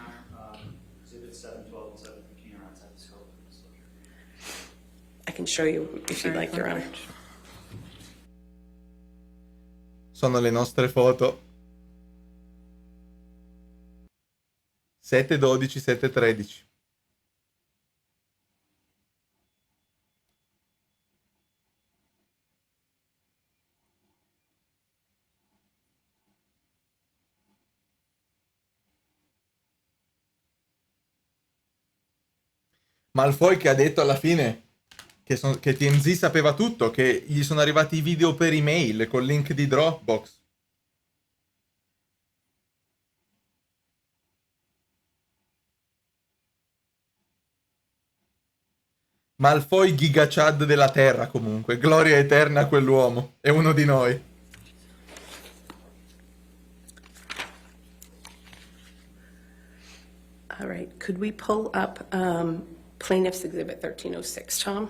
I can show you if you'd like, Your Honor. Sono le nostre foto. 712, 713. Malfoy che ha detto alla fine che TMZ sapeva tutto, che gli sono arrivati i video per email col link di Dropbox. Malfoy Giga Chad della Terra, comunque. Gloria eterna a quell'uomo. È uno di noi. All right. Could we pull up Plaintiff's Exhibit 1306, Tom?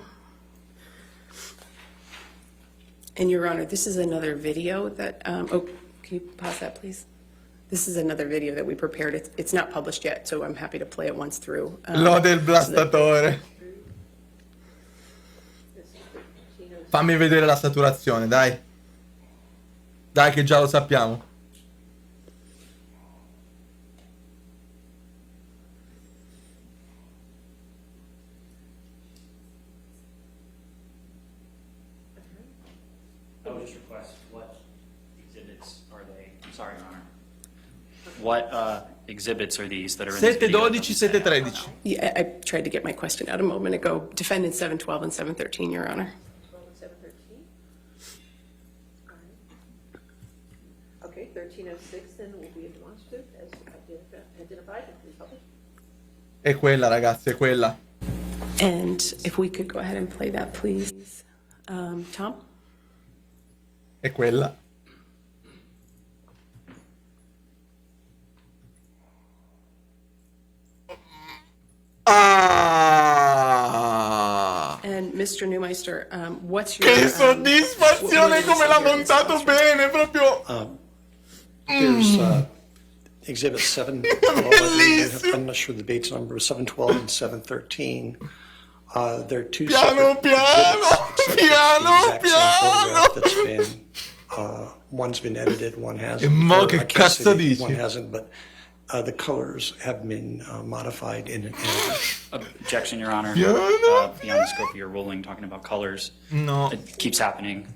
And Your Honor, this is another video that, can you pause that, please? This is another video that we prepared. It's not published yet, so I'm happy to play it once through. Lode il blastatore. Fammi vedere la saturazione, dai. Dai che già lo sappiamo. What exhibits are these that are in this 712, 713. Yeah, I tried to get my question out a moment ago. Defendant 712 and 713, Your Honor. 12 and 713. Okay, 1306 then will be a demonstrative as identified and republished. È quella, ragazzi, è quella. And if we could go ahead and play that, please. Tom? È quella. Ah! And Mr. Newmeister, what's your... Che soddisfazione come l'ha montato bene, proprio... There's Exhibit 712, I'm not sure the dates number, 712 and 713. There are two Piano, separate piano, exhibits. piano, The exact same piano. photograph that's been, one's been edited, one hasn't. E mo Or che I can't say cazzo that dici? one hasn't, but the colors have been modified in an edit. Objection, Your Honor. Piano. Beyond the scope of your ruling, talking about colors. No. It keeps happening.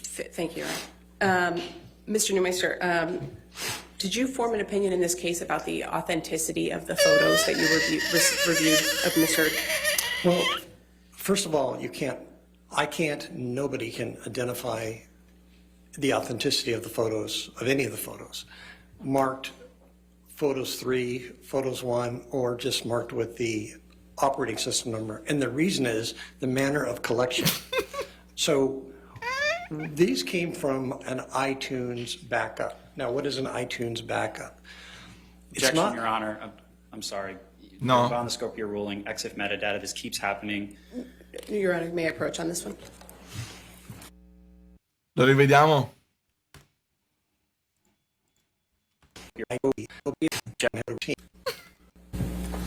Thank you, Your Honor. Mr. Newmeister, did you form an opinion in this case about the authenticity of the photos that you reviewed of Ms. Heard? Well, first of all, nobody can identify the authenticity of the photos, of any of the photos, marked photos 3, photos 1, or just marked with the operating system number. And the reason is the manner of collection. So these came from an iTunes backup. Now, what is an iTunes backup? Objection, Your Honor. I'm sorry. No. Beyond the scope of your ruling, EXIF metadata, this keeps happening. Your Honor, may I approach on this one? Lo rivediamo?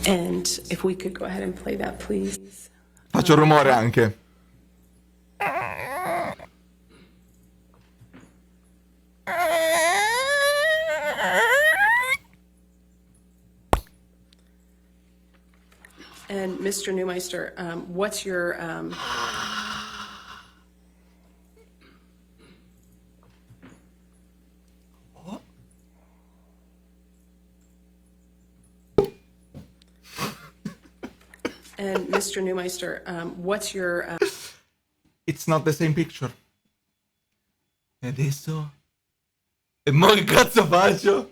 And if we could go ahead and play that, please. Faccio rumore anche. And Mr. Newmeister, what's your, and Mr. Newmeister, what's your, It's not the same picture. E adesso? E mo che cazzo faccio?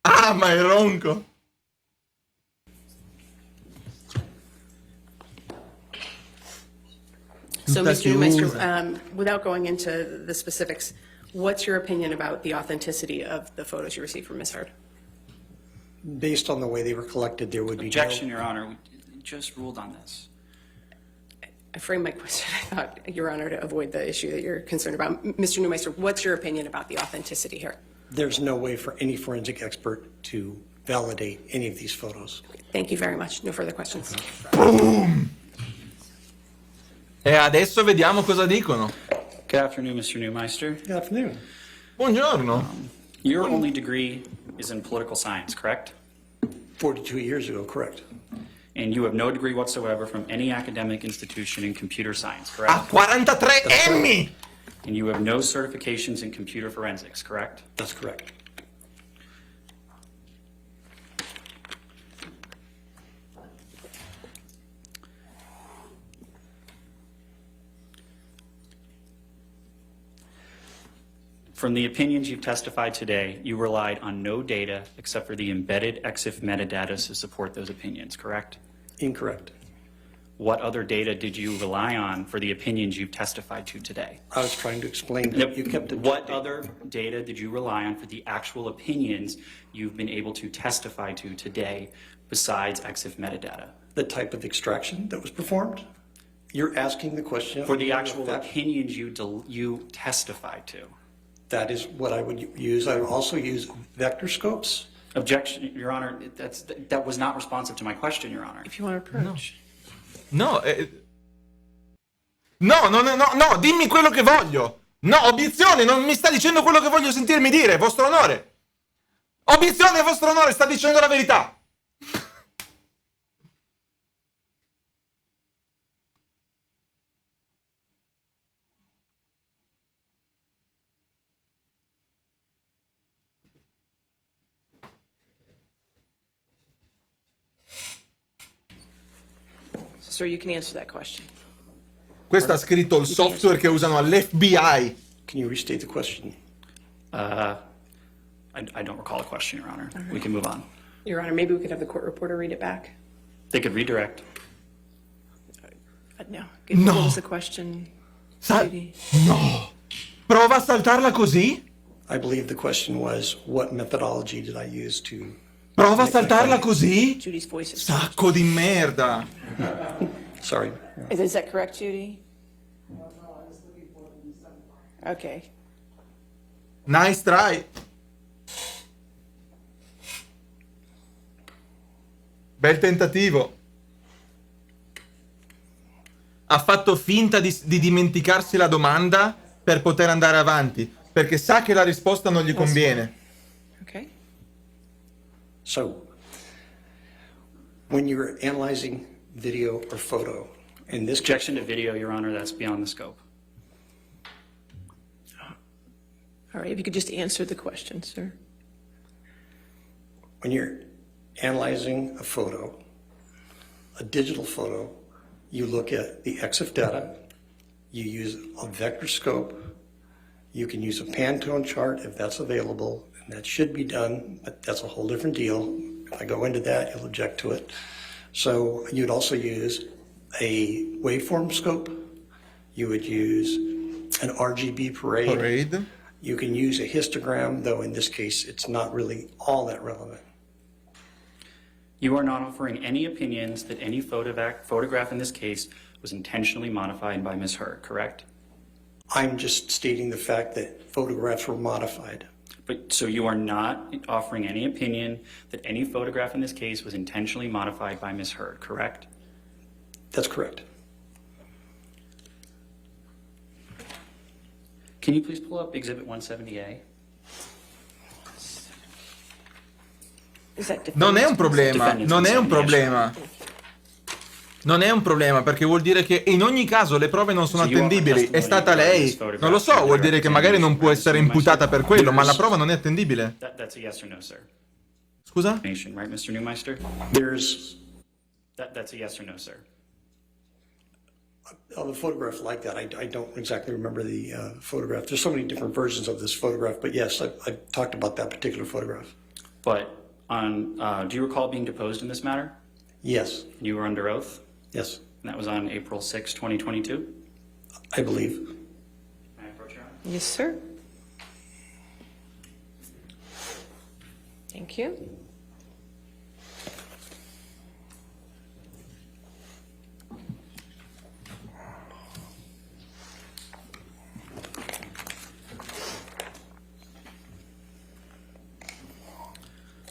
Ah, ma è ronco! so Tutta Mr. Newmeister, chiusa. without going into the specifics, what's your opinion about the authenticity of the photos you received from Ms. Hard? Based on the way they were collected, there would be Objection, no... Your Honor. We just ruled on this. I framed my question, I thought, Your Honor, to avoid the issue that you're concerned about. Mr. Newmeister, what's your opinion about the authenticity here? There's no way for any forensic expert to validate any of these photos. Thank you very much. No further questions. E adesso vediamo cosa dicono. Good afternoon, Mr. Newmeister. Good afternoon. Buongiorno. Your only degree is in political science, correct? 42 years ago, correct. And you have no degree whatsoever from any academic institution in computer science, Ha correct? 43 Emmy! And you have no certifications in computer forensics, correct? That's correct. From the opinions you've testified today, you relied on no data except for the embedded EXIF metadata to support those opinions, correct? Incorrect. What other data did you rely on for the opinions you've testified to today? I was trying to explain that you kept it. What other data did you rely on for the actual opinions you've been able to testify to today besides EXIF metadata? The type of extraction that was performed? You're asking the question. For the actual that, opinions you testified to? that is what I would use. I would also use vector scopes. Objection, Your Honor, that was not responsive to my question, Your Honor. If you want to approach. No, no, dimmi quello che voglio. No, obiezione, non mi sta dicendo quello che voglio sentirmi dire, vostro onore. Obiezione, vostro onore, sta dicendo la verità. Sir, you can answer that question. Questo ha scritto il software che usano all'FBI. Can you restate the question? I don't recall a question, Your Honor. We can move on. Your Honor, maybe we could have the court reporter read it back. They could redirect. No. No. What was the question? Judy? No. Prova a saltarla così? I believe the question was, what methodology did I use to... Prova a saltarla così? Judy's voice is... Sacco di merda. Sorry. Is that correct, Judy? Okay. Nice try. Bel tentativo. Ha fatto finta di dimenticarsi la domanda per poter andare avanti, perché sa che la risposta non gli conviene. Okay. So, when you're analyzing video or photo, in this case, Objection to video, Your Honor, that's beyond the scope. All right, if you could just answer the question, sir. when you're analyzing a photo, a digital photo, you look at the EXIF data, you use a vector scope, you can use a Pantone chart if that's available, and that should be done, but that's a whole different deal. If I go into that, you'll object to it. So you'd also use a waveform scope, you would use an RGB parade. You can use a histogram, though in this case, it's not really all that relevant. You are not offering any opinions that any photograph in this case was intentionally modified by Ms. Hurd, correct? I'm just stating the fact that photographs were modified. But so you are not offering any opinion that any photograph in this case was intentionally modified by Ms. Hurd, correct? That's correct. Can you please pull up Exhibit 170A? Non è un problema, non è un problema. Non è un problema, perché vuol dire che in ogni caso le prove non sono attendibili. È stata lei. Non lo so, vuol dire che magari non può essere imputata per quello, ma la prova non è attendibile. That's a yes or no, sir. Scusa? Right, Mr. Neumeister? That's a yes or no, sir. Of a photograph like that, I don't exactly remember the photograph. There's so many different versions of this photograph, but yes, I talked about that particular photograph. But do you recall being deposed in this matter? Yes. You were under oath? Yes. And that was on April 6, 2022? I believe. May I approach Your Honor? Yes, sir. Thank you.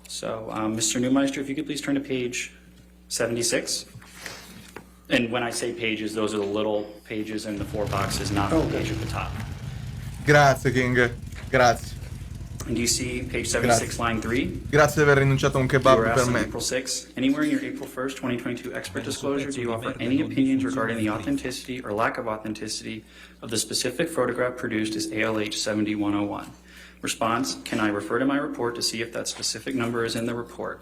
So, Mr. Neumeister, if you could please turn to page 76. And when I say pages, those are the little pages in the 4 boxes, not the page at the top. Grazie, King. Grazie. And do you see page 76, line 3? Grazie di aver rinunciato a un You kebab were per asked on me. April 6. Anywhere in your April 1st, 2022 expert disclosure, do you offer any opinions regarding the authenticity or lack of authenticity of the specific photograph produced as ALH 7101? Response, can I refer to my report to see if that specific number is in the report?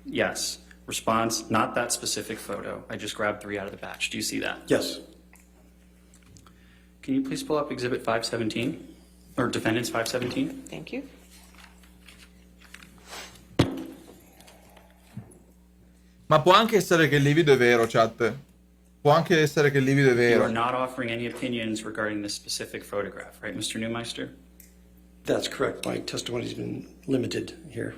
Yes. Response, not that specific photo. I just grabbed 3 out of the batch. Do you see that? Yes. Can you please pull up Exhibit 517, or Defendants 517? Thank you. Ma può anche essere che il livido è vero, chat. Può anche essere che il livido è You vero. are not offering any opinions regarding this specific photograph, right, Mr. Neumeister? That's correct. My testimony's been limited here.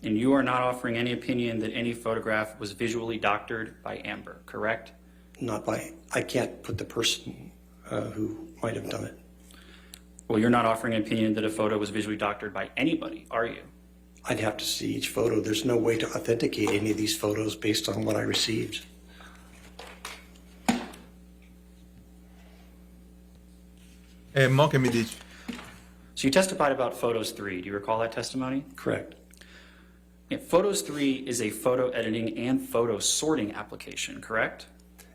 And you are not offering any opinion that any photograph was visually doctored by Amber, correct? Not by, I can't put the person who might have done it. Well, you're not offering an opinion that a photo was visually doctored by anybody, are you? I'd have to see each photo. There's no way to authenticate any of these photos based on what I received. E mo che mi dici? So you testified about Photos 3. Do you recall that testimony? Correct. Yeah, Photos 3 is a photo editing and photo sorting application, correct?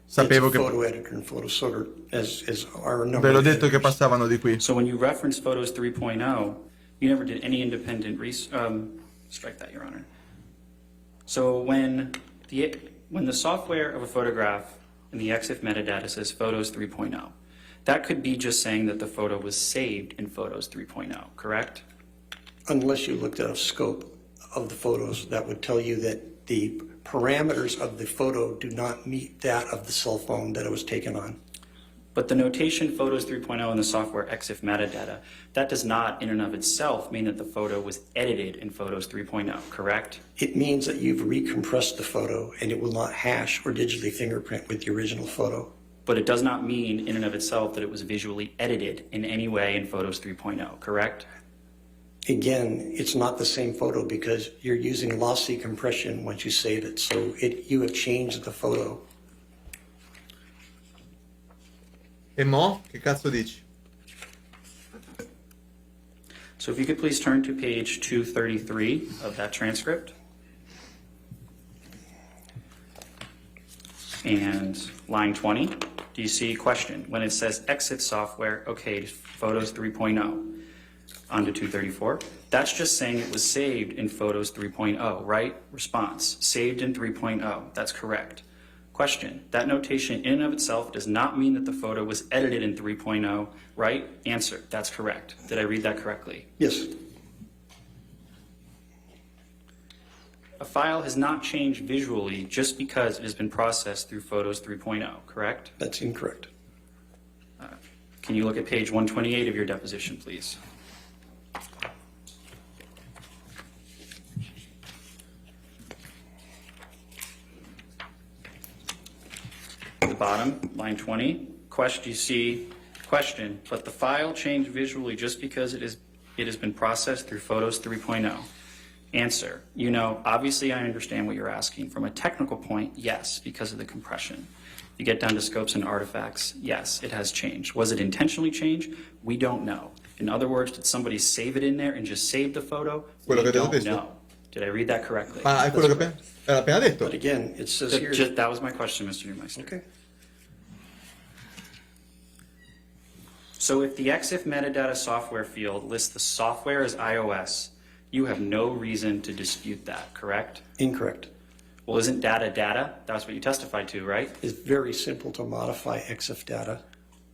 Sapevo It's a che... photo editor and photo sorter as our number. Ve l'ho of detto che editors. passavano di qui. So when you reference Photos 3.0, you never did any independent strike that, Your Honor. So when the software of a photograph in the EXIF metadata says Photos 3.0, that could be just saying that the photo was saved in Photos 3.0, correct? Unless you looked at a scope of the photos, that would tell you that the parameters of the photo do not meet that of the cell phone that it was taken on. But the notation Photos 3.0 in the software EXIF metadata, that does not in and of itself mean that the photo was edited in Photos 3.0, correct? It means that you've recompressed the photo and it will not hash or digitally fingerprint with the original photo. But it does not mean in and of itself that it was visually edited in any way in Photos 3.0, correct? Again, it's not the same photo because you're using lossy compression once you save it, so you have changed the photo. E mo? Che cazzo dici? So if you could please turn to page 233 of that transcript. And line 20, do you see question? When it says exit software, okay, Photos 3.0, on to 234. That's just saying it was saved in Photos 3.0, right? Response, saved in 3.0, that's correct. Question, that notation in and of itself does not mean that the photo was edited in 3.0, right? Answer, that's correct. Did I read that correctly? Yes. A file has not changed visually just because it has been processed through Photos 3.0, correct? That's incorrect. Can you look at page 128 of your deposition, please? At the bottom, line 20, question, you see, question, but the file changed visually just because it has been processed through Photos 3.0. Answer, obviously I understand what you're asking. From a technical point, yes, because of the compression. You get down to scopes and artifacts, yes, it has changed. Was it intentionally changed? We don't know. In other words, did somebody save it in there and just save the photo? We don't know. Did I read that correctly? Ma è quello che era appena detto. But again, it says here... That was my question, Mr. Neumeister. Okay. So if the EXIF metadata software field lists the software as iOS, you have no reason to dispute that, correct? Incorrect. Well, isn't data data? That's what you testified to, right? It's very simple to modify EXIF data.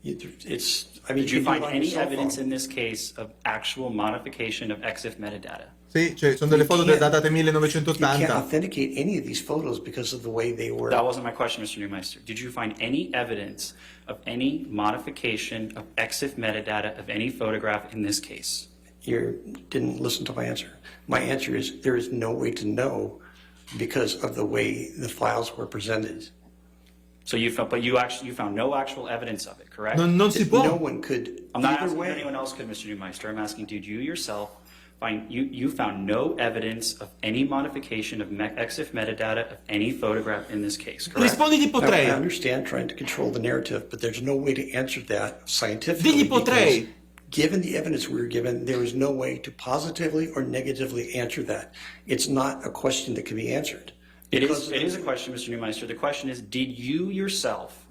Did you find any evidence in this case of actual modification of EXIF metadata? Sì, cioè sono delle foto datate You 1980. can't authenticate any of these photos because of the way they were. That wasn't my question, Mr. Neumeister. Did you find any evidence of any modification of EXIF metadata of any photograph in this case? You didn't listen to my answer. My answer is there is no way to know because of the way the files were presented. So you found no actual evidence of it, correct? Non si può. No one could. I'm not either asking way. if anyone else could, Mr. Neumeister. I'm asking, did you yourself find you found no evidence of any modification of EXIF metadata of any photograph in this case, correct? Risponditi potrei. I understand trying to control the narrative, but there's no way to answer that scientifically. Digli potrei. Because given the evidence we were given, there is no way to positively or negatively answer that. It's not a question that can be answered. It is a question, Mr. Neumeister. The question is, did you yourself,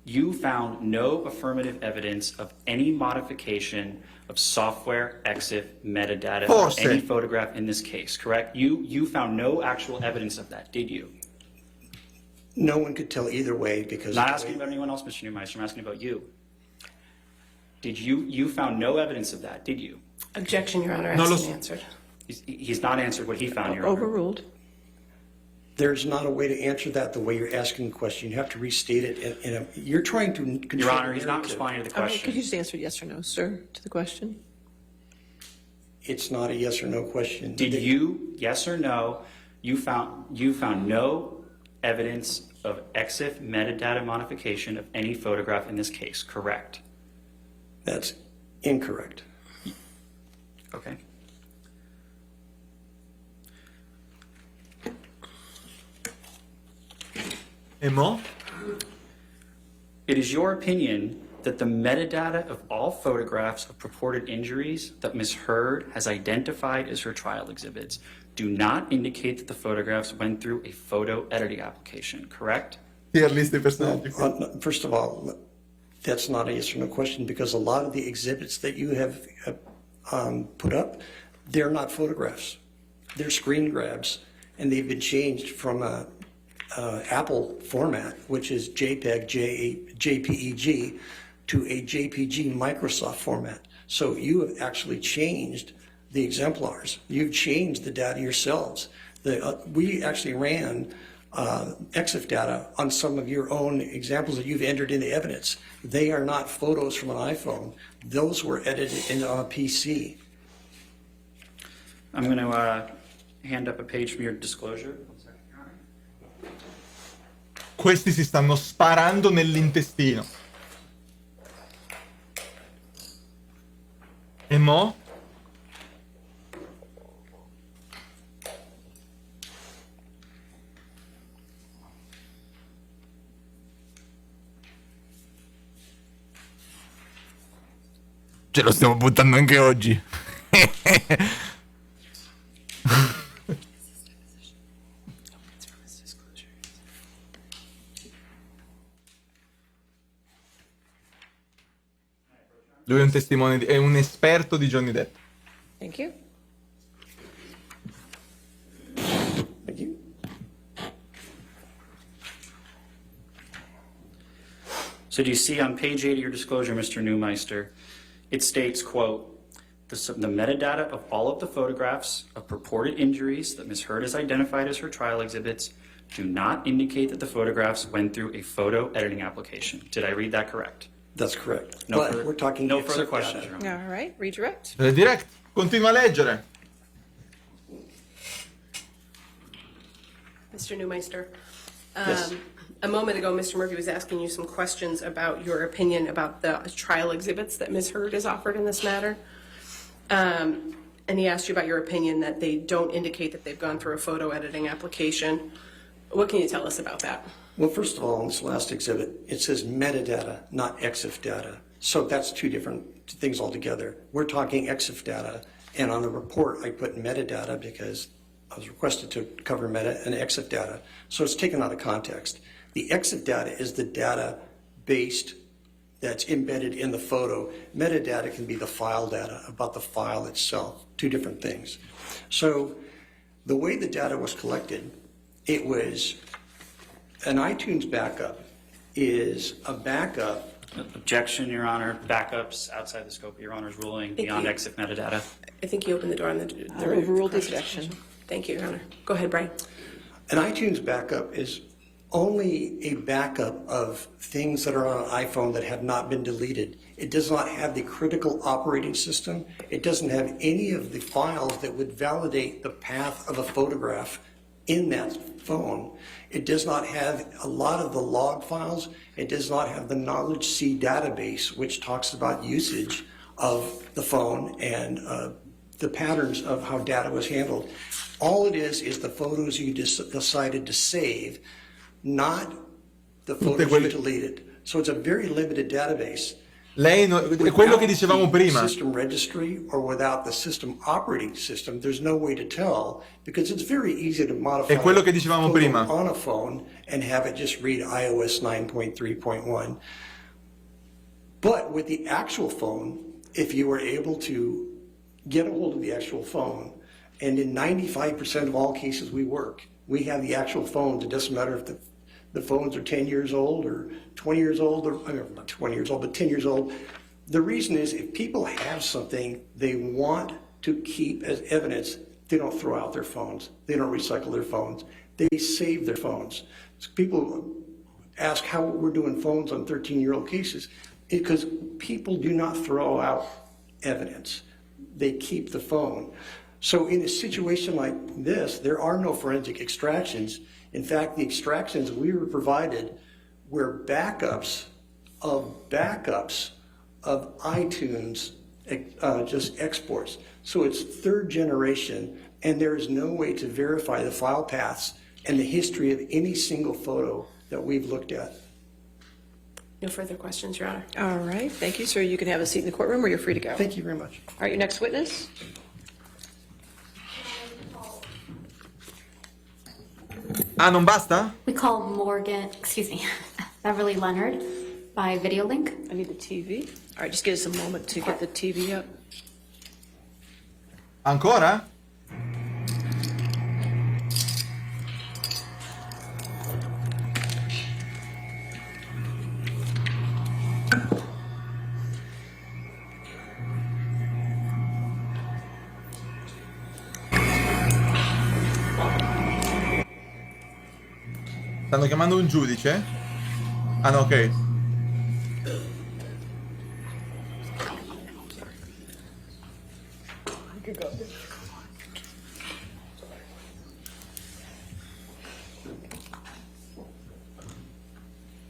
you found no affirmative evidence of any modification of software EXIF metadata of any photograph in this case, correct? You found no actual evidence of that, did you? No one could tell either way because... I'm not asking about anyone else, Mr. Neumeister. I'm asking about you. Did you found no evidence of that, did you? Objection, Your Honor, hasn't answered. He's not answered what he found, Your Honor. Overruled. There's not a way to answer that the way you're asking the question. You have to restate it. You're trying to control... Your Honor, he's not responding to the question. Could you just answer yes or no, sir, to the question? It's not a yes or no question. Did you, yes or no, you found no evidence of EXIF metadata modification of any photograph in this case, correct? That's incorrect. Okay. E mo? It is your opinion that the metadata of all photographs of purported injuries that Ms. Hurd has identified as her trial exhibits do not indicate that the photographs went through a photo editing application, correct? Tier list dei personaggi. First of all, that's not a yes or no question because a lot of the exhibits that you have put up, they're not photographs. They're screen grabs, and they've been changed from a Apple format, which is JPEG, JPEG, to a JPG Microsoft format. So you have actually changed the exemplars. You've changed the data yourselves. We actually ran EXIF data on some of your own examples that you've entered into evidence. They are not photos from an iPhone. Those were edited on a PC. I'm going to hand up a page from your disclosure. Questi si stanno sparando nell'intestino. E mo? Ce lo stiamo buttando anche oggi. Lui è un testimone, è un esperto di Johnny Depp. Thank you. Thank you. So do you see on page 8 of your disclosure, Mr. Newmeister, it states, quote, the metadata of all of the photographs of purported injuries that Ms. Hurd has identified as her trial exhibits do not indicate that the photographs went through a photo editing application. Did I read that correct? That's correct. No But further- we're talking no except further questions, data. Your Honor. All right, redirect. Direct, continua a leggere. Mr. Newmeister, Yes. a moment ago, Mr. Murphy was asking you some questions about your opinion about the trial exhibits that Ms. Hurd has offered in this matter. And he asked you about your opinion that they don't indicate that they've gone through a photo editing application. What can you tell us about that? Well, first of all, on this last exhibit, it says metadata, not EXIF data. So that's two different things altogether. We're talking EXIF data, and on the report, I put metadata because I was requested to cover meta and EXIF data. So it's taken out of context. The EXIF data is the data based that's embedded in the photo. Metadata can be the file data about the file itself, two different things. So the way the data was collected, it was an iTunes backup is a backup. Objection, Your Honor. Backups outside the scope of Your Honor's ruling beyond you. EXIF metadata. I think you opened the door on the. I'll overrule the objection. Thank you, Your Honor. Go ahead, Brian. An iTunes backup is only a backup of things that are on an iPhone that have not been deleted. It does not have the critical operating system. It doesn't have any of the files that would validate the path of a photograph in that phone. It does not have a lot of the log files. It does not have the Knowledge C database, which talks about usage of the phone and the patterns of how data was handled. All it is the photos you decided to save, not the photos you deleted. So it's a very limited database. Lei è quello che dicevamo prima. System registry or without the system operating system, there's no way to tell because it's very easy to modify È quello che dicevamo photo prima. on a phone and have it just read iOS 9.3.1. But with the actual phone, if you were able to get a hold of the actual phone, and in 95% of all cases we work, we have the actual phones. It doesn't matter if the phones are 10 years old or 20 years old, or I mean, not 20 years old, but 10 years old. The reason is if people have something they want to keep as evidence, they don't throw out their phones. They don't recycle their phones. They save their phones. So people ask how we're doing phones on 13-year-old cases. Because people do not throw out evidence. They keep the phone. So in a situation like this, there are no forensic extractions. In fact, the extractions we were provided were backups of iTunes, just exports. So it's third generation, and there is no way to verify the file paths and the history of any single photo that we've looked at. No further questions, Your Honor. All right, thank you, sir. You can have a seat in the courtroom or you're free to go. Thank you very much. All right, your next witness. Ah, non basta? We call Beverly Leonard by video link. I need the TV. All right, just give us a moment to get the TV up. Ancora? Stanno chiamando un giudice? Ah no, ok.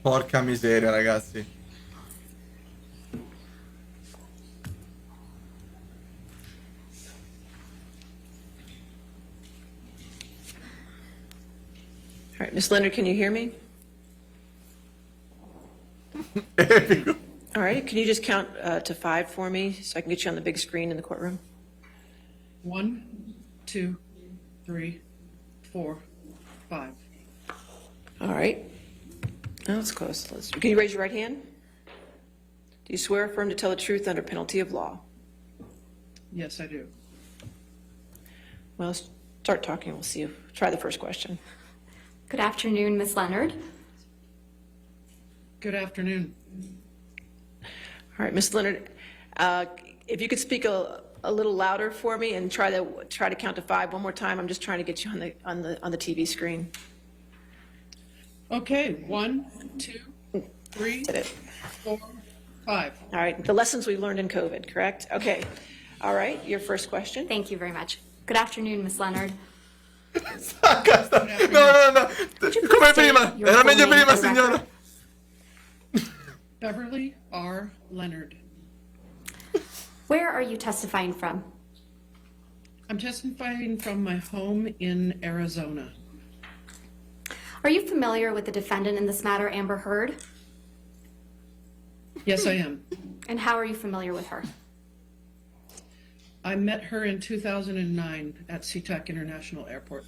Porca miseria, ragazzi. All right, Miss Leonard, can you hear me? Epico. All right, can you just count to 5 for me so I can get you on the big screen in the courtroom? 1, 2, 3, 4, 5. All right. Oh, that's close. Can you raise your right hand? Do you swear or affirm to tell the truth under penalty of law? Yes, I do. Well, start talking. We'll see. Try the first question. Good afternoon, Ms. Leonard. Good afternoon. All right, Ms. Leonard, if you could speak a little louder for me and try to count to 5 one more time. I'm just trying to get you on the TV screen. Okay, 1, 2, 3, Did it. 4, 5. All right, the lessons we learned in COVID, correct? Okay. All right, your first question. Thank you very much. Good afternoon, Ms. Leonard. No. Come prima. Era meglio prima, signora. Beverly R. Leonard. Where are you testifying from? I'm testifying from my home in Arizona. Are you familiar with the defendant in this matter, Amber Heard? Yes, I am. And how are you familiar with her? I met her in 2009 at SeaTac International Airport.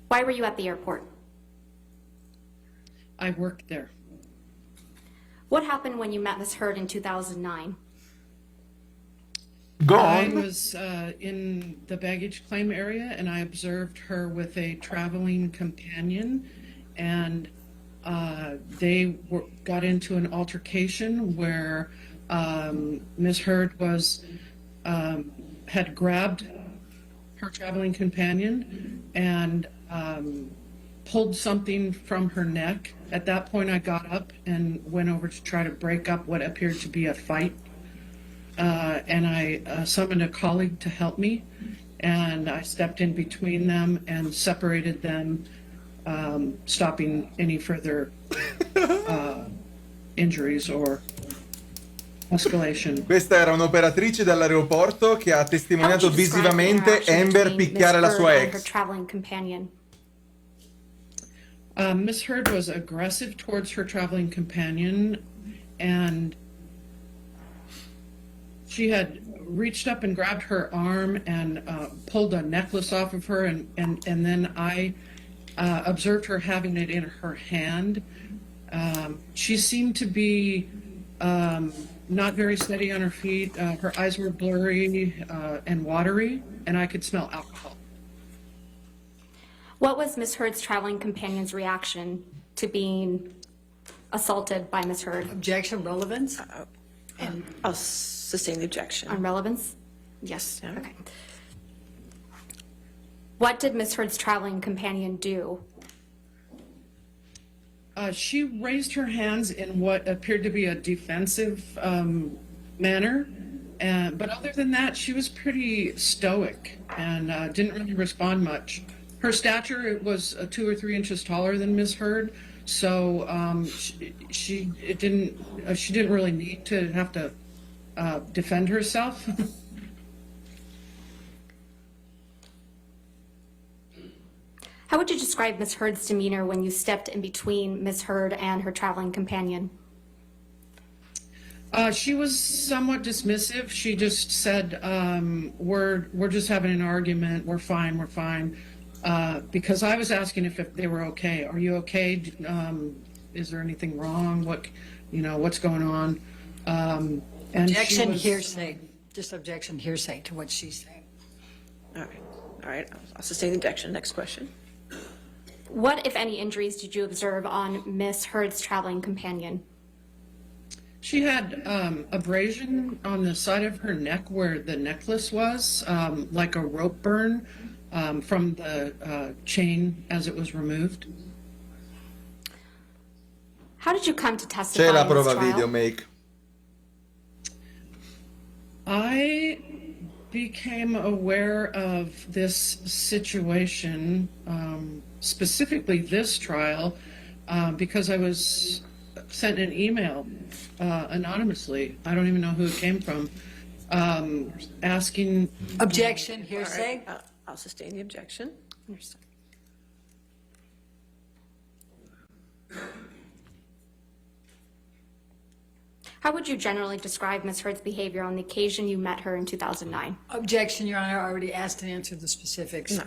Why were you at the airport? I worked there. What happened when you met Ms. Heard in 2009? Go I on. was in the baggage claim area, and I observed her with a traveling companion, and they got into an altercation where Ms. Heard had grabbed her traveling companion and pulled something from her neck. At that point, I got up and went over to try to break up what appeared to be a fight. And I summoned a colleague to help me, and I stepped in between them and separated them, stopping any further injuries or escalation. Questa era un'operatrice dall'aeroporto che ha How would testimoniato you describe the visivamente interaction Amber between Ms. picchiare la Heard sua and her ex. traveling companion? Ms. Heard was aggressive towards her traveling companion, and she had reached up and grabbed her arm and pulled a necklace off of her, and then I observed her having it in her hand. She seemed to be not very steady on her feet. Her eyes were blurry and watery, and I could smell alcohol. What was Ms. Heard's traveling companion's reaction to being assaulted by Ms. Heard? Objection, relevance? And I'll sustain the objection. On relevance? Yes. Yeah. Okay. What did Ms. Heard's traveling companion do? She raised her hands in what appeared to be a defensive manner, but other than that, she was pretty stoic and didn't really respond much. Her stature was 2 or 3 inches taller than Ms. Heard, so she didn't really need to have to defend herself. How would you describe Ms. Heard's demeanor when you stepped in between Ms. Heard and her traveling companion? She was somewhat dismissive. She just said, we're just having an argument. We're fine. We're fine. Because I was asking if they were okay. Are you okay? Is there anything wrong? What's going on? And Objection, hearsay. Just objection, hearsay to what she's saying. All right. I'll sustain the objection. Next question. What, if any, injuries did you observe on Ms. Heard's traveling companion? She had abrasion on the side of her neck where the necklace was, like a rope burn from the chain as it was removed. How did you come to testify C'è la in this prova trial? video, Make. I became aware of this situation, specifically this trial, because I was sent an email anonymously. I don't even know who it came from, asking. Objection, hearsay. All right, I'll sustain the objection. Understood. How would you generally describe Ms. Heard's behavior on the occasion you met her in 2009? Objection, Your Honor, I already asked and answered the specifics.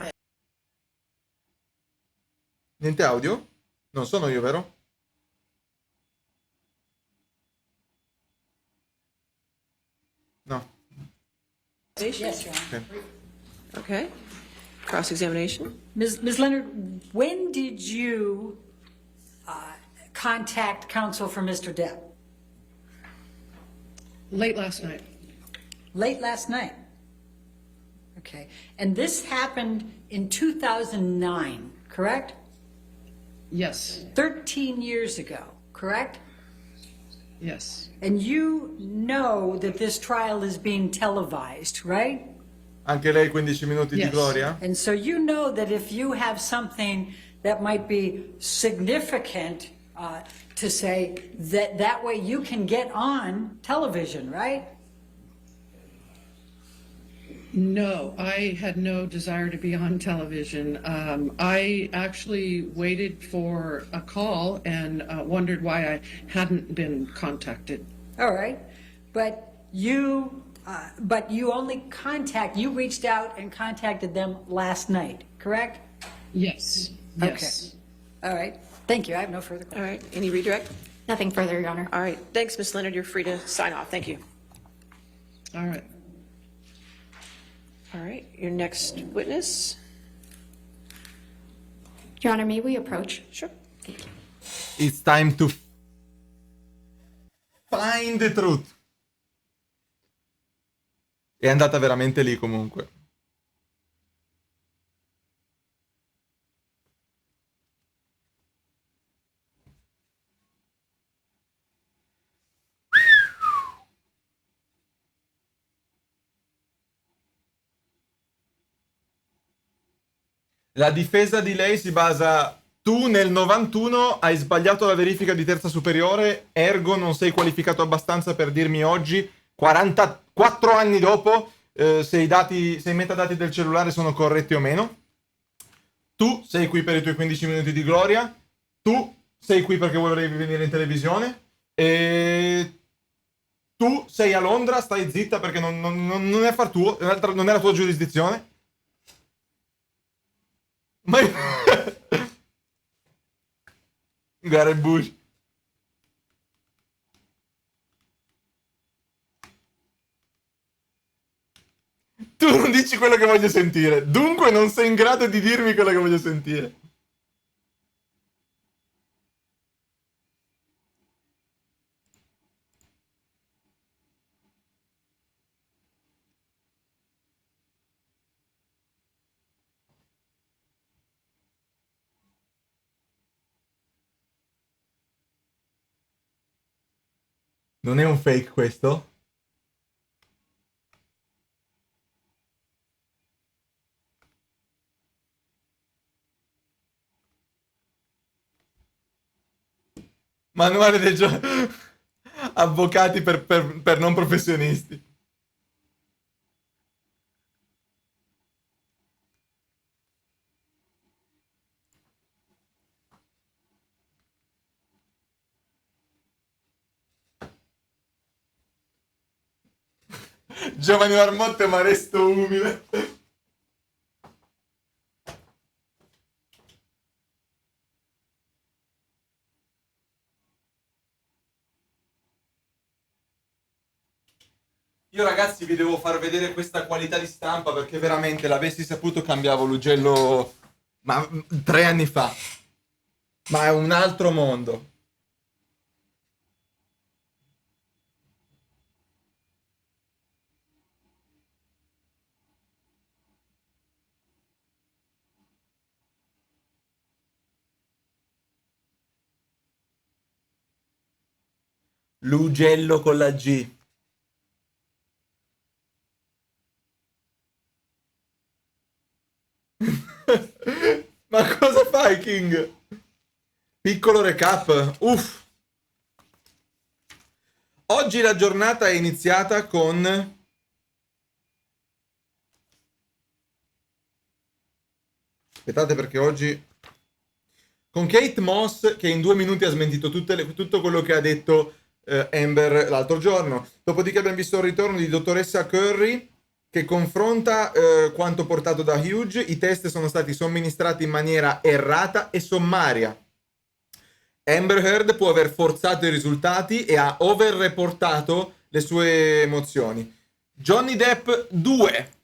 Niente audio? Non sono io, vero? No. Yes, Your Honor. Okay. Cross-examination? Ms. Leonard, when did you contact counsel for Mr. Depp? Late last night. Late last night? Okay. And this happened in 2009, correct? Yes. 13 years ago, correct? Yes. And you know that this trial is being televised, right? Anche lei 15 minuti di Yes. gloria? And so you know that if you have something that might be significant to say, that way you can get on television, right? No, I had no desire to be on television. I actually waited for a call and wondered why I hadn't been contacted. All right, but you reached out and contacted them last night, correct? Yes. Yes. Okay. All right, thank you, I have no further questions. All right. Any redirect? Nothing further, Your Honor. All right. Thanks, Ms. Leonard. You're free to sign off. Thank you. All right. All right. Your next witness? Your Honor, may we approach? Sure. It's time to find the truth. È andata veramente lì comunque. La difesa di lei si basa: tu nel 91 hai sbagliato la verifica di terza superiore, ergo non sei qualificato abbastanza per dirmi oggi, 44 anni dopo, se i metadati del cellulare sono corretti o meno. Tu sei qui per i tuoi 15 minuti di gloria, tu sei qui perché volevi venire in televisione, e tu sei a Londra, stai zitta perché non è affar tuo, non è la tua giurisdizione. Ma Gareth Bush. Tu non dici quello che voglio sentire, dunque non sei in grado di dirmi quello che voglio sentire. Non è un fake questo? Manuale del gioco. Avvocati per non professionisti. Giovanni Marmotte, ma resto umile. Io ragazzi vi devo far vedere questa qualità di stampa perché veramente l'avessi saputo cambiavo l'ugello ma 3 anni fa. Ma è un altro mondo. L'ugello con la G. Ma cosa fai, King? Piccolo recap. Uff. Oggi la giornata è iniziata con... Aspettate perché oggi... Con Kate Moss che in 2 minuti ha smentito tutto quello che ha detto Amber l'altro giorno. Dopodiché abbiamo visto il ritorno di dottoressa Curry che confronta quanto portato da Hughes. I test sono stati somministrati in maniera errata e sommaria. Amber Heard può aver forzato i risultati e ha overreportato le sue emozioni. Johnny Depp 2.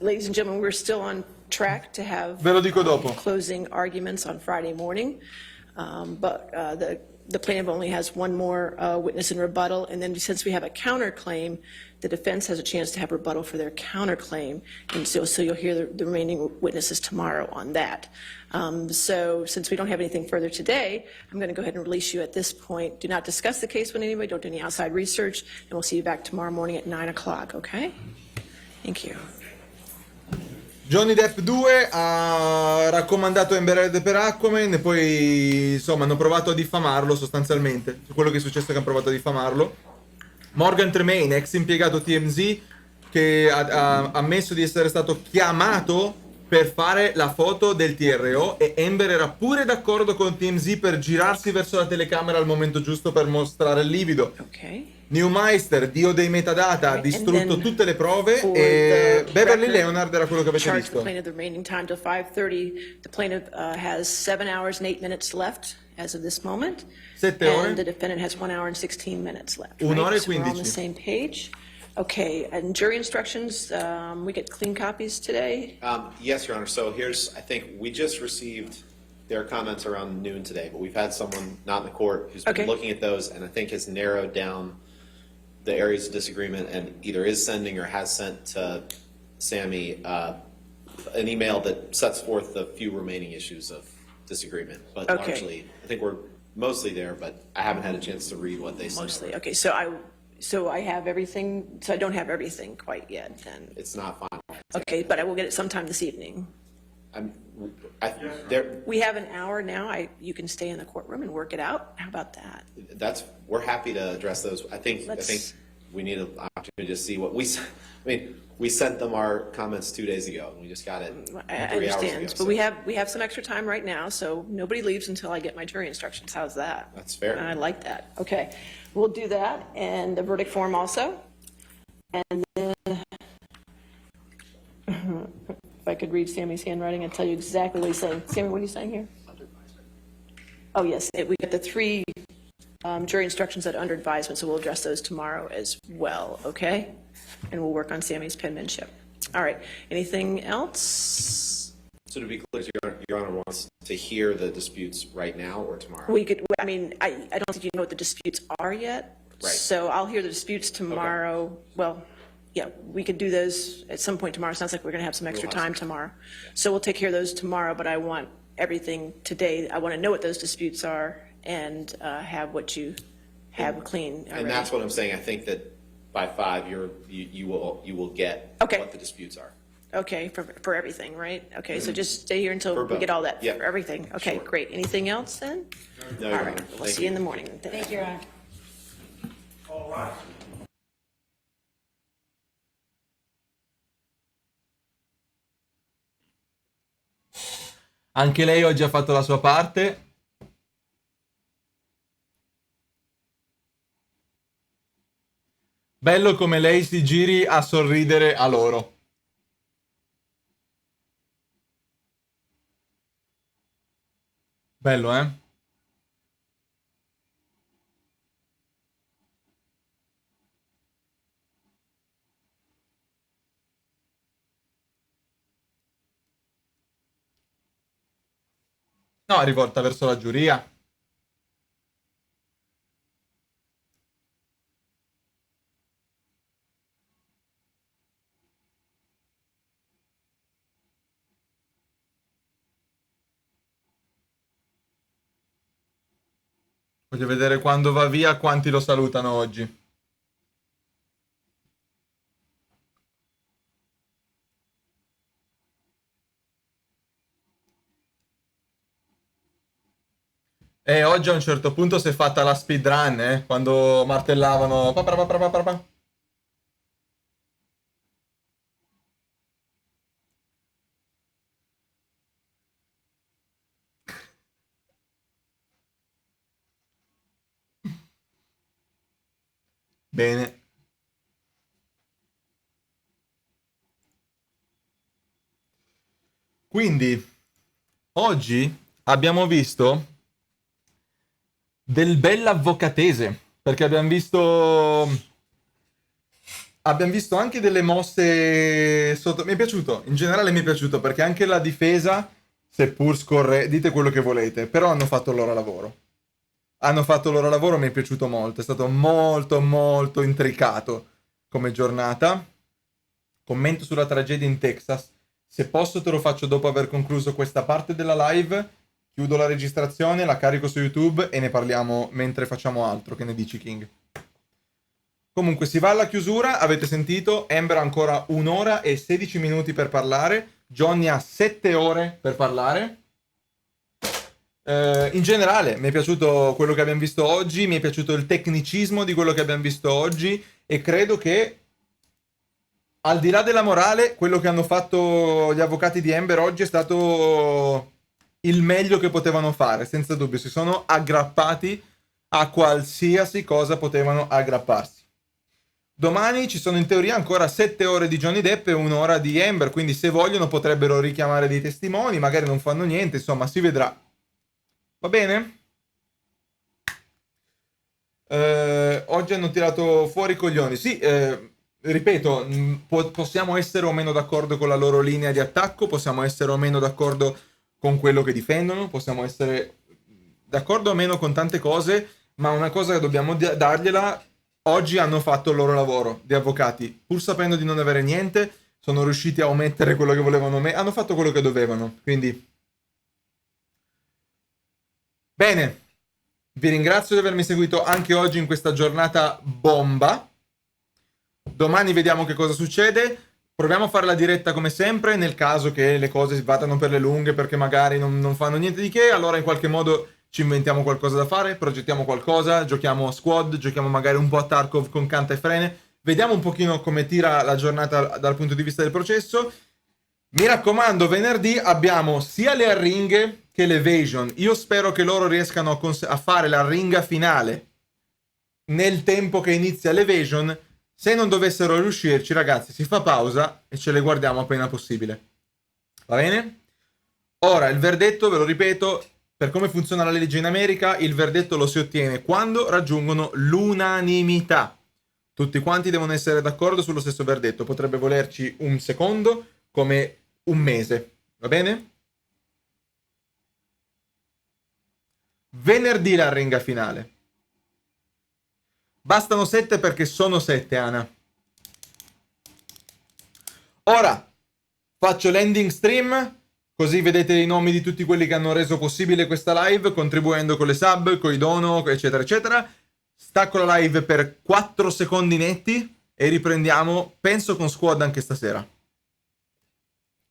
Ladies and gentlemen, we're still on track to have Ve lo dico dopo. closing arguments on Friday morning, but the plaintiff only has one more witness in rebuttal, and then since we have a counterclaim, the defense has a chance to have rebuttal for their counterclaim, and so you'll hear the remaining witnesses tomorrow on that. So since we don't have anything further today, I'm going to go ahead and release you at this point. Do not discuss the case with anybody, don't do any outside research, and we'll see you back tomorrow morning at 9 o'clock, okay? Thank you. Johnny Depp 2 ha raccomandato Amber Heard per Aquaman e poi insomma hanno provato a diffamarlo sostanzialmente. Quello che è successo è che hanno provato a diffamarlo. Morgan Tremaine, ex impiegato TMZ, che ha ammesso di essere stato chiamato per fare la foto del TRO e Amber era pure d'accordo con TMZ per girarsi verso la telecamera al momento giusto per mostrare il livido. Okay. Newmeister, dio dei metadata, ha distrutto tutte le prove e Beverly Leonard era quello che avete Charge the visto. plaintiff the remaining time till 5:30. The plaintiff has 7 hours and 8 minutes left as of this moment. 7 ore? And the defendant has 1 hour and 16 minutes left. 1 ora e So we're on the 15. same page. Okay, and jury instructions, we get clean copies today? Yes, Your Honor. So here's, I think, we just received their comments around noon today, but we've had someone not in the court who's been Okay. looking at those and I think has narrowed down the areas of disagreement and either is sending or has sent to Sammy an email that sets forth the few remaining issues of disagreement. But Okay. largely, I think we're mostly there, but I haven't had a chance to read what they sent. Mostly, okay, so I have everything, so I don't have everything quite yet then. It's not final. Okay, but I will get it sometime this evening. There, We have an hour now, you can stay in the courtroom and work it out, how about that? we're happy to address those. I think Let's- we need an opportunity to see what we sent them our comments 2 days ago, and we just got it 3 I hours understand, ago. but we have some extra time right now, so nobody leaves until I get my jury instructions, how's that? That's fair. I like that, okay. We'll do that, and the verdict form also. And then, if I could read Sammy's handwriting and tell you exactly what he's saying. Sammy, what are you saying here? Oh, yes, we got the 3 jury instructions that are under advisement, so we'll address those tomorrow as well, okay? And we'll work on Sammy's penmanship. All right, anything else? So to be clear, Your Honor wants to hear the disputes right now or tomorrow? We could, I mean, I don't think you know what the disputes are yet. Right. So I'll hear the disputes tomorrow. Well, yeah, we could do those at some point tomorrow. Sounds like we're going to have some extra We'll have time tomorrow. So we'll take care of those tomorrow, but I want everything today. I want to know what those disputes are and have what you have clean already. And that's what I'm saying. I think that by 5, you will get Okay. what the disputes are. Okay, for everything, right? Okay, so just stay here until For we both. get all that, Yeah. for everything. Okay, Sure. great. Anything else then? No, All Your right, Honor. we'll Thank see you in the morning. Thank you, Your Honor. Anche lei oggi ha fatto la sua parte. Bello come lei si giri a sorridere a loro. Bello, eh? No, rivolta verso la giuria. Voglio vedere quando va via quanti lo salutano oggi. E oggi a un certo punto si è fatta la speedrun, quando martellavano. Pa, pa, pa, pa, pa, pa, pa. Bene. Quindi, oggi abbiamo visto del bell'avvocatese, perché abbiamo visto anche delle mosse sotto. Mi è piaciuto, in generale mi è piaciuto, perché anche la difesa, seppur dite quello che volete, però hanno fatto il loro lavoro. Hanno fatto il loro lavoro, mi è piaciuto molto, è stato molto molto intricato come giornata. Commento sulla tragedia in Texas. Se posso te lo faccio dopo aver concluso questa parte della live, chiudo la registrazione, la carico su YouTube e ne parliamo mentre facciamo altro. Che ne dici, King? Comunque si va alla chiusura, avete sentito, Amber ha ancora 1 ora e 16 minuti per parlare, Johnny ha 7 ore per parlare. In generale mi è piaciuto quello che abbiamo visto oggi, mi è piaciuto il tecnicismo di quello che abbiamo visto oggi e credo che al di là della morale, quello che hanno fatto gli avvocati di Amber oggi è stato il meglio che potevano fare, senza dubbio, si sono aggrappati a qualsiasi cosa potevano aggrapparsi. Domani ci sono in teoria ancora 7 ore di Johnny Depp e 1 ora di Amber, quindi se vogliono potrebbero richiamare dei testimoni, magari non fanno niente, insomma si vedrà. Va bene? Oggi hanno tirato fuori i coglioni. Sì, ripeto, possiamo essere o meno d'accordo con la loro linea di attacco, possiamo essere o meno d'accordo con quello che difendono, possiamo essere d'accordo o meno con tante cose, ma una cosa che dobbiamo dargliela, oggi hanno fatto il loro lavoro di avvocati, pur sapendo di non avere niente, sono riusciti a omettere quello che volevano, hanno fatto quello che dovevano, quindi bene, vi ringrazio di avermi seguito anche oggi in questa giornata bomba. Domani vediamo che cosa succede. Proviamo a fare la diretta come sempre, nel caso che le cose vadano per le lunghe perché magari non fanno niente di che, allora in qualche modo ci inventiamo qualcosa da fare, progettiamo qualcosa, giochiamo a squad, giochiamo magari un po' a Tarkov con canta e frene, vediamo un pochino come tira la giornata dal punto di vista del processo. Mi raccomando, venerdì abbiamo sia le arringhe che l'evasion. Io spero che loro riescano a fare la ringa finale nel tempo che inizia l'evasion. Se non dovessero riuscirci, ragazzi, si fa pausa e ce le guardiamo appena possibile. Va bene? Ora, il verdetto, ve lo ripeto, per come funziona la legge in America, il verdetto lo si ottiene quando raggiungono l'unanimità. Tutti quanti devono essere d'accordo sullo stesso verdetto. Potrebbe volerci un secondo, come un mese. Va bene? Venerdì la ringa finale. Bastano 7 perché sono 7, Ana. Ora faccio l'ending stream, così vedete i nomi di tutti quelli che hanno reso possibile questa live, contribuendo con le sub, con i dono, eccetera, eccetera. Stacco la live per 4 secondi netti e riprendiamo, penso, con squad anche stasera.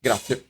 Grazie.